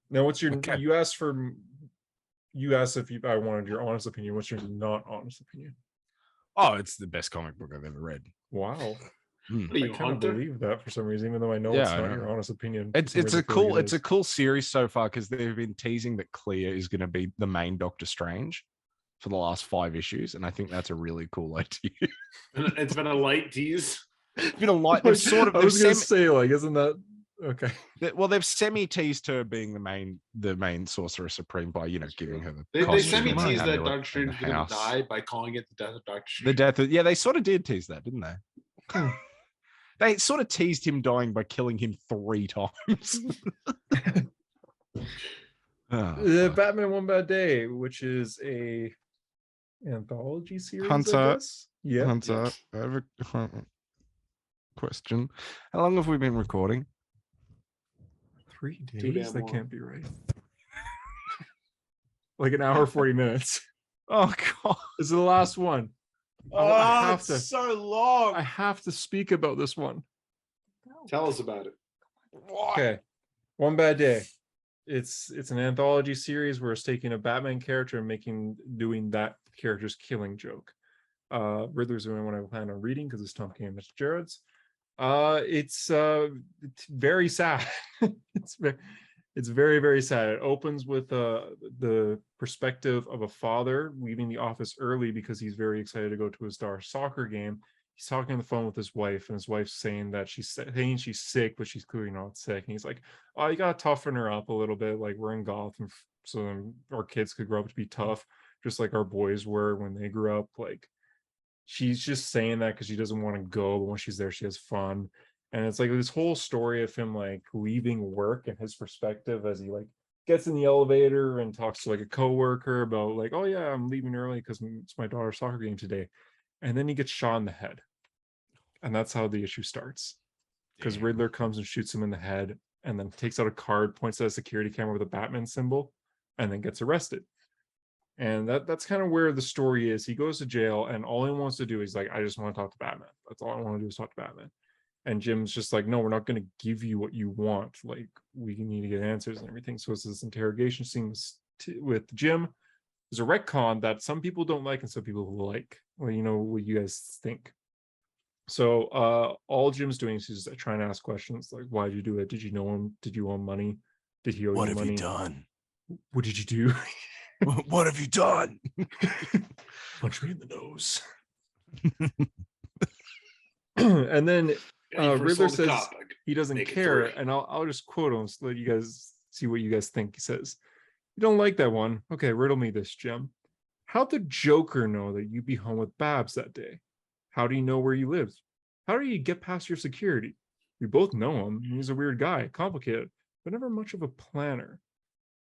Now, what's your? Okay. You asked if I wanted your honest opinion. What's your not honest opinion? Oh, it's the best comic book I've ever read. Wow. Hmm. What are I you, kind of Hunter? believe that for some reason, even though I know Yeah, it's I not know. your honest opinion. For It's some it's reason a I feel like cool it it's a is. cool series so far because they've been teasing that Clea is going to be the main Doctor Strange for the last 5 issues, and I think that's a really cool idea. It's been a light tease. It's been a light. They've sort of I was they've gonna say, like, isn't that okay? they've semi teased her being the main Sorcerer Supreme by giving her the They costume semi and the teased that amulet Doctor and Strange the was going to house. die by calling it the death of Doctor The Strange. death of, yeah, they sort of did tease that, didn't they? Hmm. They sort of teased him dying by killing him 3 times. Oh, fuck. Batman One Bad Day, which is a anthology series, I Hunter. guess. Yeah. Hunter, Yes. I have a question. How long have we been recording? 3 Too days? damn That long. can't be right. Like an hour 40 minutes. Oh god. This is the last one. Oh, I have it's to. so long. I have to speak about this one. Tell us about it. What? Okay. One Bad Day. It's an anthology series where it's taking a Batman character and doing that character's killing joke. Riddler's the only one I plan on reading because it's Tom King and Mr. Jared's. It's very sad. It's very, very sad. It opens with the perspective of a father leaving the office early because he's very excited to go to his daughter's soccer game. He's talking on the phone with his wife, and his wife's saying that she's sick, but she's clearly not sick. And he's like, "Oh, you gotta toughen her up a little bit. Like, we're in Gotham, so our kids could grow up to be tough, just like our boys were when they grew up." Like, she's just saying that because she doesn't want to go, but when she's there, she has fun. And it's like this whole story of him like leaving work and his perspective as he like gets in the elevator and talks to like a coworker about like, "Oh yeah, I'm leaving early because it's my daughter's soccer game today." And then he gets shot in the head. And that's how the issue starts. Because Damn. Riddler comes and shoots him in the head and then takes out a card, points at a security camera with a Batman symbol, and then gets arrested. And that's kind of where the story is. He goes to jail, and all he wants to do is like, "I just want to talk to Batman. That's all I want to do is talk to Batman." And Jim's just like, "No, we're not going to give you what you want. Like, we need to get answers and everything." So it's this interrogation scene with Jim. There's a retcon that some people don't like and some people will like. Well, you know what you guys think. So all Jim's doing is he's trying to ask questions like, "Why did you do it? Did you know him? Did you owe him money? Did he owe What you have money? you done? What did you do?" What have you done? Punch me in the nose. And then Riddler says he doesn't make it care, 3. and I'll just quote him so that you guys see what you guys think. He says, "You don't like that one? Okay, riddle me this, Jim. How'd the Joker know that you'd be home with Babs that day? How do you know where you lived? How do you get past your security? We both know him. He's a weird guy, complicated, but never much of a planner."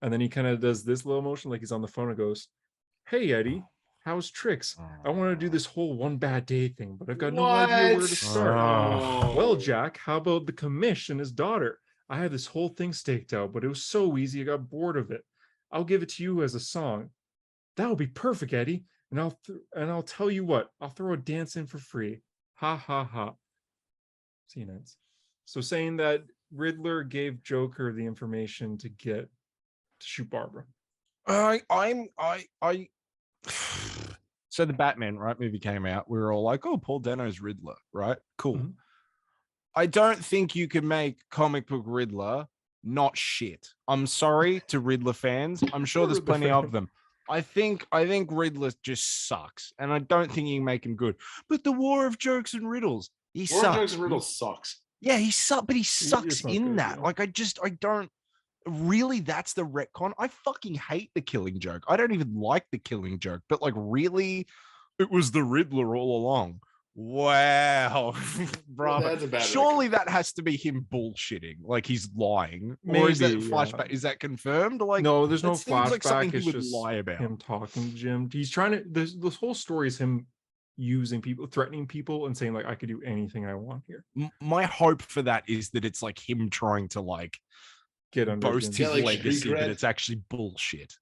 And then he kind of does this little motion like he's on the phone and goes, "Hey, Eddie, how's tricks? I want to do this whole one bad day thing, but I've got no idea where to start." Oh. "Well, Jack, how about the commish and his daughter? I had this whole thing staked out, but it was so easy I got bored of it. I'll give it to you as a song." "That would be perfect, Eddie. And I'll tell you what, I'll throw a dance in for free. Ha ha ha." See you next. So saying that Riddler gave Joker the information to shoot Barbara. So the Batman movie came out. We were all like, "Oh, Paul Dano's Riddler, right? Cool." Mhm. I don't think you can make comic book Riddler not shit. I'm sorry to Riddler fans. I'm sure there's Riddler plenty fan. of them. I think Riddler just sucks, and I don't think you can make him good. But the War of Jokes and Riddles, he War of sucks. Jokes and Riddles sucks. Yeah, he sucks, but he sucks not in good, that. yeah. Like, I don't really. That's the retcon. I fucking hate the Killing Joke. I don't even like the Killing Joke, but like, really, it was the Riddler all along. Wow, bravo. That's a bad Surely that has to be him bullshitting, like he's lying. Or is that Maybe, flashback? yeah. Is that confirmed? Like, No, there's no that seems like something flashback. he It's would just lie about. him talking to Jim. He's trying to. This whole story is him using people, threatening people, and saying like, "I could do anything I want here." My hope for that is that it's like him trying to like Get under boast Jim's his Yeah, like legacy, street but cred. it's actually bullshit.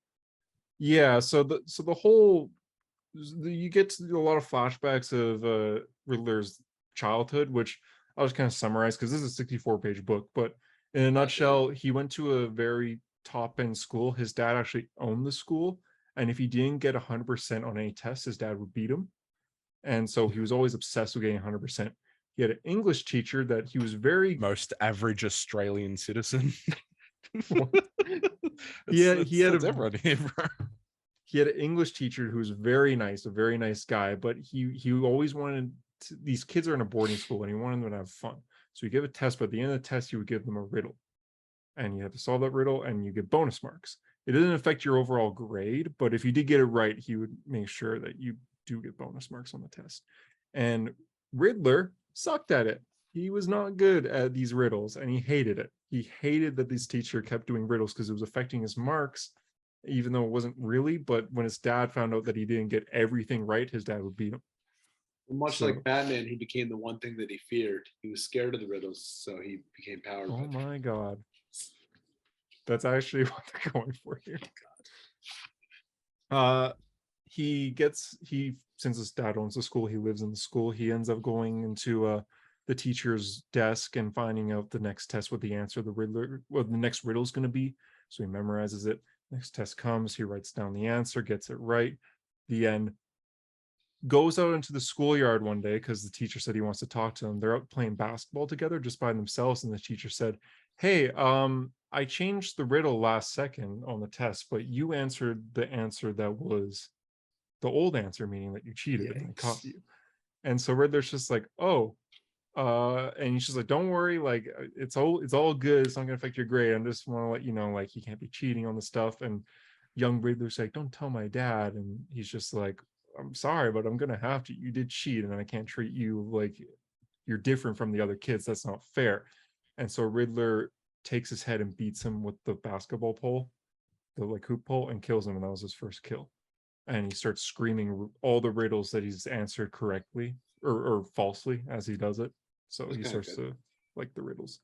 Yeah, so the whole you get to a lot of flashbacks of Riddler's childhood, which I'll just kind of summarize because this is a 64-page book. But in a nutshell, he went to a very top-end school. His dad actually owned the school, and if he didn't get 100% on any tests, his dad would beat him. And so he was always obsessed with getting 100%. He had an English teacher that he was very Most average Australian citizen. he had everyone here, bro. he had an English teacher who was very nice, a very nice guy, but he always wanted these kids are in a boarding school and he wanted them to have fun. So he gave a test, but at the end of the test, he would give them a riddle. And you have to solve that riddle and you get bonus marks. It doesn't affect your overall grade, but if you did get it right, he would make sure that you do get bonus marks on the test. And Riddler sucked at it. He was not good at these riddles and he hated it. He hated that this teacher kept doing riddles because it was affecting his marks. even though it wasn't really. But when his dad found out that he didn't get everything right, his dad would beat him. Much So- like Batman, he became the one thing that he feared. He was scared of the riddles, so he became powered. Oh by them. my god. That's actually what they're going for here. Since his dad owns the school, he lives in the school. He ends up going into the teacher's desk and finding out the next test, what the answer the next riddle is going to be. So he memorizes it. Next test comes, he writes down the answer, gets it right. The end. Goes out into the schoolyard one day because the teacher said he wants to talk to them. They're out playing basketball together just by themselves, and the teacher said, "Hey, I changed the riddle last second on the test, but you answered the answer that was the old answer, meaning that you cheated and I caught you." And so Riddler's just like, "Oh," and he's just like, "Don't worry, like it's all good. It's not gonna affect your grade. I just want to let you know, like, you can't be cheating on the stuff." And young Riddler's like, "Don't tell my dad." And he's just like, "I'm sorry, but I'm gonna have to. You did cheat, and I can't treat you like you're different from the other kids. That's not fair." And so Riddler takes his head and beats him with the basketball pole, the like hoop pole, and kills him. And that was his first kill. And he starts screaming all the riddles that he's answered correctly or falsely as he does it. So That's he kinda starts good. to like the riddles.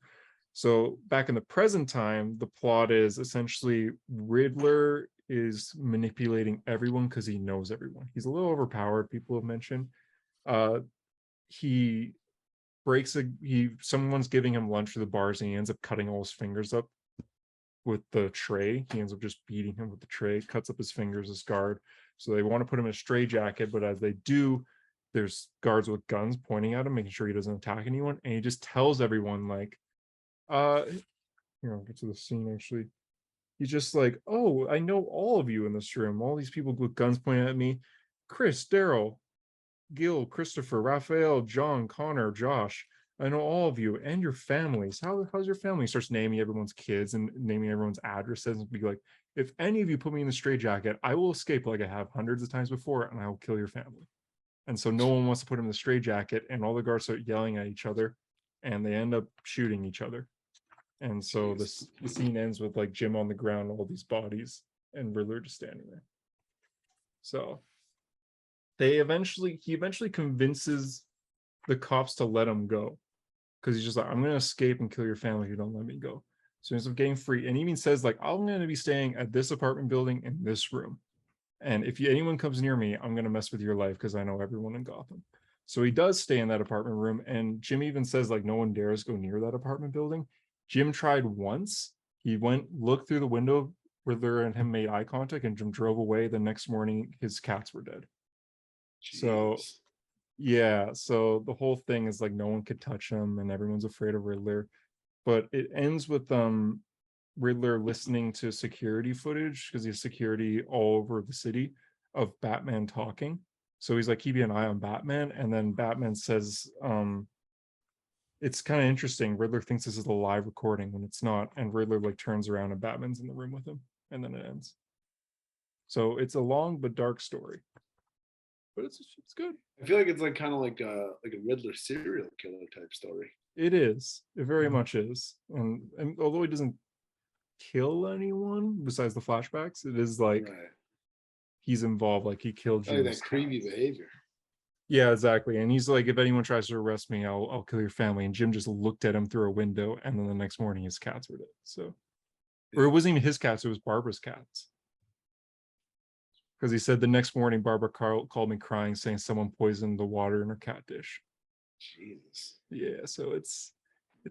So back in the present time, the plot is essentially Riddler is manipulating everyone because he knows everyone. He's a little overpowered, people have mentioned. He someone's giving him lunch for the bars, and he ends up cutting all his fingers up with the tray. He ends up just beating him with the tray, cuts up his fingers as guard. So they want to put him in a straitjacket, but as they do, there's guards with guns pointing at him, making sure he doesn't attack anyone. And he just tells everyone, like, here, I'll get to the scene actually. He's just like, "Oh, I know all of you in this room. All these people with guns pointing at me. Chris, Daryl, Gil, Christopher, Raphael, John, Connor, Josh. I know all of you and your families. How's your family?" He starts naming everyone's kids and naming everyone's addresses and be like, "If any of you put me in the straitjacket, I will escape like I have hundreds of times before, and I will kill your family." And so no one wants to put him in the straitjacket, and all the guards start yelling at each other, and they end up shooting each other. And so the scene ends with like Jim on the ground, all these bodies, and Riddler just standing there. So he eventually convinces the cops to let him go, because he's just like, "I'm gonna escape and kill your family if you don't let me go." So he ends up getting free, and he even says, like, "I'm gonna be staying at this apartment building in this room, and if anyone comes near me, I'm gonna mess with your life because I know everyone in Gotham." So he does stay in that apartment room, and Jim even says, like, no one dares go near that apartment building. Jim tried once. He went, looked through the window, Riddler and him made eye contact, and Jim drove away. The next morning, his cats were dead. So Jesus. yeah, so the whole thing is like no one could touch him, and everyone's afraid of Riddler. But it ends with Riddler listening to security footage, because he has security all over the city, of Batman talking. So he's like keeping an eye on Batman, and then Batman says, it's kind of interesting. Riddler thinks this is a live recording when it's not, and Riddler like turns around and Batman's in the room with him, and then it ends. So it's a long but dark story, but it's good. I feel like it's like kind of like a Riddler serial killer type story. It is. It very much is. And although he doesn't kill anyone besides the flashbacks, it is like Right. he's involved. Like he killed Like Jim's that creepy cats. behavior. Yeah, exactly. And he's like, "If anyone tries to arrest me, I'll kill your family." And Jim just looked at him through a window, and then the next morning his cats were dead. So, or it wasn't even his cats; it was Barbara's cats. Because he said the next morning Barbara called me crying, saying someone poisoned the water in her cat dish. Jesus. Yeah, so it's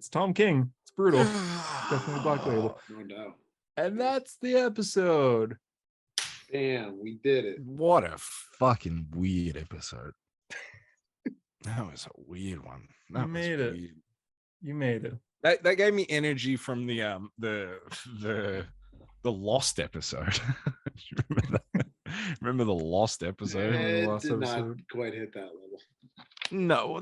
Tom King. It's brutal. Definitely Black Label. No doubt. And that's the episode. Damn, we did it. What a fucking weird episode. That was a weird one. That was made it. weird. You made it. That gave me energy from the Lost episode. Remember that? Remember the Lost episode? It last did not episode. quite hit that level. No.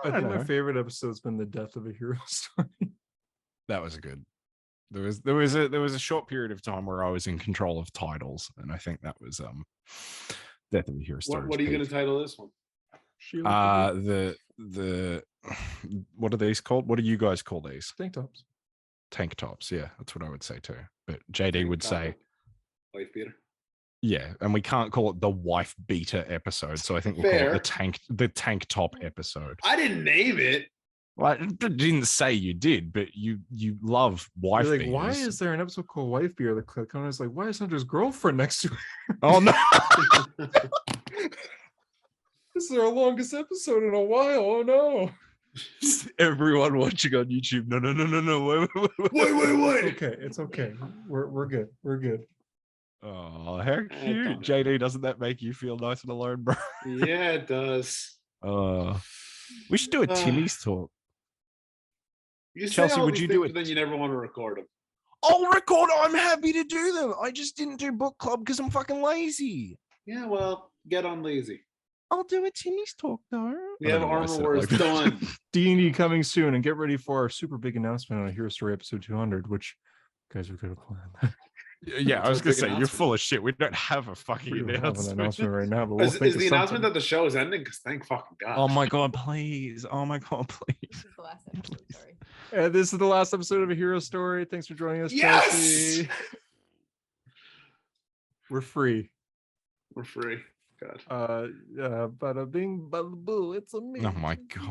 I think my favorite episode's been the death of a hero story. That was good. There was a short period of time where I was in control of titles, and I think that was Death of a Hero Story. What are you going to title this one? The what are these called? What do you guys call these? Tank tops. Tank tops. Yeah, that's what I would say too. But JD Tank would top. say Wife beater. Yeah, and we can't call it the wife beater episode, so I think we'll Fair. call it the tank top episode. I didn't name it. Well, I didn't say you did, but you love wife You're like, beaters. why is there an episode called Wife Beater? The comment is like, why is Hunter's girlfriend next to her? Oh no! This is our longest episode in a while. Oh no. Everyone watching on YouTube. No. Wait. It's okay. We're good. We're good. Oh, how cute. JD, doesn't that make you feel nice and alone, bro? Yeah, it does. We should do a Timmy's talk. You say Chelsea, all would these you do things, it? but then you never want to record them. I'll record. I'm happy to do them. I just didn't do book club because I'm fucking lazy. Yeah, well, get on lazy. I'll do a Timmy's talk though. We have Armor Wars done. D&D coming soon, and get ready for our super big announcement on a Hero Story episode 200, which guys, we could have planned. Yeah, I was gonna Big say you're announcement. full of shit. We don't have a fucking We don't have an announcement. announcement right now, but we'll Is think of the announcement something. that the show is ending? Because thank fucking God. Oh my god, please! Oh my god, please! This is the last episode. Sorry. And this is the last episode of A Hero Story. Thanks for joining us, Yes! Chelsea. We're free. We're free. God. Bada bing, bada boo. It's a me. Oh my god.